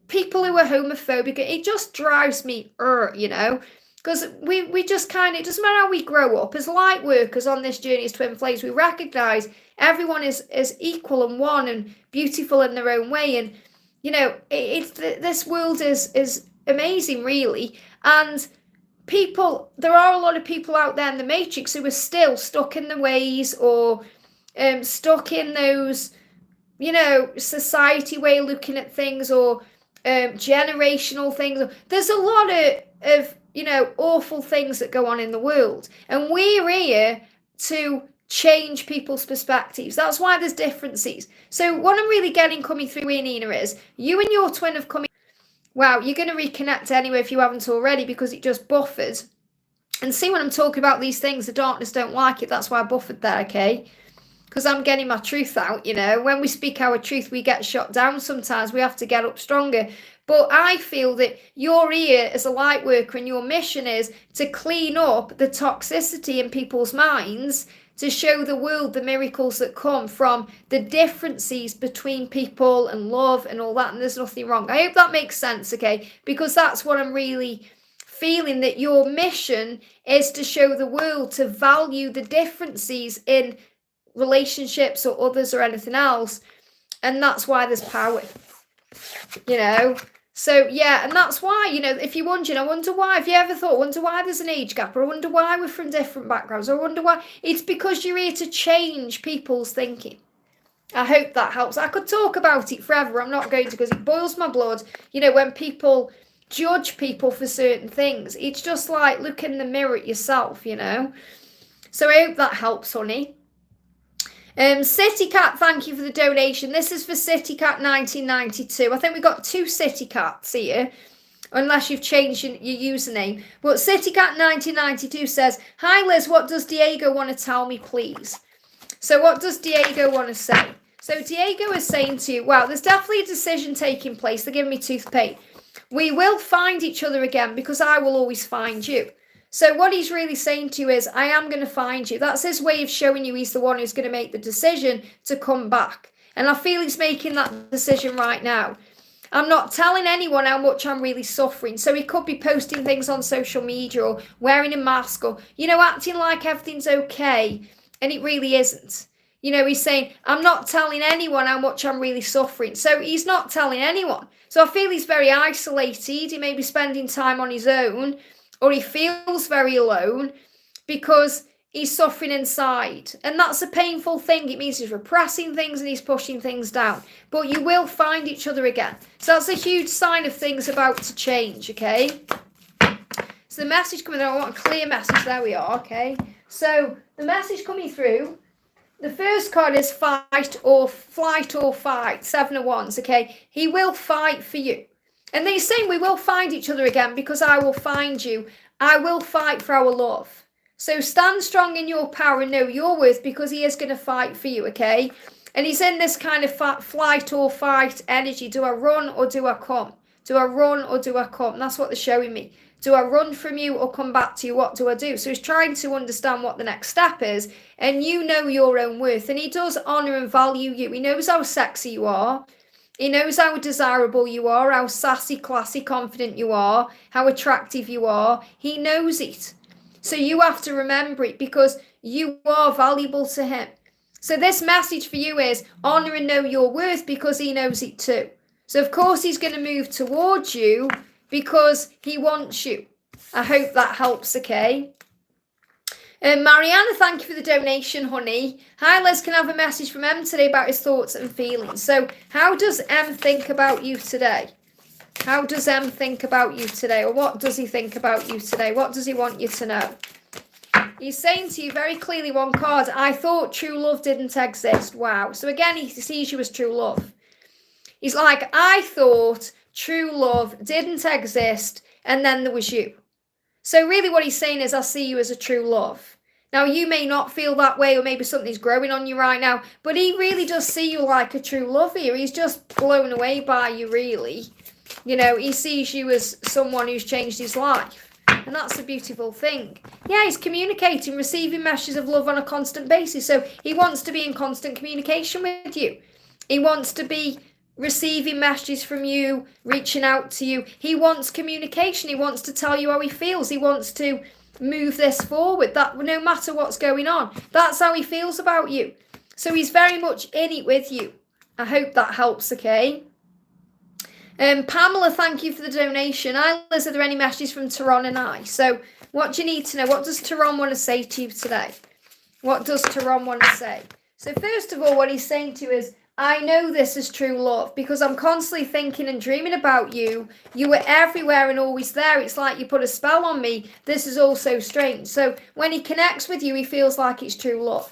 people who are homophobic, it just drives me, because we just it doesn't matter how we grow up, as light workers on this journey as twin flames, we recognise everyone is equal and one and beautiful in their own way. And, this world is amazing, really. And there are a lot of people out there in the matrix who are still stuck in the ways, or stuck in those, society way of looking at things, or generational things. There's a lot of awful things that go on in the world. And we're here to change people's perspectives. That's why there's differences. So what I'm really coming through here, Nina, is you and your twin have come in. Wow, you're going to reconnect anyway if you haven't already, because it just buffered. And see, when I'm talking about these things, the darkness don't like it. That's why I buffered there, okay? Because I'm getting my truth out, When we speak our truth, we get shot down sometimes. We have to get up stronger. But I feel that you're here as a light worker, and your mission is to clean up the toxicity in people's minds, to show the world the miracles that come from the differences between people and love and all that. And there's nothing wrong. I hope that makes sense, okay? Because that's what I'm really feeling that your mission is to show the world to value the differences in relationships or others or anything else. And that's why there's power, you know. So yeah, and that's why, you know, if you're wondering, I wonder why, have you ever thought, wonder why there's an age gap, or I wonder why we're from different backgrounds, or I wonder why, it's because you're here to change people's thinking. I hope that helps. I could talk about it forever, I'm not going to, because it boils my blood, you know, when people judge people for certain things. It's just like, look in the mirror at yourself, you know. So I hope that helps, honey. City Cat, thank you for the donation. This is for City Cat 1992. I think we got 2 City Cats here, unless you've changed your username. But City Cat 1992 says, hi Liz, what does Diego want to tell me, please? So what does Diego want to say? So Diego is saying to you, wow, there's definitely a decision taking place. They're giving me toothpaste. We will find each other again because I will always find you. So what he's really saying to you is, I am going to find you. That's his way of showing you he's the one who's going to make the decision to come back. And I feel he's making that decision right now. I'm not telling anyone how much I'm really suffering. So he could be posting things on social media or wearing a mask or, you know, acting like everything's okay. And it really isn't. You know, he's saying, I'm not telling anyone how much I'm really suffering. So he's not telling anyone. So I feel he's very isolated. He may be spending time on his own. Or he feels very alone because he's suffering inside. And that's a painful thing. It means he's repressing things and he's pushing things down. But you will find each other again. So that's a huge sign of things about to change, okay? So the message coming through, I want a clear message. There we are, okay? So the message coming through, the first card is flight or fight, 7 of Wands, okay? He will fight for you. And they're saying we will find each other again because I will find you. I will fight for our love. So stand strong in your power and know your worth because he is going to fight for you, okay? And he's in this kind of flight or fight energy. Do I run or do I come? Do I run or do I come? That's what they're showing me. Do I run from you or come back to you? What do I do? So he's trying to understand what the next step is. And you know your own worth. And he does honour and value you. He knows how sexy you are. He knows how desirable you are, how sassy, classy, confident you are, how attractive you are. He knows it. So you have to remember it because you are valuable to him. So this message for you is honour and know your worth because he knows it too. So of course he's going to move towards you because he wants you. I hope that helps, okay? Mariana, thank you for the donation, honey. Hi, Liz, can I have a message from M today about his thoughts and feelings? So how does M think about you today? How does M think about you today? Or what does he think about you today? What does he want you to know? He's saying to you very clearly, one card, I thought true love didn't exist. Wow. So again, he sees you as true love. He's like, I thought true love didn't exist and then there was you. So really what he's saying is I see you as a true love. Now, you may not feel that way or maybe something's growing on you right now, but he really does see you like a true love here. He's just blown away by you, really. You know, he sees you as someone who's changed his life. And that's a beautiful thing. Yeah, he's communicating, receiving messages of love on a constant basis. So he wants to be in constant communication with you. He wants to be receiving messages from you, reaching out to you. He wants communication. He wants to tell you how he feels. He wants to move this forward, that no matter what's going on. That's how he feels about you. So he's very much in it with you. I hope that helps, okay? Pamela, thank you for the donation. Liz, are there any messages from Tehran and I? So what do you need to know? What does Tehran want to say to you today? What does Tehran want to say? So first of all, what he's saying to you is, I know this is true love because I'm constantly thinking and dreaming about you. You were everywhere and always there. It's like you put a spell on me. This is all so strange. So when he connects with you, he feels like it's true love.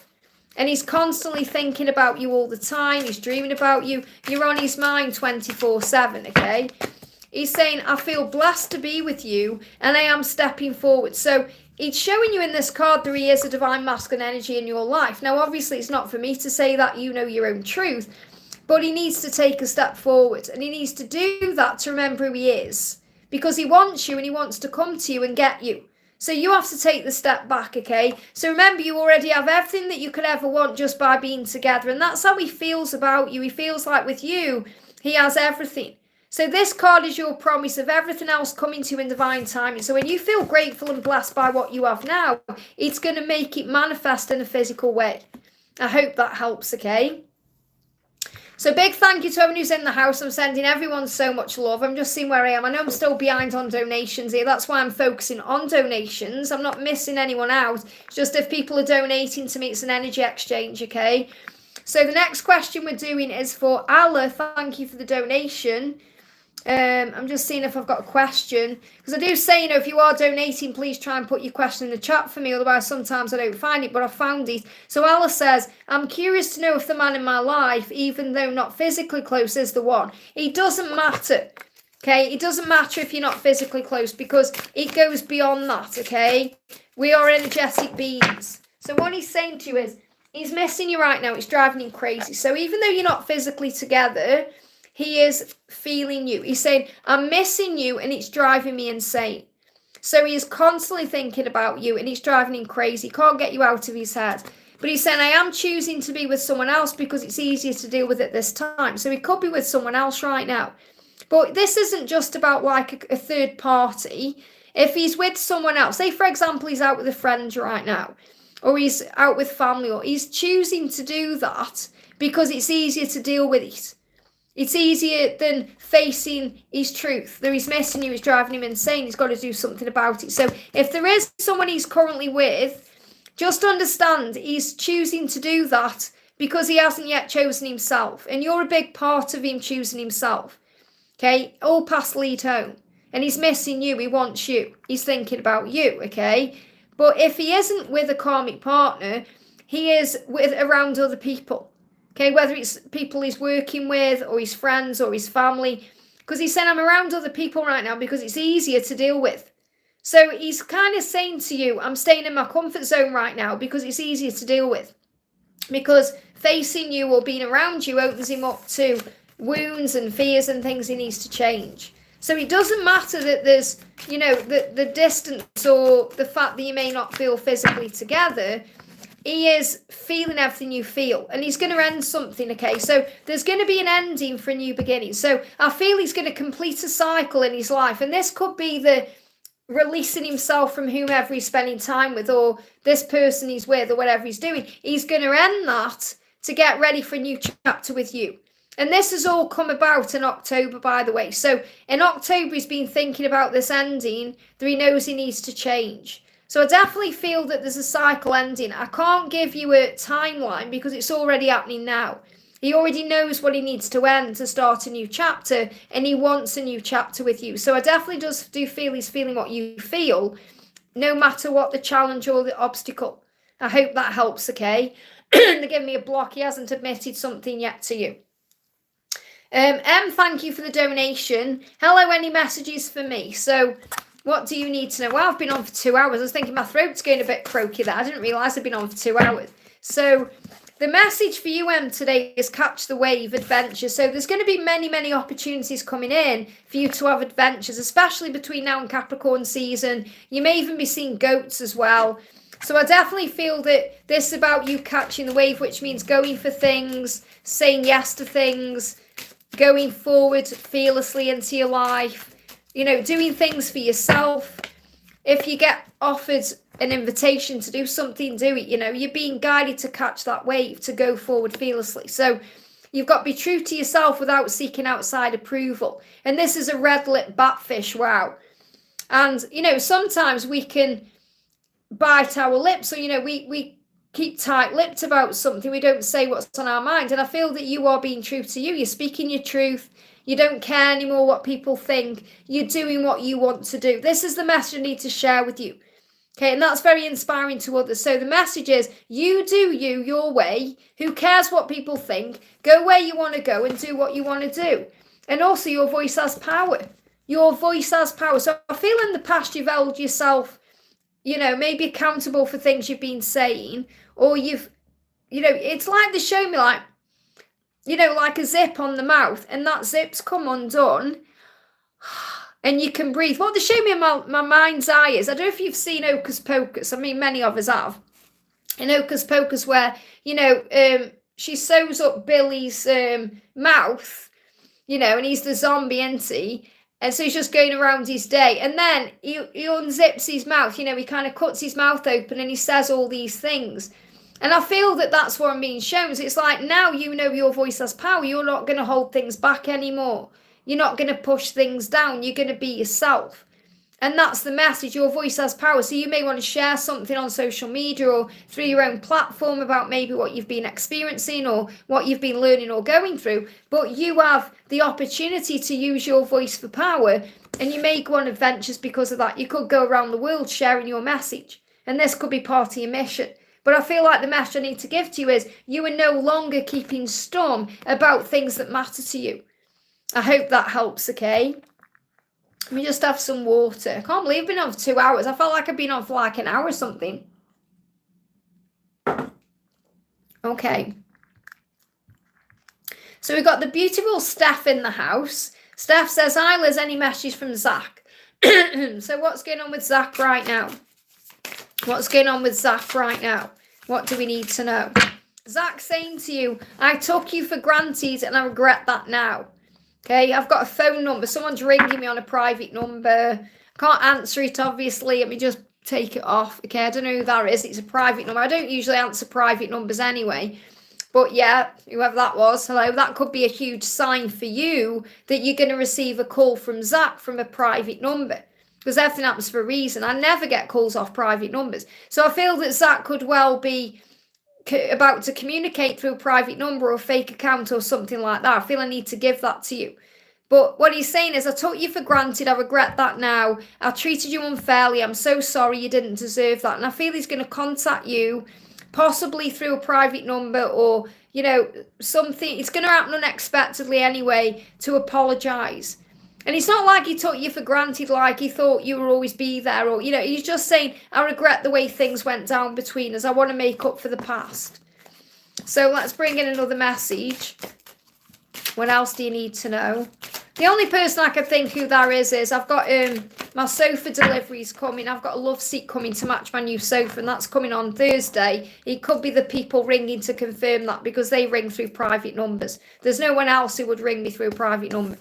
And he's constantly thinking about you all the time. He's dreaming about you. You're on his mind 24/7, okay? He's saying, I feel blessed to be with you and I am stepping forward. So it's showing you in this card that he is a divine masculine energy in your life. Now, obviously, it's not for me to say that, you know your own truth, but he needs to take a step forward and he needs to do that to remember who he is because he wants you and he wants to come to you and get you. So you have to take the step back, okay? So remember, you already have everything that you could ever want just by being together, and that's how he feels about you. He feels like with you, he has everything. So this card is your promise of everything else coming to you in divine timing. So when you feel grateful and blessed by what you have now, it's going to make it manifest in a physical way. I hope that helps, okay? So big thank you to everyone who's in the house. I'm sending everyone so much love. I'm just seeing where I am. I know I'm still behind on donations here. That's why I'm focusing on donations. I'm not missing anyone out. It's just if people are donating to me, it's an energy exchange, okay? So the next question we're doing is for Allah. Thank you for the donation. I'm just seeing if I've got a question, because I do say, if you are donating, please try and put your question in the chat for me, otherwise sometimes I don't find it, but I found it. So Ella says, I'm curious to know if the man in my life, even though not physically close, is the one. It doesn't matter, okay? It doesn't matter if you're not physically close, because it goes beyond that, okay? We are energetic beings. So what he's saying to you is, he's missing you right now. It's driving him crazy. So even though you're not physically together, he is feeling you. He's saying, I'm missing you and it's driving me insane. So he is constantly thinking about you and it's driving him crazy. He can't get you out of his head. But he's saying, I am choosing to be with someone else because it's easier to deal with at this time. So he could be with someone else right now. But this isn't just about like a third party. If he's with someone else, say for example, he's out with a friend right now, or he's out with family, or he's choosing to do that because it's easier to deal with it. It's easier than facing his truth. That he's missing you, he's driving him insane. He's got to do something about it. So if there is someone he's currently with, just understand he's choosing to do that because he hasn't yet chosen himself. And you're a big part of him choosing himself. Okay? All paths lead home. And he's missing you. He wants you. He's thinking about you. Okay? But if he isn't with a karmic partner, he is around other people. Okay, whether it's people he's working with or his friends or his family. Because he's saying, I'm around other people right now because it's easier to deal with. So he's kind of saying to you, I'm staying in my comfort zone right now because it's easier to deal with. Because facing you or being around you opens him up to wounds and fears and things he needs to change. So it doesn't matter that there's, the distance or the fact that you may not feel physically together. He is feeling everything you feel, and he's going to end something, okay? So there's going to be an ending for a new beginning. So I feel he's going to complete a cycle in his life, and this could be the releasing himself from whomever he's spending time with, or this person he's with, or whatever he's doing. He's going to end that to get ready for a new chapter with you. And this has all come about in October, by the way. So in October, he's been thinking about this ending that he knows he needs to change. So I definitely feel that there's a cycle ending. I can't give you a timeline because it's already happening now. He already knows what he needs to end to start a new chapter, and he wants a new chapter with you. So I definitely do feel he's feeling what you feel, no matter what the challenge or the obstacle. I hope that helps, okay? They're giving me a block. He hasn't admitted something yet to you. Thank you for the donation. Hello, any messages for me? So what do you need to know? Well, I've been on for 2 hours. I was thinking my throat's going a bit croaky there. I didn't realise I'd been on for 2 hours. So the message for you, today is catch the wave adventure. So there's going to be many, many opportunities coming in for you to have adventures, especially between now and Capricorn season. You may even be seeing goats as well. So I definitely feel that this is about you catching the wave, which means going for things, saying yes to things, going forward fearlessly into your life. Doing things for yourself. If you get offered an invitation to do something, do it. You're being guided to catch that wave, to go forward fearlessly. So you've got to be true to yourself without seeking outside approval. And this is a red lip batfish, wow. And, sometimes we can bite our lips, or, we keep tight-lipped about something. We don't say what's on our mind. And I feel that you are being true to you. You're speaking your truth. You don't care anymore what people think. You're doing what you want to do. This is the message I need to share with you. Okay, and that's very inspiring to others. So the message is, you do you, your way. Who cares what people think? Go where you want to go and do what you want to do. And also, your voice has power. Your voice has power. So I feel in the past you've held yourself, maybe accountable for things you've been saying. Or it's like they show me like a zip on the mouth, and that zip's come undone, and you can breathe. What they show me in my mind's eye is, I don't know if you've seen Hocus Pocus. I mean, many of us have. In Hocus Pocus, where, she sews up Billy's mouth, you know, and he's the zombie, isn't he? And so he's just going around his day. And then he unzips his mouth, you know, he kind of cuts his mouth open and he says all these things. And I feel that that's what I'm being shown. So it's like, now you know your voice has power. You're not going to hold things back anymore. You're not going to push things down. You're going to be yourself. And that's the message. Your voice has power. So you may want to share something on social media or through your own platform about maybe what you've been experiencing or what you've been learning or going through. But you have the opportunity to use your voice for power. And you may go on adventures because of that. You could go around the world sharing your message. And this could be part of your mission. But I feel like the message I need to give to you is you are no longer keeping stum about things that matter to you. I hope that helps, okay? Let me just have some water. I can't believe I've been on for 2 hours. I felt like I've been on for like an hour or something. Okay. So we've got the beautiful Steph in the house. Steph says, hi Liz, any messages from Zach? So what's going on with Zach right now? What's going on with Zach right now? What do we need to know? Zach's saying to you, I took you for granted and I regret that now. Okay, I've got a phone number. Someone's ringing me on a private number. I can't answer it, obviously. Let me just take it off. Okay, I don't know who that is. It's a private number. I don't usually answer private numbers anyway. But yeah, whoever that was, hello, that could be a huge sign for you that you're going to receive a call from Zach from a private number. Because everything happens for a reason. I never get calls off private numbers. So I feel that Zach could well be about to communicate through a private number or a fake account or something like that. I feel I need to give that to you. But what he's saying is, I took you for granted. I regret that now. I treated you unfairly. I'm so sorry. You didn't deserve that. And I feel he's going to contact you, possibly through a private number or, you know, something. It's going to happen unexpectedly anyway to apologise. And it's not like he took you for granted, like he thought you would always be there. Or, you know, he's just saying, I regret the way things went down between us. I want to make up for the past. So let's bring in another message. What else do you need to know? The only person I can think who there is I've got my sofa deliveries coming. I've got a love seat coming to match my new sofa, and that's coming on Thursday. It could be the people ringing to confirm that because they ring through private numbers. There's no one else who would ring me through a private number.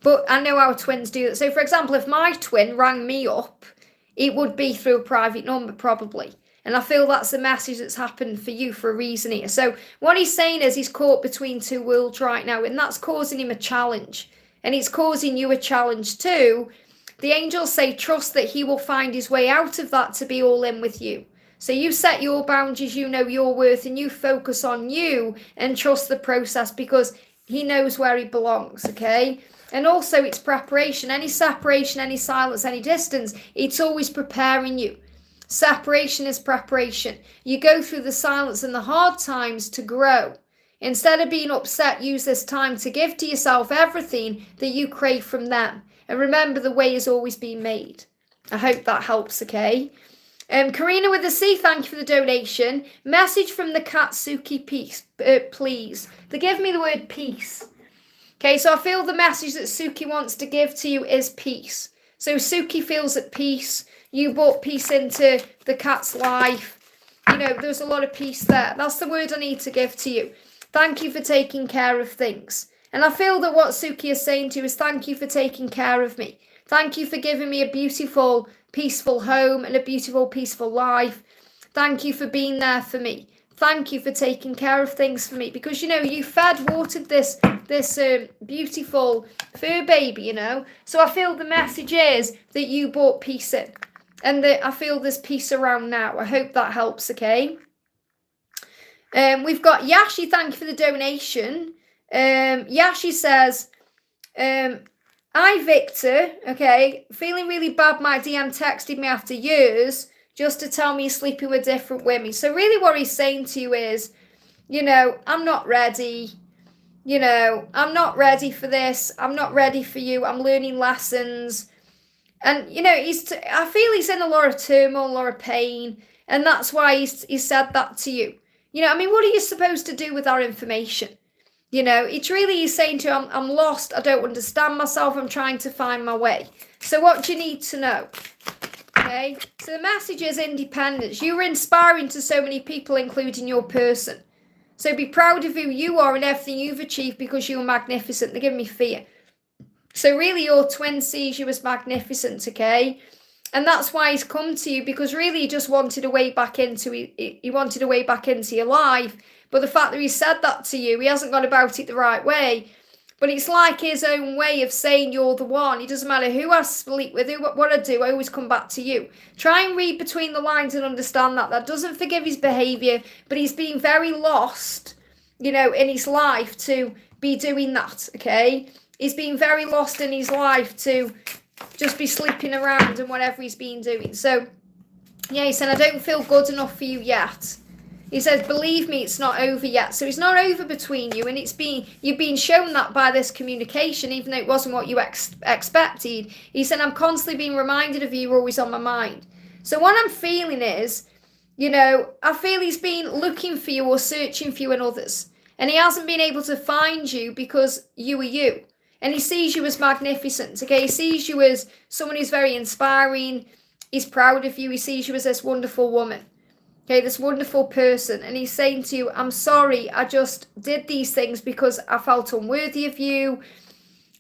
But I know our twins do that. So, for example, if my twin rang me up, it would be through a private number probably. And I feel that's a message that's happened for you for a reason here. So what he's saying is he's caught between two worlds right now, and that's causing him a challenge. And it's causing you a challenge too. The angels say trust that he will find his way out of that to be all in with you. So you set your boundaries, you know your worth, and you focus on you and trust the process because he knows where he belongs, okay? And also it's preparation. Any separation, any silence, any distance, it's always preparing you. Separation is preparation. You go through the silence and the hard times to grow. Instead of being upset, use this time to give to yourself everything that you crave from them. And remember, the way has always been made. I hope that helps, okay? Karina with a C, thank you for the donation. Message from the cat, Suki, peace, please. They give me the word peace. Okay, so I feel the message that Suki wants to give to you is peace. So Suki feels at peace. You brought peace into the cat's life. You know, there's a lot of peace there. That's the word I need to give to you. Thank you for taking care of things. And I feel that what Suki is saying to you is thank you for taking care of me. Thank you for giving me a beautiful, peaceful home and a beautiful, peaceful life. Thank you for being there for me. Thank you for taking care of things for me. Because, you know, you fed, watered this beautiful fur baby, you know. So I feel the message is that you brought peace in. And that I feel there's peace around now. I hope that helps, okay? We've got Yashi, thank you for the donation. Yashi says, hi, Victor. Okay, feeling really bad. My DM texted me after years just to tell me he's sleeping with different women. So really what he's saying to you is, you know, I'm not ready. You know, I'm not ready for this. I'm not ready for you. I'm learning lessons. And, you know, I feel he's in a lot of turmoil, a lot of pain. And that's why he said that to you. You know, I mean, what are you supposed to do with our information? You know, it's really he's saying to you, I'm lost. I don't understand myself. I'm trying to find my way. So what do you need to know? Okay, so the message is independence. You were inspiring to so many people, including your person. So be proud of who you are and everything you've achieved because you're magnificent. They're giving me fear. So really your twin sees you as magnificent, okay? And that's why he's come to you, because really he just wanted a way back into he wanted a way back into your life. But the fact that he said that to you, he hasn't gone about it the right way. But it's like his own way of saying you're the one. It doesn't matter who I sleep with, what I do, I always come back to you. Try and read between the lines and understand that. That doesn't forgive his behaviour, but he's been very lost, you know, in his life to be doing that, okay? He's been very lost in his life to just be sleeping around and whatever he's been doing. So, yeah, he said, I don't feel good enough for you yet. He says, believe me, it's not over yet. So it's not over between you, and you've been shown that by this communication, even though it wasn't what you expected. He said, I'm constantly being reminded of you, you're always on my mind. So what I'm feeling is, you know, I feel he's been looking for you or searching for you in others, and he hasn't been able to find you because you are you. And he sees you as magnificent, okay? He sees you as someone who's very inspiring. He's proud of you. He sees you as this wonderful woman. Okay, this wonderful person, and he's saying to you, I'm sorry, I just did these things because I felt unworthy of you.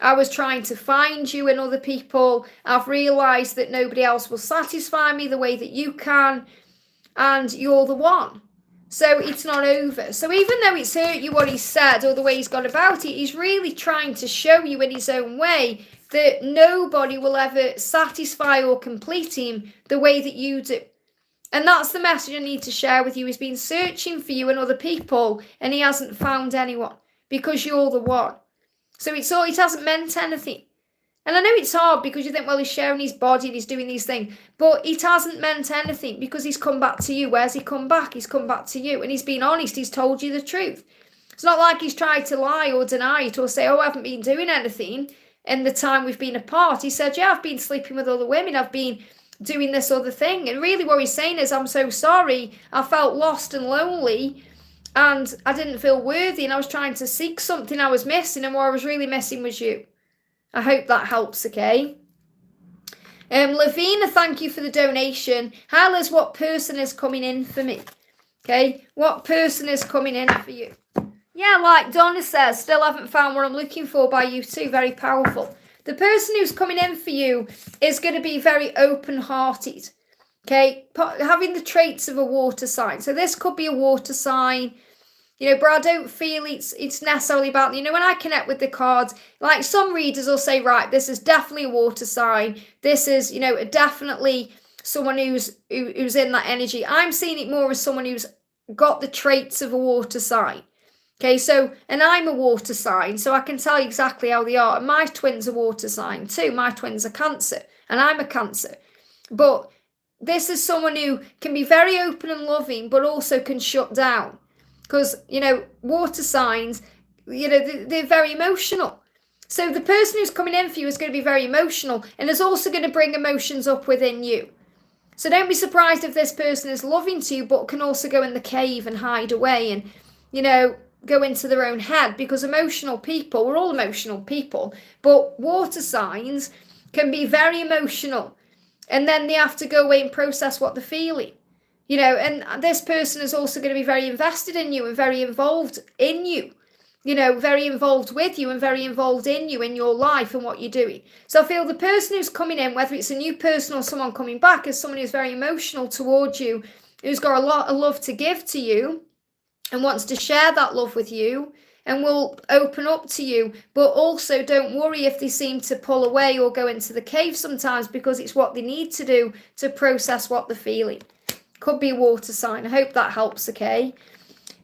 I was trying to find you in other people. I've realised that nobody else will satisfy me the way that you can, and you're the one. So it's not over. So even though it's hurt you what he said or the way he's gone about it, he's really trying to show you in his own way that nobody will ever satisfy or complete him the way that you do. And that's the message I need to share with you. He's been searching for you and other people, and he hasn't found anyone because you're the one. So it hasn't meant anything. And I know it's hard because you think, well, he's sharing his body and he's doing these things, but it hasn't meant anything because he's come back to you. Where's he come back? He's come back to you, and he's been honest. He's told you the truth. It's not like he's tried to lie or deny it or say, oh, I haven't been doing anything in the time we've been apart. He said, yeah, I've been sleeping with other women. I've been doing this other thing. And really what he's saying is, I'm so sorry. I felt lost and lonely, and I didn't feel worthy, and I was trying to seek something I was missing, and what I was really missing was you. I hope that helps, okay? Lavina, thank you for the donation. Hi, Liz, what person is coming in for me? Okay, what person is coming in for you? Yeah, like Donna says, still haven't found what I'm looking for by you too. Very powerful. The person who's coming in for you is going to be very open-hearted, okay? Having the traits of a water sign. So this could be a water sign, you know, but I don't feel it's necessarily about, you know, when I connect with the cards, like some readers will say, right, this is definitely a water sign. This is, you know, definitely someone who's in that energy. I'm seeing it more as someone who's got the traits of a water sign. Okay, so, and I'm a water sign, so I can tell you exactly how they are. And my twins are water sign too. My twins are Cancer, and I'm a Cancer. But this is someone who can be very open and loving, but also can shut down. Because, you know, water signs, you know, they're very emotional. So the person who's coming in for you is going to be very emotional, and is also going to bring emotions up within you. So don't be surprised if this person is loving to you, but can also go in the cave and hide away and, you know, go into their own head, because emotional people, we're all emotional people, but water signs can be very emotional, and then they have to go away and process what they're feeling, you know. And this person is also going to be very invested in you and very involved in you, you know, very involved with you and very involved in you, in your life and what you're doing. So I feel the person who's coming in, whether it's a new person or someone coming back, is someone who's very emotional towards you, who's got a lot of love to give to you, and wants to share that love with you and will open up to you. But also don't worry if they seem to pull away or go into the cave sometimes, because it's what they need to do to process what they're feeling. Could be a water sign. I hope that helps, okay?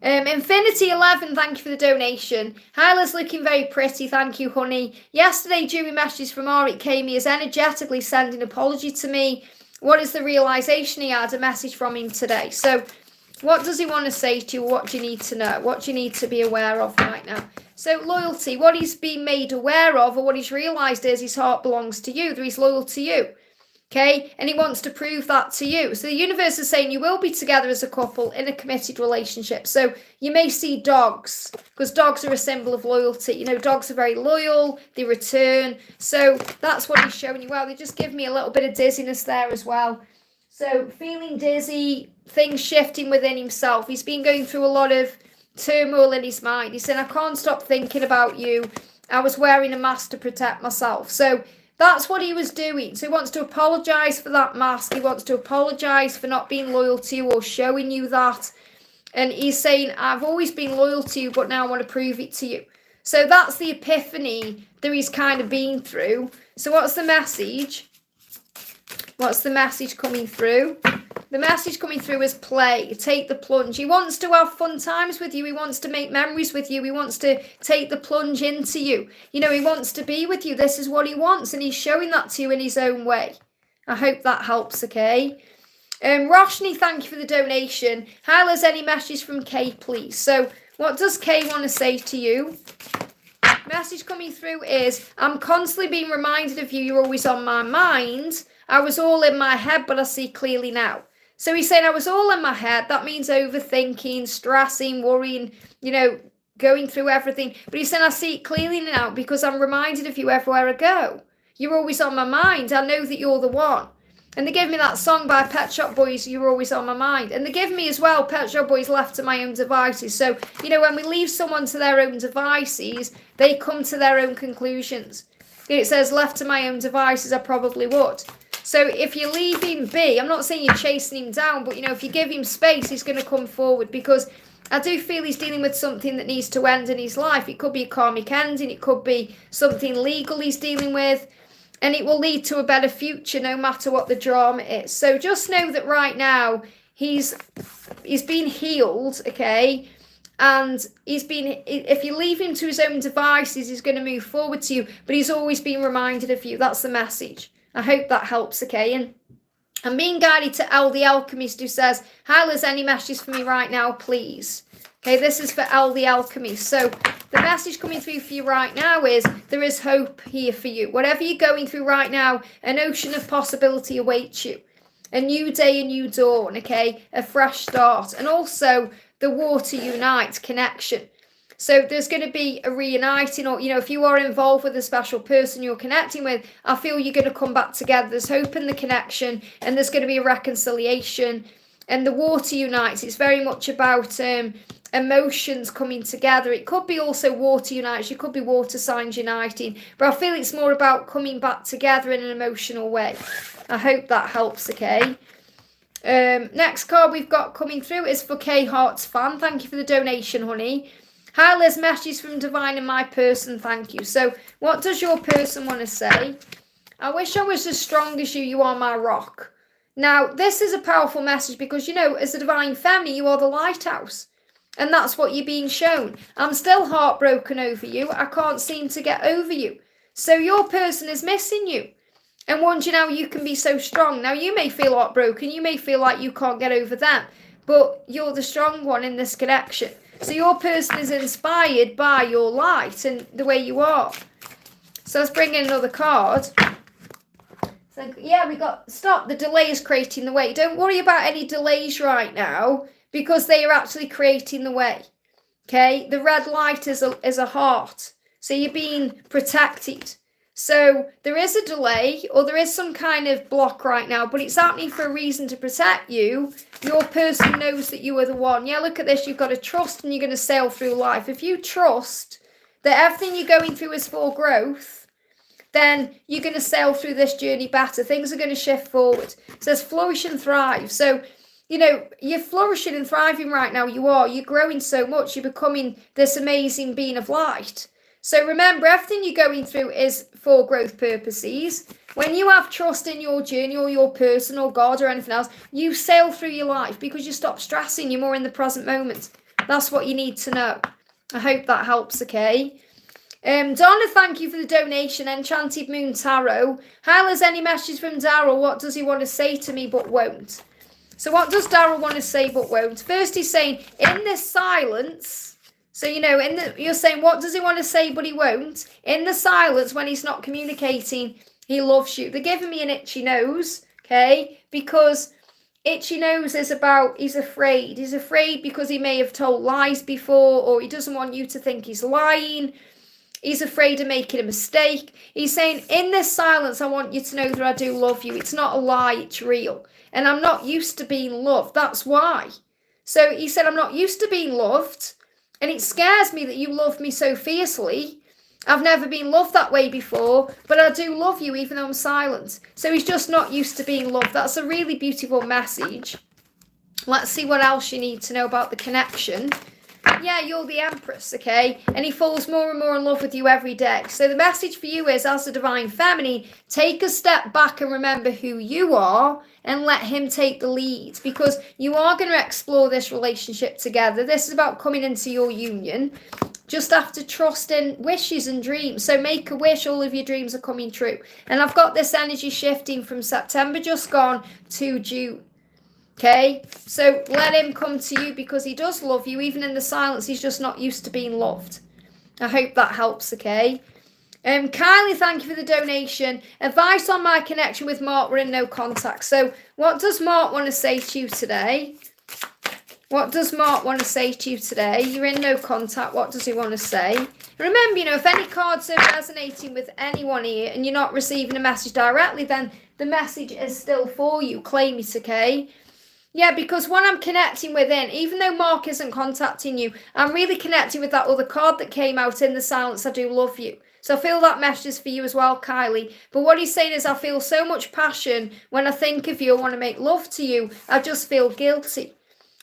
Infinity 11, thank you for the donation. Hyla's looking very pretty, thank you, honey. Yesterday, during messages from Ari, came he is energetically sending an apology to me. What is the realisation he had? A message from him today. So, what does he want to say to you? What do you need to know? What do you need to be aware of right now? So loyalty, what he's been made aware of, or what he's realised is his heart belongs to you, that he's loyal to you. Okay? And he wants to prove that to you. So the universe is saying you will be together as a couple in a committed relationship. So you may see dogs, because dogs are a symbol of loyalty. You know, dogs are very loyal, they return. So that's what he's showing you. Well, they just give me a little bit of dizziness there as well. So feeling dizzy, things shifting within himself. He's been going through a lot of turmoil in his mind. He's saying, I can't stop thinking about you. I was wearing a mask to protect myself. So that's what he was doing. So he wants to apologise for that mask. He wants to apologise for not being loyal to you or showing you that. And he's saying, I've always been loyal to you, but now I want to prove it to you. So that's the epiphany that he's kind of been through. So what's the message? What's the message coming through? The message coming through is play. Take the plunge. He wants to have fun times with you. He wants to make memories with you. He wants to take the plunge into you. You know, he wants to be with you. This is what he wants. And he's showing that to you in his own way. I hope that helps, okay? Rashne, thank you for the donation. Hi, there's any message from Kay, please? So what does Kay want to say to you? Message coming through is, I'm constantly being reminded of you. You're always on my mind. I was all in my head, but I see clearly now. So he's saying I was all in my head. That means overthinking, stressing, worrying, you know, going through everything. But he's saying I see it clearly now because I'm reminded of you everywhere I go. You're always on my mind. I know that you're the one. And they gave me that song by Pet Shop Boys, You're Always on My Mind. And they give me as well, Pet Shop Boys, Left to My Own Devices. So, you know, when we leave someone to their own devices, they come to their own conclusions. It says, left to my own devices, I probably would. So if you leave him be, I'm not saying you're chasing him down, but, you know, if you give him space, he's going to come forward, because I do feel he's dealing with something that needs to end in his life. It could be a karmic ending. It could be something legal he's dealing with. And it will lead to a better future no matter what the drama is. So just know that right now he's been healed, okay? And if you leave him to his own devices, he's going to move forward to you. But he's always been reminded of you. That's the message. I hope that helps, okay? And I'm being guided to El the Alchemist, who says, hi, there's any messages for me right now, please? Okay, this is for El the Alchemist. So the message coming through for you right now is there is hope here for you. Whatever you're going through right now, an ocean of possibility awaits you. A new day, a new dawn, okay? A fresh start. And also the water unite connection. So there's going to be a reuniting, or, you know, if you are involved with a special person you're connecting with, I feel you're going to come back together. There's hope in the connection, and there's going to be a reconciliation. And the water unites. It's very much about emotions coming together. It could be also water unites. You could be water signs uniting. But I feel it's more about coming back together in an emotional way. I hope that helps, okay? Next card we've got coming through is for K Hearts Fan. Thank you for the donation, honey. Hi, Liz. Messages from Divine and my person. Thank you. So what does your person want to say? I wish I was as strong as you. You are my rock. Now, this is a powerful message because, you know, as a divine family, you are the lighthouse. And that's what you're being shown. I'm still heartbroken over you. I can't seem to get over you. So your person is missing you and wondering how you can be so strong. Now, you may feel heartbroken. You may feel like you can't get over them. But you're the strong one in this connection. So your person is inspired by your light and the way you are. So let's bring in another card. So, yeah, we got, stop, the delay is creating the way. Don't worry about any delays right now because they are actually creating the way. Okay, the red light is a heart. So you're being protected. So there is a delay or there is some kind of block right now, but it's happening for a reason to protect you. Your person knows that you are the one. Yeah, look at this. You've got to trust and you're going to sail through life. If you trust that everything you're going through is for growth, then you're going to sail through this journey better. Things are going to shift forward. It says flourish and thrive. So, you know, you're flourishing and thriving right now. You're growing so much. You're becoming this amazing being of light. So remember, everything you're going through is for growth purposes. When you have trust in your journey or your person or God or anything else, you sail through your life because you stop stressing. You're more in the present moment. That's what you need to know. I hope that helps, okay? Donna, thank you for the donation. Enchanted Moon Tarot. Hi, there's any message from Daryl? What does he want to say to me but won't? So what does Daryl want to say but won't? First, he's saying, in this silence, so, you know, you're saying, what does he want to say but he won't? In the silence, when he's not communicating, he loves you. They're giving me an itchy nose, okay? Because itchy nose is about, he's afraid. He's afraid because he may have told lies before, or he doesn't want you to think he's lying. He's afraid of making a mistake. He's saying, in this silence, I want you to know that I do love you. It's not a lie, it's real. And I'm not used to being loved. That's why. So he said, I'm not used to being loved. And it scares me that you love me so fiercely. I've never been loved that way before, but I do love you even though I'm silent. So he's just not used to being loved. That's a really beautiful message. Let's see what else you need to know about the connection. Yeah, you're the Empress, okay? And he falls more and more in love with you every day. So the message for you is, as a Divine Feminine, take a step back and remember who you are and let him take the lead, because you are going to explore this relationship together. This is about coming into your union. Just have to trust in wishes and dreams. So make a wish, all of your dreams are coming true. And I've got this energy shifting from September just gone to June. Okay, so let him come to you because he does love you. Even in the silence, he's just not used to being loved. I hope that helps, okay? Kylie, thank you for the donation. Advice on my connection with Mark, we're in no contact. So what does Mark want to say to you today? What does Mark want to say to you today? You're in no contact. What does he want to say? Remember, you know, if any cards are resonating with anyone here and you're not receiving a message directly, then the message is still for you. Claim it, okay? Yeah, because when I'm connecting within, even though Mark isn't contacting you, I'm really connecting with that other card that came out in the silence. I do love you. So I feel that message is for you as well, Kylie. But what he's saying is, I feel so much passion when I think of you. I want to make love to you. I just feel guilty.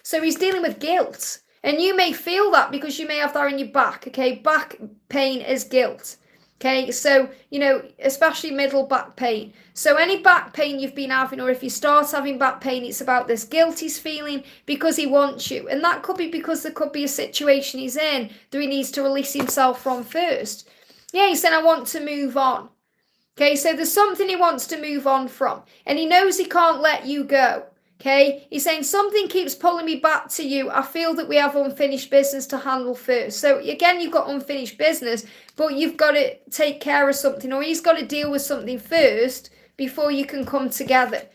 So he's dealing with guilt. And you may feel that because you may have that in your back, okay? Back pain is guilt. Okay, so, you know, especially middle back pain. So any back pain you've been having, or if you start having back pain, it's about this guilt he's feeling because he wants you. And that could be because there could be a situation he's in that he needs to release himself from first. Yeah, he said, I want to move on. Okay, so there's something he wants to move on from. And he knows he can't let you go. Okay, he's saying something keeps pulling me back to you. I feel that we have unfinished business to handle first. So again, you've got unfinished business, but you've got to take care of something, or he's got to deal with something first before you can come together.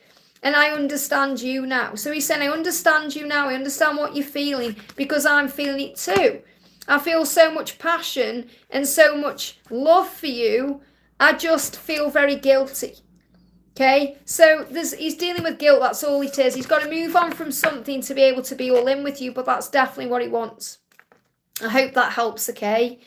And I understand you now. So he's saying, I understand you now. I understand what you're feeling because I'm feeling it too. I feel so much passion and so much love for you. I just feel very guilty. Okay, so he's dealing with guilt, that's all it is. He's got to move on from something to be able to be all in with you, but that's definitely what he wants. I hope that helps, okay?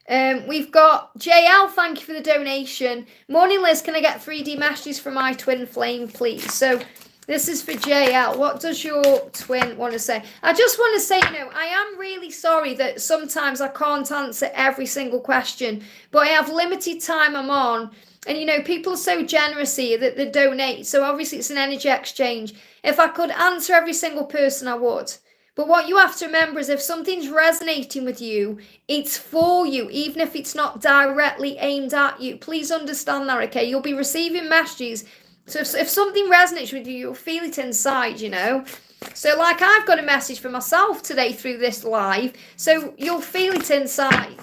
We've got JL, thank you for the donation. Morning, Liz, can I get 3D messages for my twin flame, please? So this is for JL. What does your twin want to say? I just want to say, you know, I am really sorry that sometimes I can't answer every single question, but I have limited time I'm on. And, you know, people are so generous here that they donate. So obviously it's an energy exchange. If I could answer every single person, I would. But what you have to remember is if something's resonating with you, it's for you, even if it's not directly aimed at you. Please understand that, okay? You'll be receiving messages. So if something resonates with you, you'll feel it inside, you know? So like I've got a message for myself today through this live. So you'll feel it inside.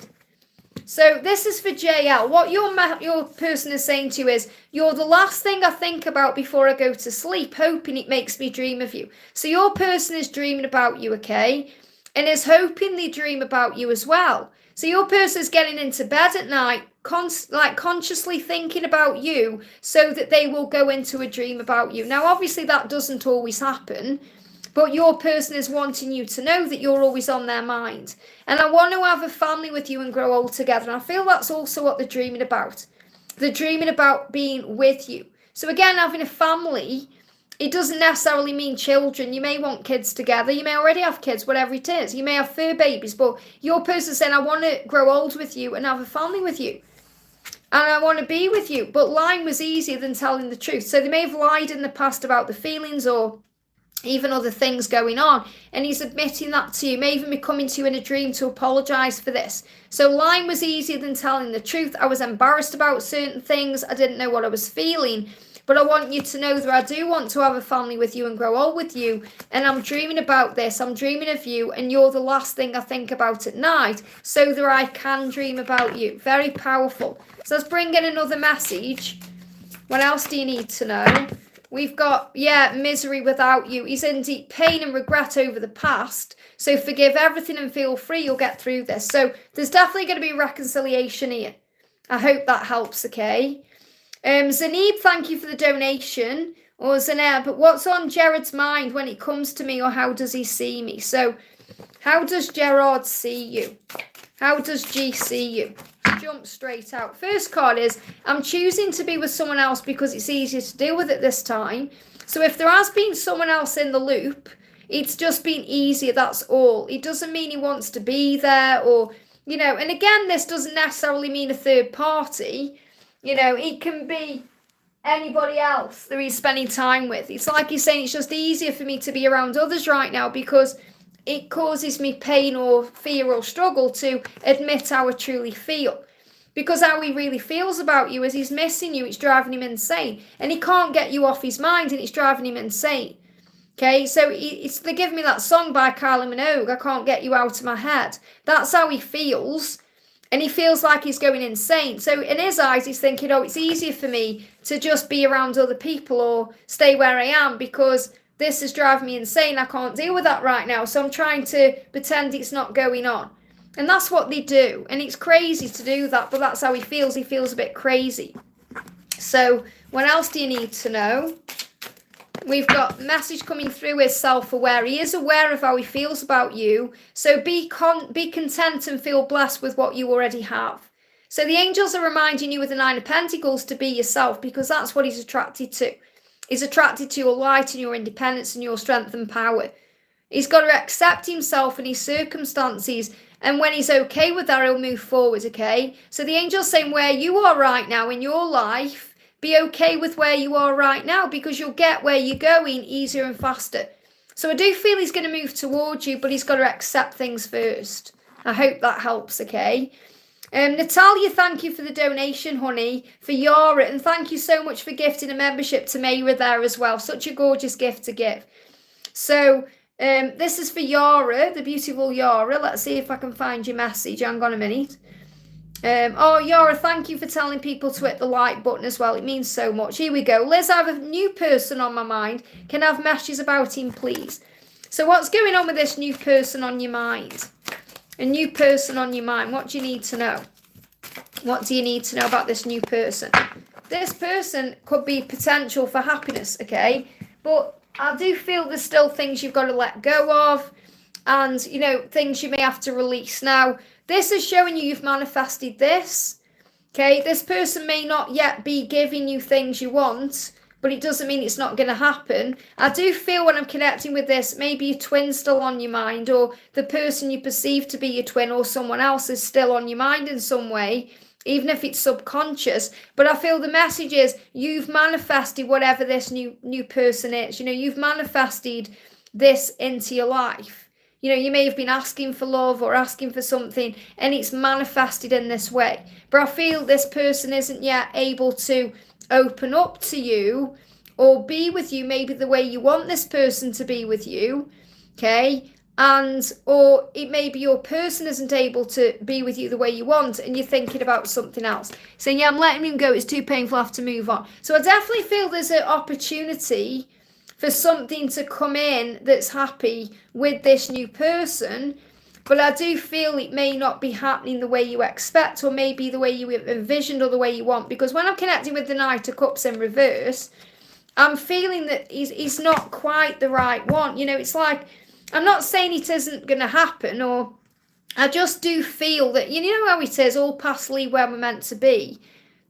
So this is for JL. What your person is saying to you is, you're the last thing I think about before I go to sleep, hoping it makes me dream of you. So your person is dreaming about you, okay? And is hoping they dream about you as well. So your person is getting into bed at night, consciously thinking about you so that they will go into a dream about you. Now, obviously that doesn't always happen. But your person is wanting you to know that you're always on their mind. And I want to have a family with you and grow old together. And I feel that's also what they're dreaming about. They're dreaming about being with you. So again, having a family, it doesn't necessarily mean children. You may want kids together. You may already have kids, whatever it is. You may have fur babies. But your person is saying, I want to grow old with you and have a family with you. And I want to be with you. But lying was easier than telling the truth. So they may have lied in the past about the feelings or even other things going on, and he's admitting that to you. May even be coming to you in a dream to apologize for this. So lying was easier than telling the truth. I was embarrassed about certain things. I didn't know what I was feeling, but I want you to know that I do want to have a family with you and grow old with you, and I'm dreaming about this. I'm dreaming of you, and you're the last thing I think about at night, so that I can dream about you. Very powerful. So let's bring in another message. What else do you need to know? We've got, misery without you. He's in deep pain and regret over the past. So forgive everything and feel free. You'll get through this. So there's definitely going to be reconciliation here. I hope that helps, okay? Zanib, thank you for the donation. Or Zaneb, but what's on Jared's mind when it comes to me, or how does he see me? So How does Gerard see you? How does G see you? Jump straight out. First card is, I'm choosing to be with someone else because it's easier to deal with it this time. So if there has been someone else in the loop, it's just been easier, that's all. It doesn't mean he wants to be there or, you know, and again, this doesn't necessarily mean a third party. You know, it can be anybody else that he's spending time with. It's like he's saying it's just easier for me to be around others right now because it causes me pain or fear or struggle to admit how I truly feel. Because how he really feels about you is he's missing you, it's driving him insane. And he can't get you off his mind and it's driving him insane. Okay, so they're giving me that song by Kylie Minogue, I Can't Get You Out of My Head. That's how he feels. And he feels like he's going insane. So in his eyes, he's thinking, oh, it's easier for me to just be around other people or stay where I am because this is driving me insane. I can't deal with that right now. So I'm trying to pretend it's not going on. And that's what they do. And it's crazy to do that, but that's how he feels. He feels a bit crazy. So what else do you need to know? We've got message coming through is self-aware. He is aware of how he feels about you. So be content and feel blessed with what you already have. So the angels are reminding you with the Nine of Pentacles to be yourself because that's what he's attracted to. He's attracted to your light and your independence and your strength and power. He's got to accept himself and his circumstances. And when he's okay with that, he'll move forward, okay? So the angel's saying where you are right now in your life, be okay with where you are right now because you'll get where you're going easier and faster. So I do feel he's going to move towards you, but he's got to accept things first. I hope that helps, okay? Natalia, thank you for the donation, honey, for Yara. And thank you so much for gifting a membership to Mayra there as well. Such a gorgeous gift to give. So this is for Yara, the beautiful Yara. Let's see if I can find your message. Hang on a minute. Oh, Yara, thank you for telling people to hit the like button as well. It means so much. Here we go. Liz, I have a new person on my mind. Can I have messages about him, please? So what's going on with this new person on your mind? A new person on your mind. What do you need to know? What do you need to know about this new person? This person could be potential for happiness, okay? But I do feel there's still things you've got to let go of and, you know, things you may have to release. Now, this is showing you've manifested this, okay? This person may not yet be giving you things you want, but it doesn't mean it's not going to happen. I do feel when I'm connecting with this, maybe your twin's still on your mind, or the person you perceive to be your twin or someone else is still on your mind in some way, even if it's subconscious. But I feel the message is you've manifested whatever this new person is. You know, you've manifested this into your life. You know, you may have been asking for love or asking for something and it's manifested in this way. But I feel this person isn't yet able to open up to you or be with you maybe the way you want this person to be with you, okay? And, or it may be your person isn't able to be with you the way you want and you're thinking about something else. Saying, yeah, I'm letting him go, it's too painful, I have to move on. So I definitely feel there's an opportunity for something to come in that's happy with this new person, but I do feel it may not be happening the way you expect or maybe the way you envisioned or the way you want, because when I'm connecting with the Knight of Cups in reverse, I'm feeling that he's not quite the right one. You know, it's like, I'm not saying it isn't going to happen, or I just do feel that, you know how it is, all paths lead where we're meant to be.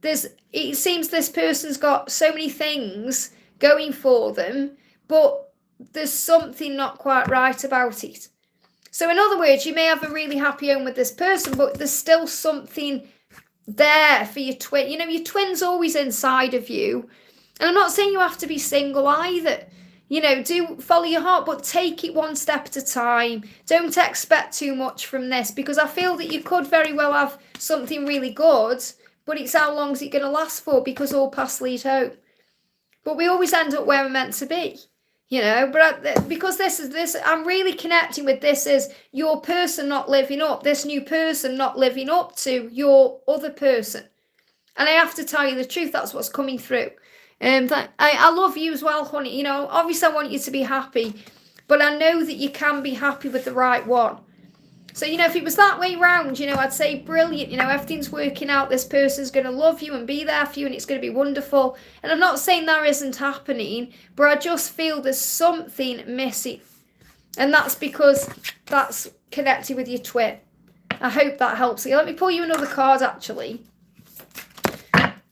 It seems this person's got so many things going for them, but there's something not quite right about it. So in other words, you may have a really happy home with this person, but there's still something there for your twin. You know, your twin's always inside of you. And I'm not saying you have to be single either. You know, do follow your heart, but take it one step at a time. Don't expect too much from this, because I feel that you could very well have something really good, but it's how long is it going to last for, because all paths lead home. But we always end up where we're meant to be. You know, but because this, I'm really connecting with this is your person not living up, this new person not living up to your other person. And I have to tell you the truth, that's what's coming through. I love you as well, honey. You know, obviously I want you to be happy, but I know that you can be happy with the right one. So, you know, if it was that way round, you know, I'd say brilliant, you know, everything's working out, this person's going to love you and be there for you and it's going to be wonderful. And I'm not saying that isn't happening, but I just feel there's something missing. And that's because that's connected with your twin. I hope that helps you. Let me pull you another card, actually.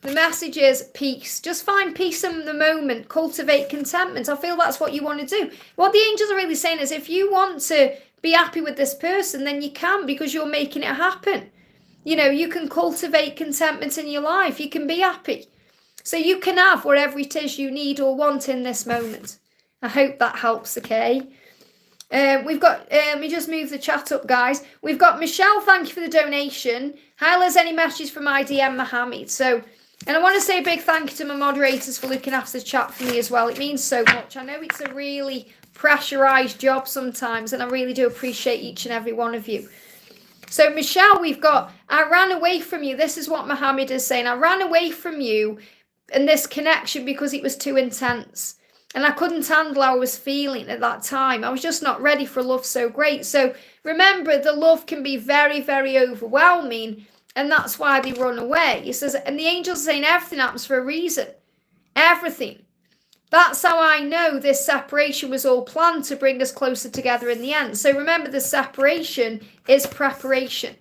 The message is peace. Just find peace in the moment. Cultivate contentment. I feel that's what you want to do. What the angels are really saying is if you want to be happy with this person, then you can, because you're making it happen. You know, you can cultivate contentment in your life. You can be happy. So you can have whatever it is you need or want in this moment. I hope that helps, okay? We've got, let me just move the chat up, guys. We've got Michelle, thank you for the donation. Hi, Liz, any messages from IDM Mohammed? So, and I want to say a big thank you to my moderators for looking after the chat for me as well. It means so much. I know it's a really pressurised job sometimes, and I really do appreciate each and every one of you. So, Michelle, we've got, I ran away from you. This is what Mohammed is saying. I ran away from you and this connection because it was too intense. And I couldn't handle how I was feeling at that time. I was just not ready for love so great. So remember, the love can be very, very overwhelming. And that's why they run away. He says, and the angels are saying everything happens for a reason. Everything. That's how I know this separation was all planned to bring us closer together in the end. So remember, the separation is preparation.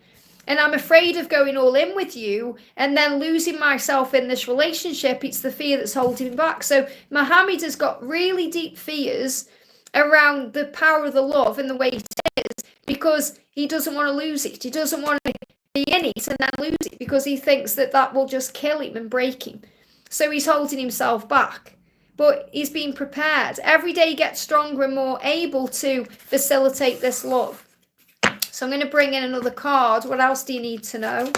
And I'm afraid of going all in with you and then losing myself in this relationship. It's the fear that's holding me back. So Mohammed has got really deep fears around the power of the love and the way it is, because he doesn't want to lose it. He doesn't want to be in it and then lose it, because he thinks that that will just kill him and break him. So he's holding himself back. But he's being prepared. Every day he gets stronger and more able to facilitate this love. So I'm going to bring in another card. What else do you need to know?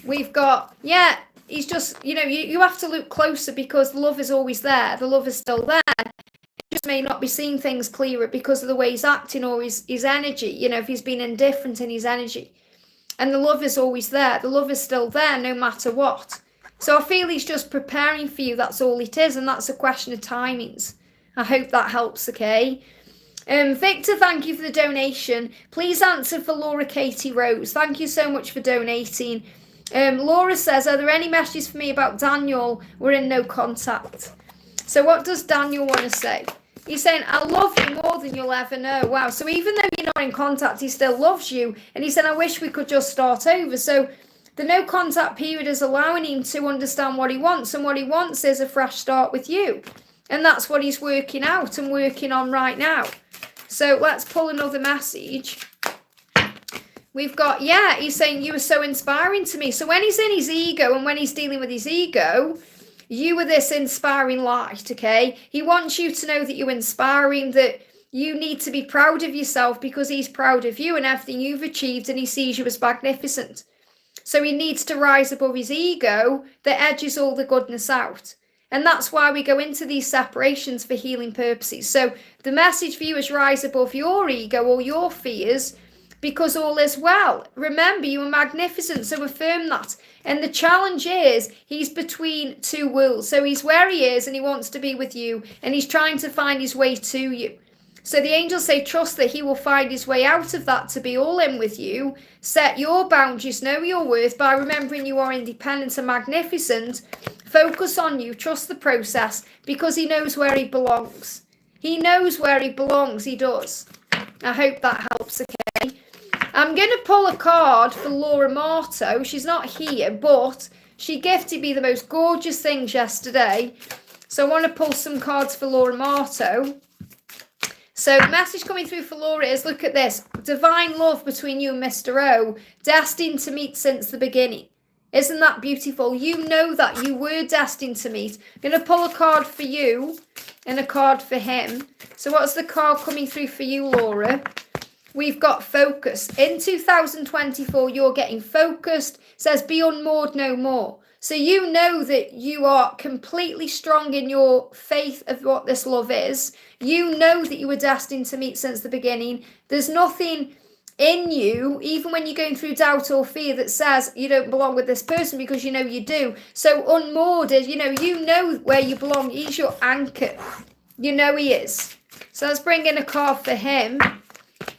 We've got, yeah, he's just, you know, you have to look closer, because the love is always there. The love is still there. He just may not be seeing things clearer because of the way he's acting or his energy, you know, if he's been indifferent in his energy. And the love is always there. The love is still there no matter what. So I feel he's just preparing for you. That's all it is. And that's a question of timings. I hope that helps, okay? Victor, thank you for the donation. Please answer for Laura Katie Rose. Thank you so much for donating. Laura says, are there any messages for me about Daniel? We're in no contact. So what does Daniel want to say? He's saying, I love you more than you'll ever know. Wow. So even though you're not in contact, he still loves you. And he said, I wish we could just start over. So the no contact period is allowing him to understand what he wants. And what he wants is a fresh start with you. And that's what he's working out and working on right now. So let's pull another message. We've got, yeah, he's saying you were so inspiring to me. So when he's in his ego and when he's dealing with his ego, you were this inspiring light, okay? He wants you to know that you're inspiring, that you need to be proud of yourself because he's proud of you and everything you've achieved, and he sees you as magnificent. So he needs to rise above his ego that edges all the goodness out. And that's why we go into these separations for healing purposes. So the message for you is rise above your ego or your fears, because all is well. Remember, you are magnificent, so affirm that. And the challenge is he's between two worlds. So he's where he is and he wants to be with you, and he's trying to find his way to you. So the angels say trust that he will find his way out of that to be all in with you. Set your boundaries, know your worth by remembering you are independent and magnificent. Focus on you, trust the process, because he knows where he belongs. He knows where he belongs, he does. I hope that helps, okay? I'm going to pull a card for Laura Marto. She's not here, but she gifted me the most gorgeous things yesterday. So I want to pull some cards for Laura Marto. So the message coming through for Laura is, look at this. Divine love between you and Mr. O. Destined to meet since the beginning. Isn't that beautiful? You know that you were destined to meet. I'm going to pull a card for you and a card for him. So what's the card coming through for you, Laura? We've got focus. In 2024, you're getting focused. It says be unmoored no more. So you know that you are completely strong in your faith of what this love is. You know that you were destined to meet since the beginning. There's nothing in you, even when you're going through doubt or fear, that says you don't belong with this person, because you know you do. So unmoored is, you know where you belong. He's your anchor. You know he is. So let's bring in a card for him.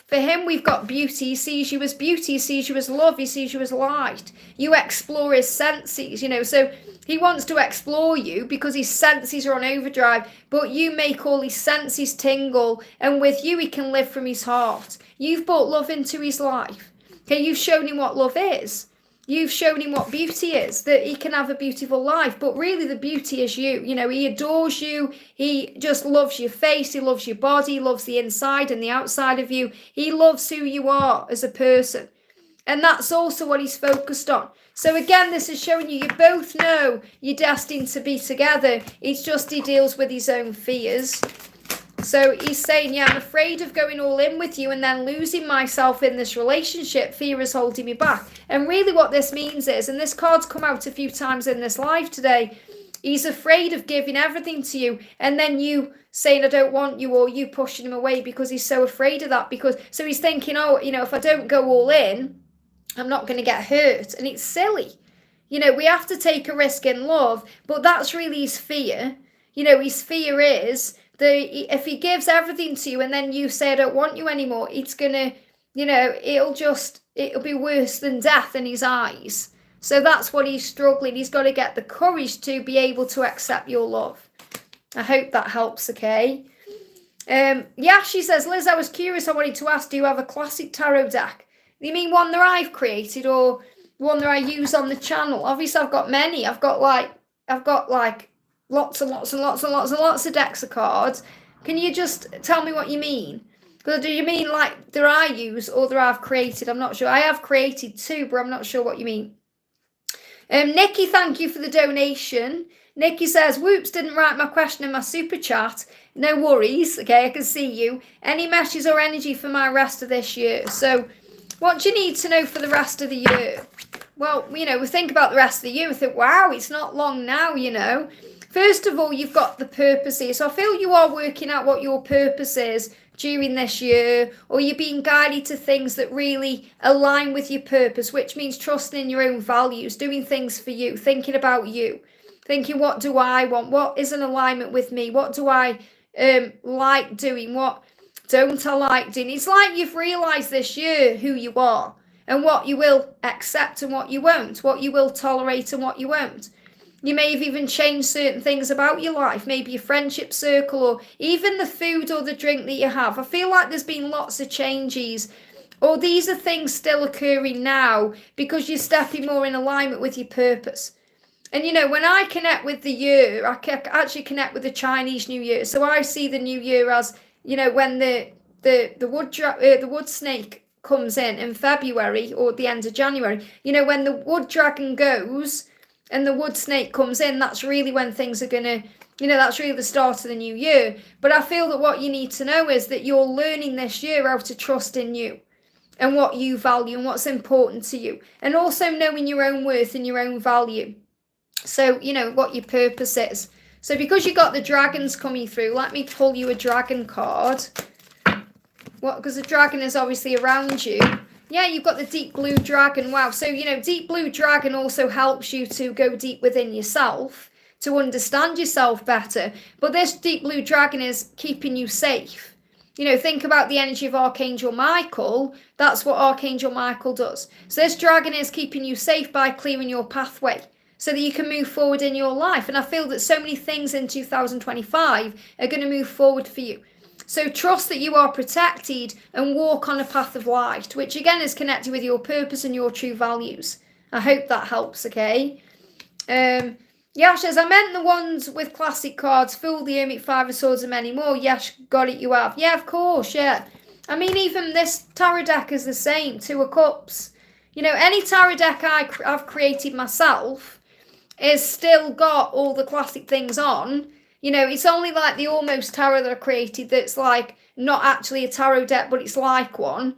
For him, we've got beauty. He sees you as beauty. He sees you as love. He sees you as light. You explore his senses, you know. So he wants to explore you because his senses are on overdrive. But you make all his senses tingle. And with you, he can live from his heart. You've brought love into his life. Okay, you've shown him what love is. You've shown him what beauty is, that he can have a beautiful life. But really the beauty is you. You know, he adores you. He just loves your face. He loves your body. He loves the inside and the outside of you. He loves who you are as a person. And that's also what he's focused on. So again, this is showing you both know you're destined to be together. It's just he deals with his own fears. So he's saying, yeah, I'm afraid of going all in with you and then losing myself in this relationship. Fear is holding me back. And really what this means is, and this card's come out a few times in this live today, he's afraid of giving everything to you and then you saying, I don't want you, or you pushing him away because he's so afraid of that. So he's thinking, oh, you know, if I don't go all in, I'm not going to get hurt. And it's silly. You know, we have to take a risk in love, but that's really his fear. You know, his fear is if he gives everything to you and then you say, I don't want you anymore, it's going to, you know, it'll be worse than death in his eyes. So that's what he's struggling. He's got to get the courage to be able to accept your love. I hope that helps, okay? Yashi says, Liz, I was curious. I wanted to ask, do you have a classic tarot deck? You mean one that I've created or one that I use on the channel? Obviously, I've got many. I've got like lots and lots and lots and lots and lots of decks of cards. Can you just tell me what you mean? Because do you mean like that I use or that I've created? I'm not sure. I have created two, but I'm not sure what you mean. Nikki, thank you for the donation. Nikki says, whoops, didn't write my question in my super chat. No worries. Okay, I can see you. Any messages or energy for my rest of this year? So what do you need to know for the rest of the year? Well, you know, we think about the rest of the year. We think, wow, it's not long now, you know. First of all, you've got the purposes. So I feel you are working out what your purpose is during this year, or you're being guided to things that really align with your purpose, which means trusting in your own values, doing things for you, thinking about you, thinking, what do I want? What is in alignment with me? What do I like doing? What don't I like doing? It's like you've realised this year who you are and what you will accept and what you won't, what you will tolerate and what you won't. You may have even changed certain things about your life, maybe your friendship circle or even the food or the drink that you have. I feel like there's been lots of changes, or these are things still occurring now because you're stepping more in alignment with your purpose. And, you know, when I connect with the year, I actually connect with the Chinese New Year. So I see the New Year as, you know, when the wood snake comes in February or the end of January, you know, when the wood dragon goes and the wood snake comes in, that's really when things are going to, you know, that's really the start of the new year. But I feel that what you need to know is that you're learning this year how to trust in you and what you value and what's important to you. And also knowing your own worth and your own value. So, you know, what your purpose is. So because you got the dragons coming through, let me pull you a dragon card. Because the dragon is obviously around you. Yeah, you've got the deep blue dragon. Wow. So, you know, deep blue dragon also helps you to go deep within yourself, to understand yourself better. But this deep blue dragon is keeping you safe. You know, think about the energy of Archangel Michael. That's what Archangel Michael does. So this dragon is keeping you safe by clearing your pathway so that you can move forward in your life. And I feel that so many things in 2025 are going to move forward for you. So trust that you are protected and walk on a path of light, which again is connected with your purpose and your true values. I hope that helps, okay? Yash says, I meant the ones with classic cards, Fool, the Hermit, Five of Swords and many more. Yash, got it, you have. Yeah, of course, yeah. I mean, even this tarot deck is the same, Two of Cups. You know, any tarot deck I've created myself is still got all the classic things on. You know, it's only like the almost tarot that I created that's like not actually a tarot deck, but it's like one.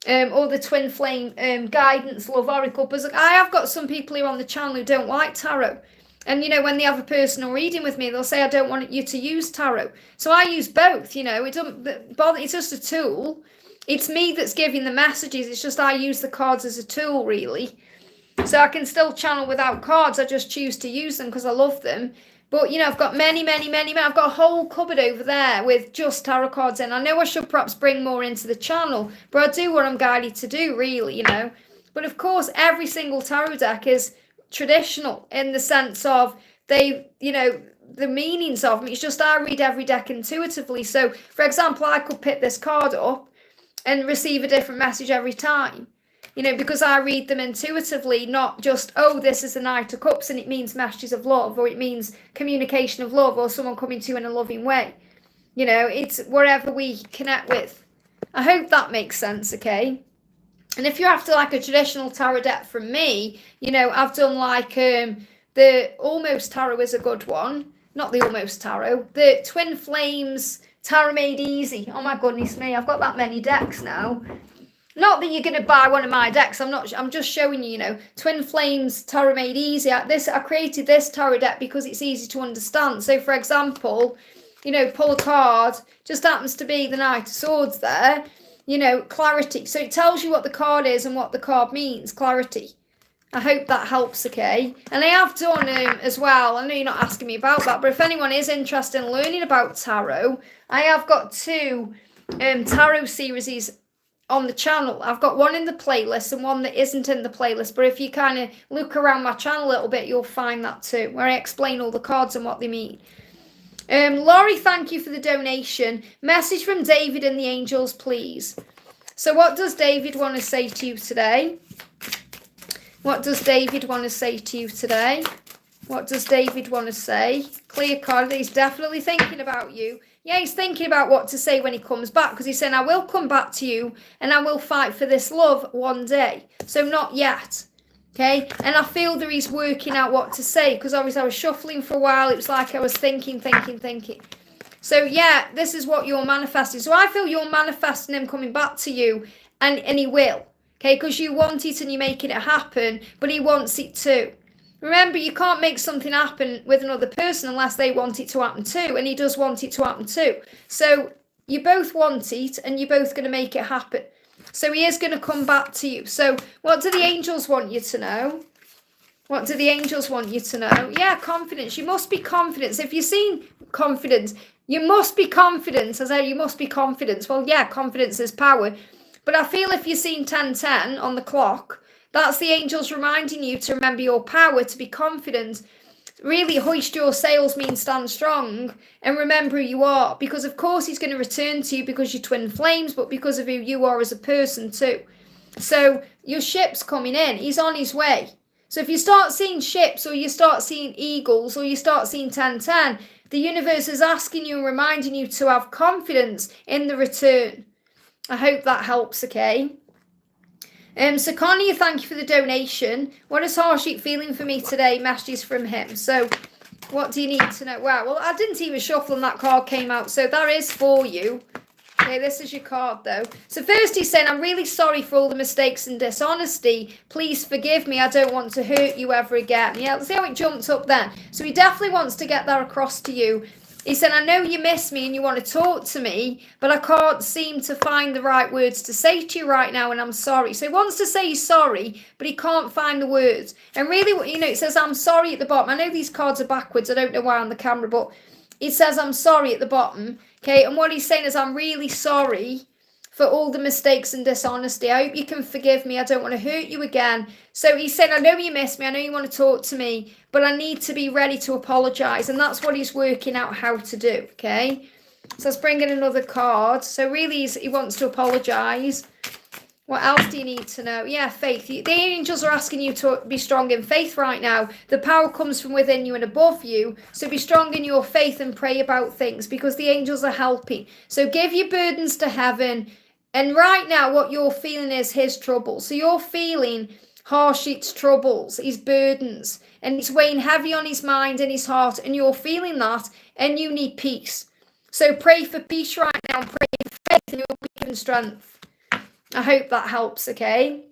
Or the Twin Flame Guidance Love Oracle. But I have got some people here on the channel who don't like tarot. And, you know, when they have a personal reading with me, they'll say, I don't want you to use tarot. So I use both, you know. It doesn't bother. It's just a tool. It's me that's giving the messages. It's just I use the cards as a tool, really. So I can still channel without cards. I just choose to use them because I love them. But, I've got many. I've got a whole cupboard over there with just tarot cards in. I know I should perhaps bring more into the channel, but I do what I'm guided to do, really, But, of course, every single tarot deck is traditional in the sense of the meanings of them. It's just I read every deck intuitively. So, for example, I could pick this card up and receive a different message every time. Because I read them intuitively, not just, oh, this is the Knight of Cups and it means messages of love, or it means communication of love, or someone coming to you in a loving way. It's wherever we connect with. I hope that makes sense, okay? And if you're after like a traditional tarot deck from me, I've done like the Almost Tarot is a good one. Not the Almost Tarot. The Twin Flames Tarot Made Easy. Oh my goodness me, I've got that many decks now. Not that you're going to buy one of my decks. I'm just showing you, Twin Flames Tarot Made Easy. I created this tarot deck because it's easy to understand. So, for example, pull a card. Just happens to be the Knight of Swords there. Clarity. So it tells you what the card is and what the card means. Clarity. I hope that helps, okay? And I have done as well, I know you're not asking me about that, but if anyone is interested in learning about tarot, I have got 2 tarot series on the channel. I've got one in the playlist and one that isn't in the playlist, but if you kind of look around my channel a little bit, you'll find that too, where I explain all the cards and what they mean. Laurie, thank you for the donation. Message from David and the angels, please. So what does David want to say to you today? What does David want to say to you today? What does David want to say? Clear card. He's definitely thinking about you. Yeah, he's thinking about what to say when he comes back, because he's saying, I will come back to you and I will fight for this love one day. So not yet. Okay, and I feel that he's working out what to say, because obviously I was shuffling for a while. It was like I was thinking. So yeah, this is what you're manifesting. So I feel you're manifesting him coming back to you, and he will. Okay, because you want it and you're making it happen, but he wants it too. Remember, you can't make something happen with another person unless they want it to happen too, and he does want it to happen too. So you both want it, and you're both going to make it happen. So he is going to come back to you. So what do the angels want you to know? What do the angels want you to know? Yeah, confidence. You must be confident. So if you're seeing confidence, you must be confident. I say you must be confident. Well, yeah, confidence is power. But I feel if you're seeing 10:10 on the clock, that's the angels reminding you to remember your power, to be confident. Really hoist your sails means stand strong and remember who you are, because of course he's going to return to you because you're twin flames, but because of who you are as a person too. So your ship's coming in, he's on his way. So if you start seeing ships, or you start seeing eagles, or you start seeing 10:10, the universe is asking you and reminding you to have confidence in the return. I hope that helps, okay? So Connie, thank you for the donation. What is Harshit feeling for me today? Messages from him. So what do you need to know? Wow, well, I didn't even shuffle and that card came out. So that is for you. Okay, this is your card though. So first he's saying, I'm really sorry for all the mistakes and dishonesty. Please forgive me. I don't want to hurt you ever again. Yeah, let's see how it jumped up then. So he definitely wants to get that across to you. He said, I know you miss me and you want to talk to me, but I can't seem to find the right words to say to you right now, and I'm sorry. So he wants to say he's sorry, but he can't find the words. And really, it says, I'm sorry at the bottom. I know these cards are backwards. I don't know why on the camera, but it says, I'm sorry at the bottom. Okay, and what he's saying is, I'm really sorry for all the mistakes and dishonesty. I hope you can forgive me. I don't want to hurt you again. So he said, I know you miss me. I know you want to talk to me, but I need to be ready to apologise. And that's what he's working out how to do, okay? So let's bring in another card. So really, he wants to apologise. What else do you need to know? Yeah, faith. The angels are asking you to be strong in faith right now. The power comes from within you and above you. So be strong in your faith and pray about things, because the angels are helping. So give your burdens to heaven. And right now, what you're feeling is his trouble. So you're feeling Harshit's troubles, his burdens, and it's weighing heavy on his mind and his heart, and you're feeling that, and you need peace. So pray for peace right now, pray for faith, and you'll be given strength. I hope that helps, okay?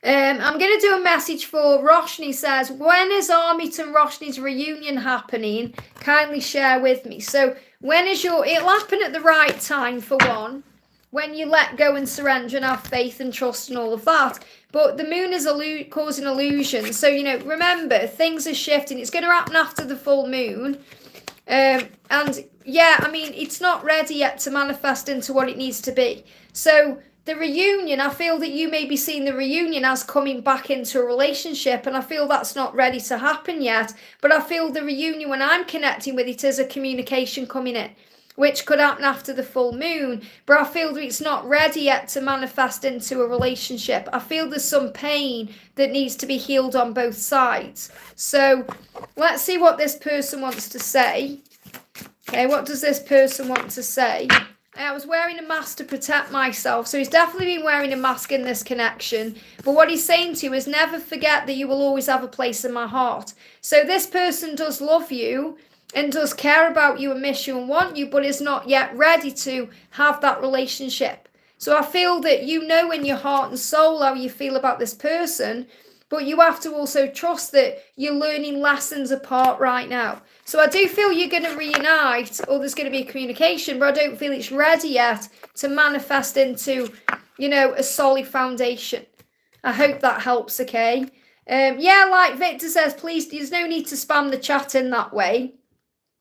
I'm going to do a message for Rashne. Says, when is Amit and Roshne's reunion happening? Kindly share with me. So when is it'll happen at the right time, for one. when you let go and surrender and have faith and trust and all of that. But the moon is causing illusions. So, remember, things are shifting. It's going to happen after the full moon. And yeah, I mean, it's not ready yet to manifest into what it needs to be. So the reunion, I feel that you may be seeing the reunion as coming back into a relationship, and I feel that's not ready to happen yet. But I feel the reunion, when I'm connecting with it, is a communication coming in, which could happen after the full moon. But I feel that it's not ready yet to manifest into a relationship. I feel there's some pain that needs to be healed on both sides. So let's see what this person wants to say. Okay, what does this person want to say? I was wearing a mask to protect myself. So he's definitely been wearing a mask in this connection. But what he's saying to you is never forget that you will always have a place in my heart. So this person does love you and does care about you and miss you and want you, but is not yet ready to have that relationship. So I feel that you know in your heart and soul how you feel about this person, but you have to also trust that you're learning lessons apart right now. So I do feel you're going to reunite, or there's going to be a communication, but I don't feel it's ready yet to manifest into, a solid foundation. I hope that helps, okay? Yeah, like Victor says, please, there's no need to spam the chat in that way.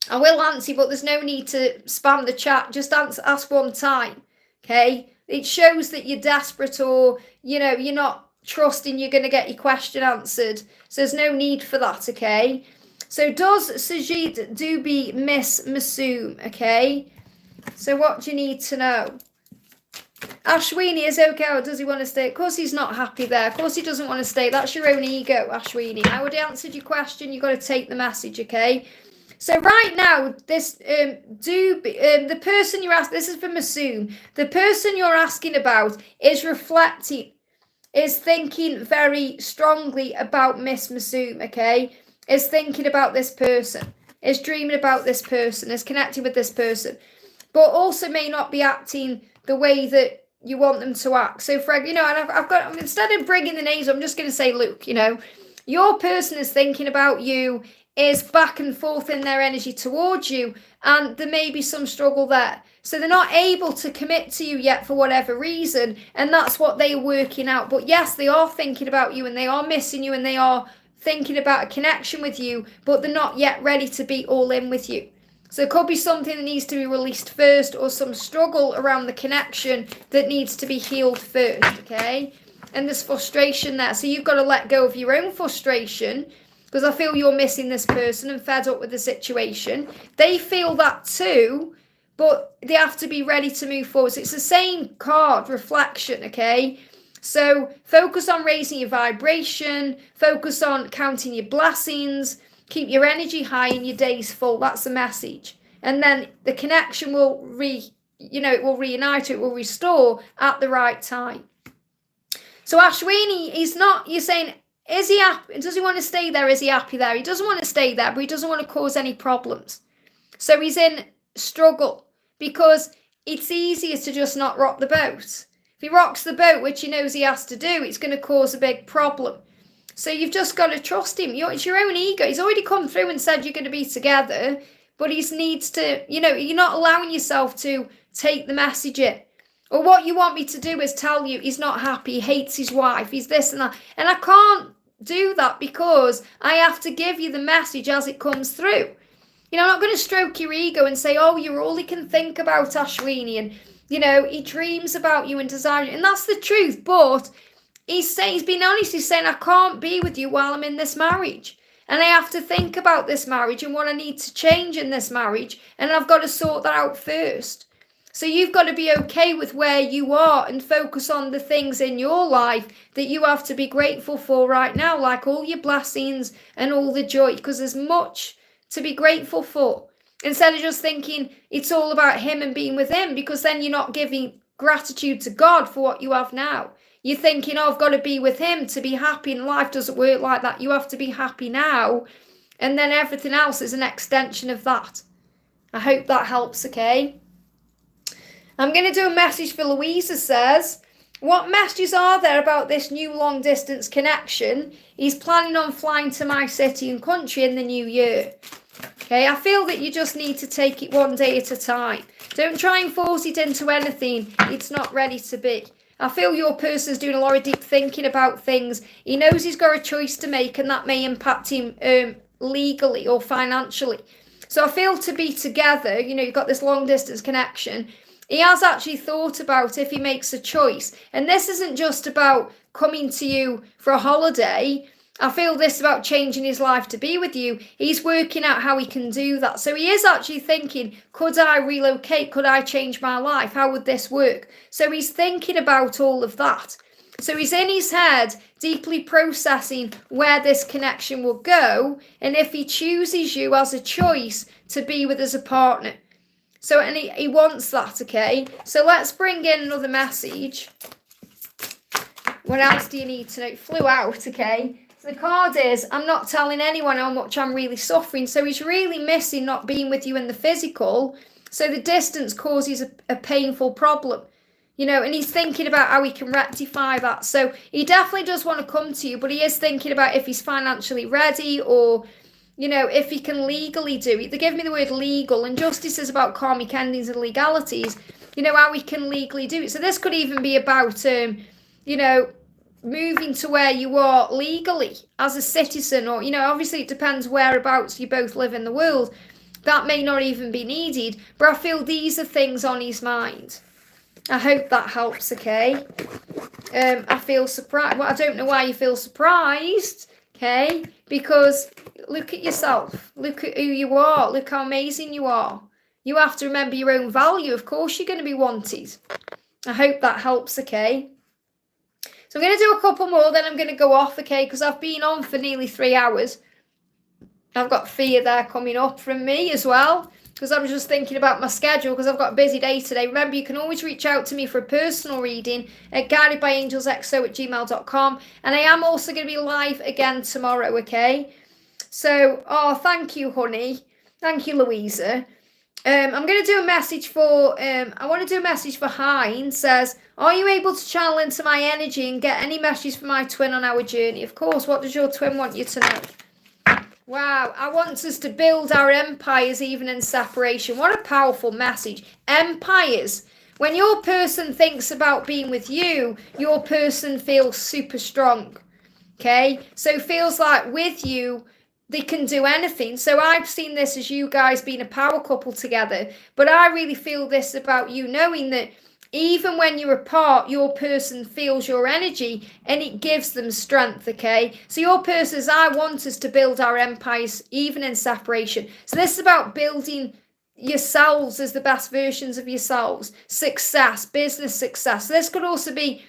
I will answer, but there's no need to spam the chat. Just ask one time, okay? It shows that you're desperate, or, you're not trusting you're going to get your question answered. So there's no need for that, okay? So does Sajid Dubi miss Masoom, okay? So what do you need to know? Ashwini is okay, or does he want to stay? Of course he's not happy there. Of course he doesn't want to stay. That's your own ego, Ashwini. I already answered your question. You've got to take the message, okay? So right now, this the person you're asking, this is for Masoom. The person you're asking about is reflecting, is thinking very strongly about Miss Masoom, okay? Is thinking about this person, is dreaming about this person, is connecting with this person, but also may not be acting the way that you want them to act. So, Fred, and I've got, instead of bringing the names, I'm just going to say, Luke, your person is thinking about you, is back and forth in their energy towards you, and there may be some struggle there. So they're not able to commit to you yet for whatever reason, and that's what they're working out. But yes, they are thinking about you, and they are missing you, and they are thinking about a connection with you, but they're not yet ready to be all in with you. So it could be something that needs to be released first, or some struggle around the connection that needs to be healed first, okay? And there's frustration there. So you've got to let go of your own frustration, because I feel you're missing this person and fed up with the situation. They feel that too, but they have to be ready to move forward. So it's the same card, reflection, okay? So focus on raising your vibration, focus on counting your blessings, keep your energy high and your days full. That's the message. And then the connection will it will reunite, it will restore at the right time. So Ashwini, you're saying, is he happy? Does he want to stay there? Is he happy there? He doesn't want to stay there, but he doesn't want to cause any problems. So he's in struggle, because it's easier to just not rock the boat. If he rocks the boat, which he knows he has to do, it's going to cause a big problem. So you've just got to trust him. It's your own ego. He's already come through and said you're going to be together, but he needs to, you're not allowing yourself to take the message in. Or what you want me to do is tell you he's not happy, he hates his wife, he's this and that. And I can't do that, because I have to give you the message as it comes through. I'm not going to stroke your ego and say, oh, you're all he can think about, Ashwini, and he dreams about you and desires you. And that's the truth. But he's being honest. He's saying, I can't be with you while I'm in this marriage. And I have to think about this marriage and what I need to change in this marriage. And I've got to sort that out first. So you've got to be okay with where you are and focus on the things in your life that you have to be grateful for right now, like all your blessings and all the joy, because there's much to be grateful for. Instead of just thinking it's all about him and being with him, because then you're not giving gratitude to God for what you have now. You're thinking, oh, I've got to be with him to be happy, and life doesn't work like that. You have to be happy now, and then everything else is an extension of that. I hope that helps, okay? I'm going to do a message for Louisa. Says, what messages are there about this new long distance connection? He's planning on flying to my city and country in the new year. Okay, I feel that you just need to take it one day at a time. Don't try and force it into anything it's not ready to be. I feel your person's doing a lot of deep thinking about things. He knows he's got a choice to make, and that may impact him legally or financially. So I feel to be together, you know, you've got this long distance connection. He has actually thought about if he makes a choice. And this isn't just about coming to you for a holiday. I feel this about changing his life to be with you. He's working out how he can do that. So he is actually thinking, could I relocate? Could I change my life? How would this work? So he's thinking about all of that. So he's in his head, deeply processing where this connection will go, and if he chooses you as a choice to be with as a partner. So, and he wants that, okay? So let's bring in another message. What else do you need to know? It flew out, okay? So the card is, I'm not telling anyone how much I'm really suffering. So he's really missing not being with you in the physical. So the distance causes a painful problem. You know, and he's thinking about how he can rectify that. So he definitely does want to come to you, but he is thinking about if he's financially ready, or, you know, if he can legally do it. They give me the word legal, and justice is about karmic endings and legalities. You know, how he can legally do it. So this could even be about, you know, moving to where you are legally as a citizen, or, you know, obviously it depends whereabouts you both live in the world. That may not even be needed, but I feel these are things on his mind. I hope that helps, okay? I feel surprised. Well, I don't know why you feel surprised, okay? Because look at yourself. Look at who you are. Look how amazing you are. You have to remember your own value. Of course you're going to be wanted. I hope that helps, okay? So I'm going to do a couple more, then I'm going to go off, okay? Because I've been on for nearly 3 hours. I've got fear there coming up from me as well, because I'm just thinking about my schedule, because I've got a busy day today. Remember, you can always reach out to me for a personal reading at guidedbyangelsxo@gmail.com. And I am also going to be live again tomorrow, okay? So, oh, thank you, honey. Thank you, Louisa. I'm going to do a message for, I want to do a message for Hines. Says, are you able to channel into my energy and get any messages for my twin on our journey? Of course. What does your twin want you to know? Wow, I want us to build our empires even in separation. What a powerful message. Empires. When your person thinks about being with you, your person feels super strong. Okay? So feels like with you, they can do anything. So I've seen this as you guys being a power couple together. But I really feel this about you, knowing that even when you're apart, your person feels your energy and it gives them strength, okay? So your person says, I want us to build our empires even in separation. So this is about building yourselves as the best versions of yourselves. Success, business success. So this could also be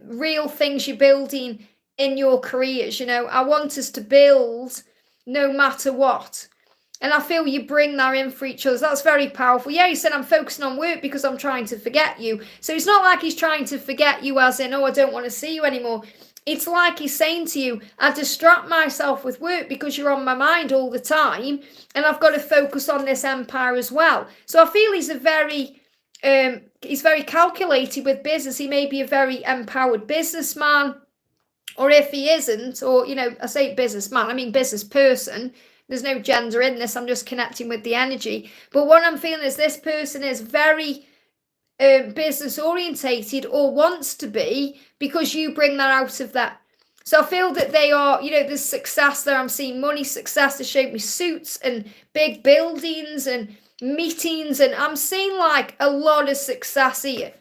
real things you're building in your careers, you know. I want us to build no matter what. And I feel you bring that in for each other. So that's very powerful. Yeah, he said, I'm focusing on work because I'm trying to forget you. So it's not like he's trying to forget you as in, oh, I don't want to see you anymore. It's like he's saying to you, I distract myself with work because you're on my mind all the time. And I've got to focus on this empire as well. So I feel he's he's very calculated with business. He may be a very empowered businessman. Or if he isn't, or, you know, I say businessman, I mean business person. There's no gender in this. I'm just connecting with the energy. But what I'm feeling is this person is very business orientated, or wants to be, because you bring that out of that. So I feel that they are, you know, there's success there. I'm seeing money, success. They showed me suits and big buildings and meetings. And I'm seeing like a lot of success here.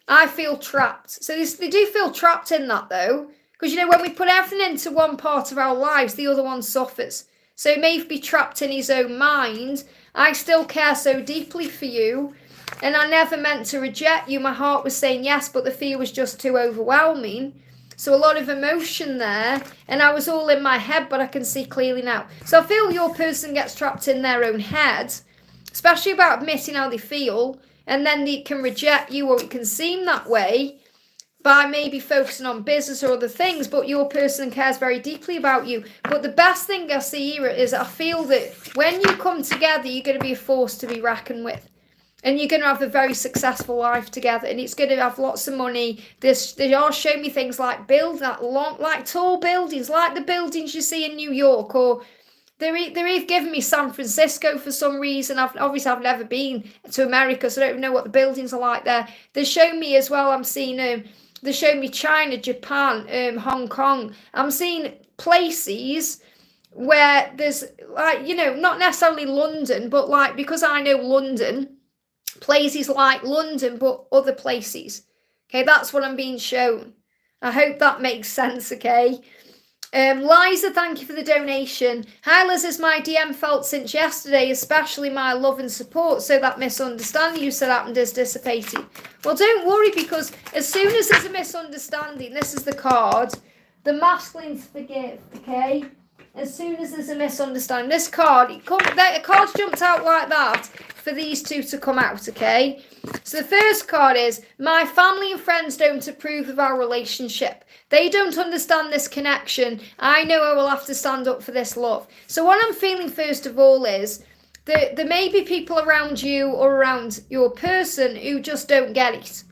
I feel trapped. So they do feel trapped in that though. Because, you know, when we put everything into one part of our lives, the other one suffers. So he may be trapped in his own mind. I still care so deeply for you. And I never meant to reject you. My heart was saying yes, but the fear was just too overwhelming. So a lot of emotion there. And I was all in my head, but I can see clearly now. So I feel your person gets trapped in their own head, especially about admitting how they feel. And then they can reject you, or it can seem that way, by maybe focusing on business or other things, but your person cares very deeply about you. But the best thing I see here is I feel that when you come together, you're going to be a force to be reckoned with. And you're going to have a very successful life together. And it's going to have lots of money. They are showing me things like build that long, like tall buildings, like the buildings you see in New York, or, They've given me San Francisco for some reason. I've never been to America, so I don't even know what the buildings are like there. They're showing me as well. I'm seeing they're showing me China, Japan, Hong Kong. I'm seeing places where there's like, you know, not necessarily London, but like, because I know London, places like London, but other places. Okay, that's what I'm being shown. I hope that makes sense. Okay. Liza, thank you for the donation. Hi Liz, as my DM felt since yesterday, especially my love and support, so that misunderstanding you said happened is dissipated. Well, don't worry, because as soon as there's a misunderstanding, this is the card, the masculines forgive, okay? As soon as there's a misunderstanding, this card, the card's jumped out like that for these two to come out, okay? So the first card is, my family and friends don't approve of our relationship. They don't understand this connection. I know I will have to stand up for this love. So what I'm feeling first of all is that there may be people around you or around your person who just don't get it.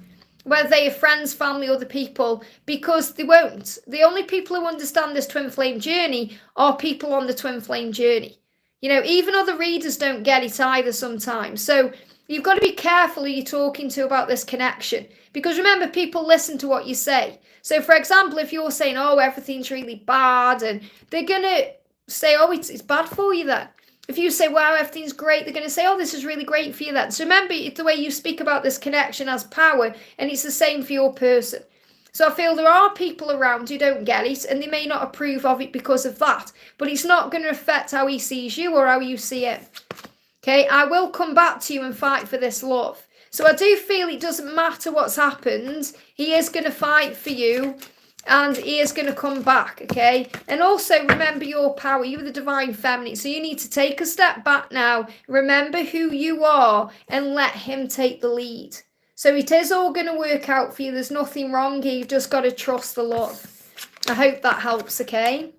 Whether they are friends, family, other people, because they won't. The only people who understand this twin flame journey are people on the twin flame journey. You know, even other readers don't get it either sometimes. So you've got to be careful who you're talking to about this connection. Because remember, people listen to what you say. So, for example, if you're saying, oh, everything's really bad, and they're going to say, oh, it's bad for you then. If you say, wow, everything's great, they're going to say, oh, this is really great for you then. So remember, the way you speak about this connection has power, and it's the same for your person. So I feel there are people around who don't get it, and they may not approve of it because of that. But it's not going to affect how he sees you or how you see him. Okay, I will come back to you and fight for this love. So I do feel it doesn't matter what's happened. He is going to fight for you, and he is going to come back, okay? And also remember your power. You are the divine feminine. So you need to take a step back now. Remember who you are and let him take the lead. So it is all going to work out for you. There's nothing wrong here. You've just got to trust the love. I hope that helps, okay?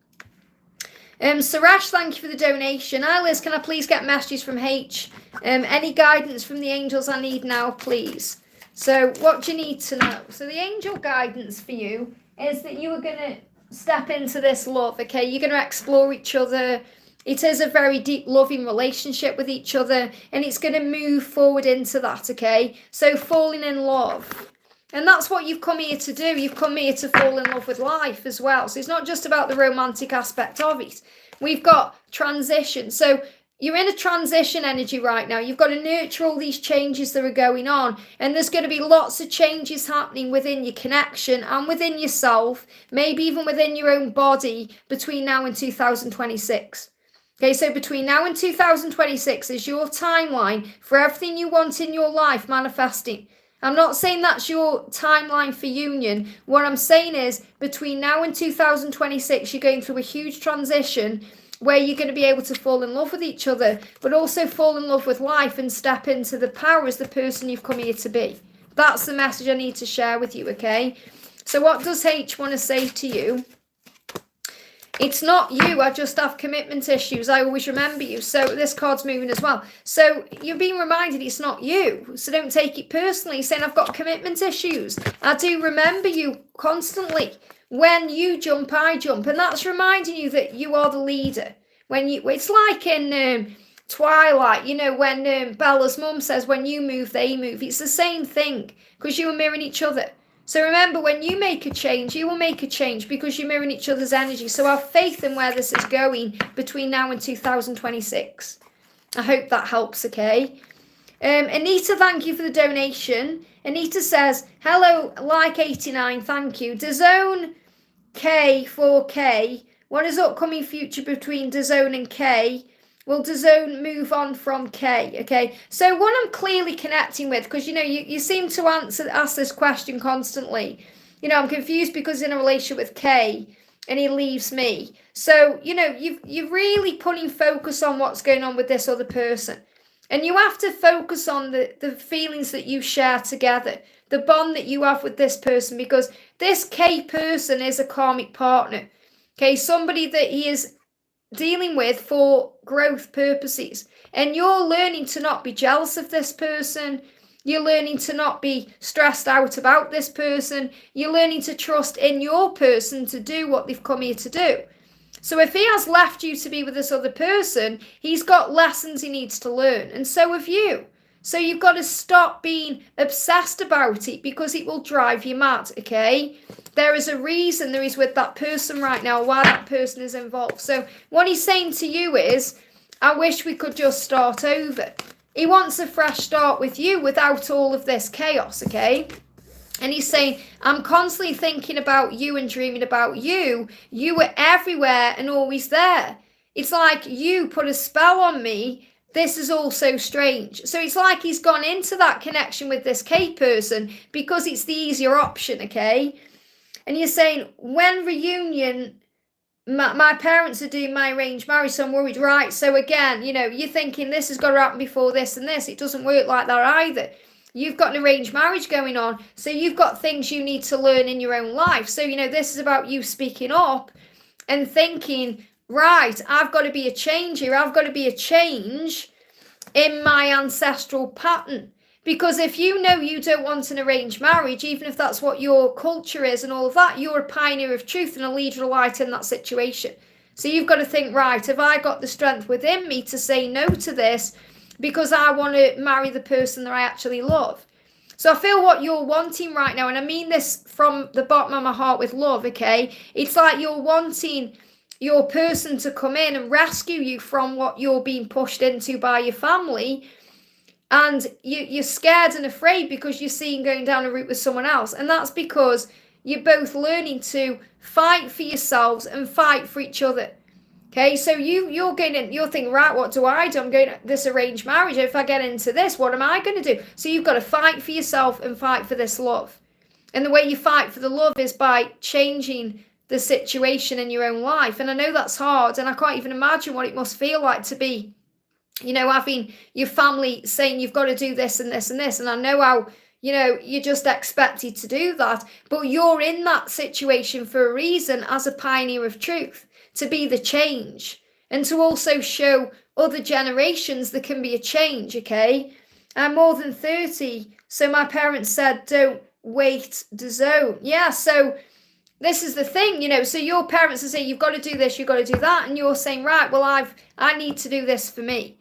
Sash, thank you for the donation. Hi Liz, can I please get messages from H? Any guidance from the angels I need now, please? So what do you need to know? So the angel guidance for you is that you are going to step into this love, okay? You're going to explore each other. It is a very deep, loving relationship with each other, and it's going to move forward into that, okay? So falling in love. And that's what you've come here to do. You've come here to fall in love with life as well. So it's not just about the romantic aspect of it. We've got transition. So you're in a transition energy right now. You've got to nurture all these changes that are going on. And there's going to be lots of changes happening within your connection and within yourself, maybe even within your own body between now and 2026. Okay, so between now and 2026 is your timeline for everything you want in your life manifesting. I'm not saying that's your timeline for union. What I'm saying is between now and 2026, you're going through a huge transition where you're going to be able to fall in love with each other, but also fall in love with life and step into the power as the person you've come here to be. That's the message I need to share with you, okay? So what does H want to say to you? It's not you, I just have commitment issues. I always remember you. So this card's moving as well. So you're being reminded it's not you. So don't take it personally, saying I've got commitment issues. I do remember you constantly. When you jump, I jump. And that's reminding you that you are the leader. It's like in Twilight, you know, when Bella's mum says, when you move, they move. It's the same thing because you are mirroring each other. So remember, when you make a change, you will make a change because you're mirroring each other's energy. So have faith in where this is going between now and 2026. I hope that helps, okay? Anita, thank you for the donation. Anita says, hello, like 89, thank you. DAZN K 4K. What is upcoming future between DAZN and K? Will DAZN move on from K? Okay, so what I'm clearly connecting with, because, you know, you seem to ask this question constantly. You know, I'm confused because in a relationship with K and he leaves me. So, you know, you're really putting focus on what's going on with this other person. And you have to focus on the feelings that you share together, the bond that you have with this person, because this K person is a karmic partner. Okay, somebody that he is dealing with for growth purposes, and you're learning to not be jealous of this person. You're learning to not be stressed out about this person. You're learning to trust in your person to do what they've come here to do. So if he has left you to be with this other person, he's got lessons he needs to learn, and so have you. So you've got to stop being obsessed about it, because it will drive you mad, okay? There is a reason that he's with that person right now, why that person is involved. So what he's saying to you is, I wish we could just start over. He wants a fresh start with you without all of this chaos, okay? And he's saying, I'm constantly thinking about you and dreaming about you. You were everywhere and always there. It's like you put a spell on me. This is all so strange. So it's like he's gone into that connection with this K person because it's the easier option, okay? And you're saying, when reunion, my parents are doing my arranged marriage, so I'm worried. Right, so again, you know, you're thinking this has got to happen before this and this. It doesn't work like that either. You've got an arranged marriage going on, so you've got things you need to learn in your own life. So, you know, this is about you speaking up and thinking, right, I've got to be a change here. I've got to be a change in my ancestral pattern. Because if you know you don't want an arranged marriage, even if that's what your culture is and all of that, you're a pioneer of truth and a leader of light in that situation. So you've got to think, right, have I got the strength within me to say no to this because I want to marry the person that I actually love? So I feel what you're wanting right now, and I mean this from the bottom of my heart with love, okay? It's like you're wanting your person to come in and rescue you from what you're being pushed into by your family, and you're scared and afraid because you're seeing going down a route with someone else. And that's because you're both learning to fight for yourselves and fight for each other. Okay, so you're thinking, right, what do? I'm going to this arranged marriage. If I get into this, what am I going to do? So you've got to fight for yourself and fight for this love. And the way you fight for the love is by changing the situation in your own life. And I know that's hard, and I can't even imagine what it must feel like to be, you know, having your family saying you've got to do this and this and this. And I know how, you know, you're just expected to do that. But you're in that situation for a reason as a pioneer of truth, to be the change and to also show other generations there can be a change, okay? I'm more than 30. So my parents said, don't wait the zone. Yeah, so this is the thing, you know, so your parents are saying, you've got to do this, you've got to do that. And you're saying, right, well, I need to do this for me.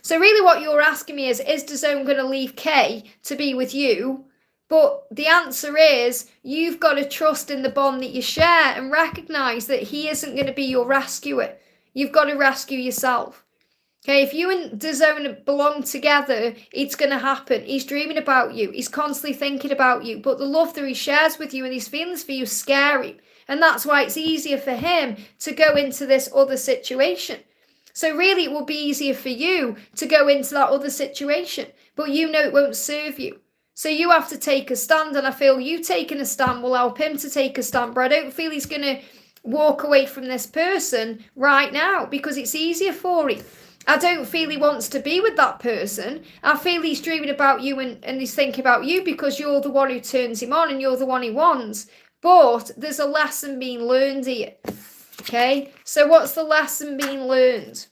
So really what you're asking me is DAZN going to leave Kay to be with you? But the answer is, you've got to trust in the bond that you share and recognise that he isn't going to be your rescuer. You've got to rescue yourself. Okay, if you and DAZN belong together, it's going to happen. He's dreaming about you. He's constantly thinking about you. But the love that he shares with you and his feelings for you scare him. And that's why it's easier for him to go into this other situation. So really, it will be easier for you to go into that other situation. But you know it won't serve you. So you have to take a stand. And I feel you taking a stand will help him to take a stand. But I don't feel he's going to walk away from this person right now because it's easier for him. I don't feel he wants to be with that person. I feel he's dreaming about you and he's thinking about you because you're the one who turns him on and you're the one he wants. But there's a lesson being learned here. Okay, so what's the lesson being learned?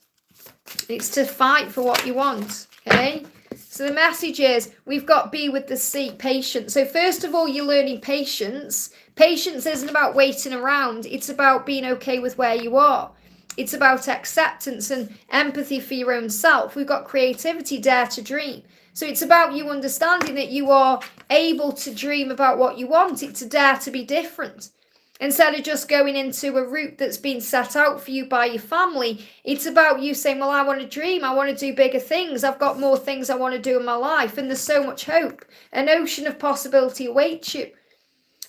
It's to fight for what you want. Okay, so the message is we've got be with the sea, patience. So first of all, you're learning patience. Patience isn't about waiting around. It's about being okay with where you are. It's about acceptance and empathy for your own self. We've got creativity, dare to dream. So it's about you understanding that you are able to dream about what you want. It's a dare to be different. Instead of just going into a route that's been set out for you by your family, it's about you saying, well, I want to dream. I want to do bigger things. I've got more things I want to do in my life. And there's so much hope. An ocean of possibility awaits you.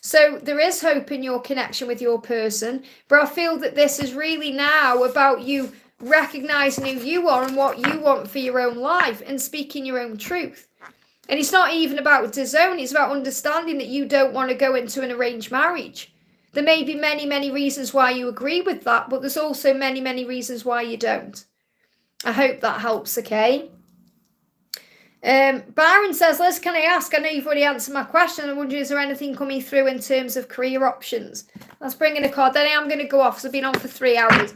So there is hope in your connection with your person. But I feel that this is really now about you recognizing who you are and what you want for your own life and speaking your own truth. And it's not even about DAZN. It's about understanding that you don't want to go into an arranged marriage. There may be many, many reasons why you agree with that, but there's also many, many reasons why you don't. I hope that helps, okay? Byron says, Liz, can I ask? I know you've already answered my question. I wonder, is there anything coming through in terms of career options? Let's bring in a card. Then I am going to go off because I've been on for 3 hours.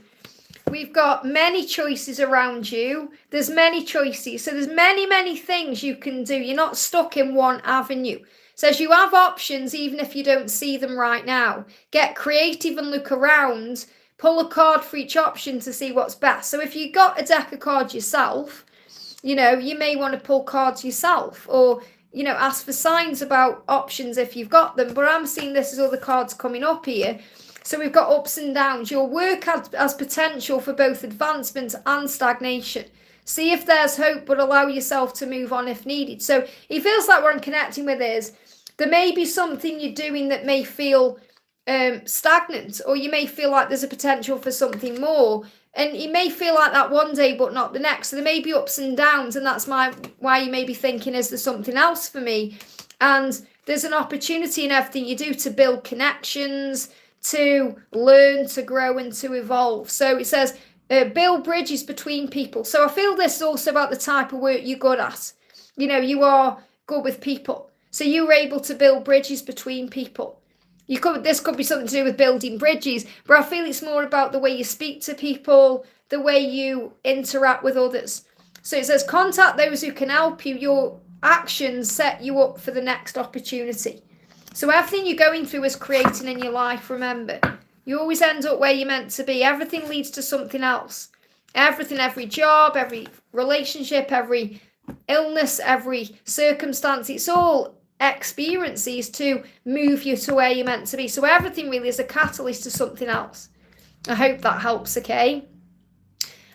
We've got many choices around you. There's many choices. So there's many, many things you can do. You're not stuck in one avenue. Says you have options even if you don't see them right now. Get creative and look around. pull a card for each option to see what's best. So if you got a deck of cards yourself, you know, you may want to pull cards yourself, or, you know, ask for signs about options if you've got them. But I'm seeing this as other cards coming up here. So we've got ups and downs. Your work has potential for both advancement and stagnation. See if there's hope, but allow yourself to move on if needed. So it feels like what I'm connecting with is there may be something you're doing that may feel stagnant, or you may feel like there's a potential for something more. And you may feel like that one day, but not the next. So there may be ups and downs, and that's why you may be thinking, is there something else for me? And there's an opportunity in everything you do to build connections, to learn, to grow, and to evolve. So it says, build bridges between people. So I feel this is also about the type of work you're good at. You know, you are good with people. So you were able to build bridges between people. This could be something to do with building bridges, but I feel it's more about the way you speak to people, the way you interact with others. So it says, contact those who can help you. Your actions set you up for the next opportunity. So everything you're going through is creating in your life, remember. You always end up where you're meant to be. Everything leads to something else. Everything, every job, every relationship, every illness, every circumstance, it's all experiences to move you to where you're meant to be. So everything really is a catalyst to something else. I hope that helps, okay?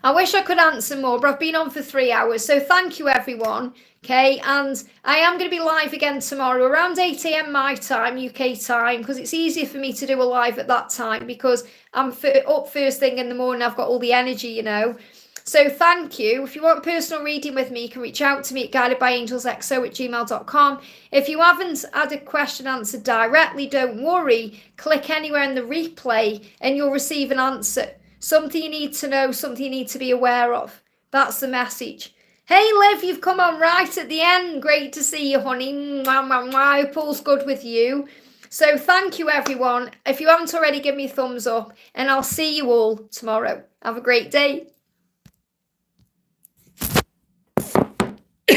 I wish I could answer more, but I've been on for 3 hours. So thank you, everyone. Okay, and I am going to be live again tomorrow around 8 a.m. my time, UK time, because it's easier for me to do a live at that time because I'm up first thing in the morning. I've got all the energy, you know. So thank you. If you want personal reading with me, you can reach out to me at guidedbyangelsxo@gmail.com. If you haven't had a question answered directly, don't worry. Click anywhere in the replay and you'll receive an answer. Something you need to know, something you need to be aware of. That's the message. Hey, Liv, you've come on right at the end. Great to see you, honey. Mwah, mwah, mwah. I hope all's good with you. So thank you, everyone. If you haven't already, give me a thumbs up, and I'll see you all tomorrow. Have a great day.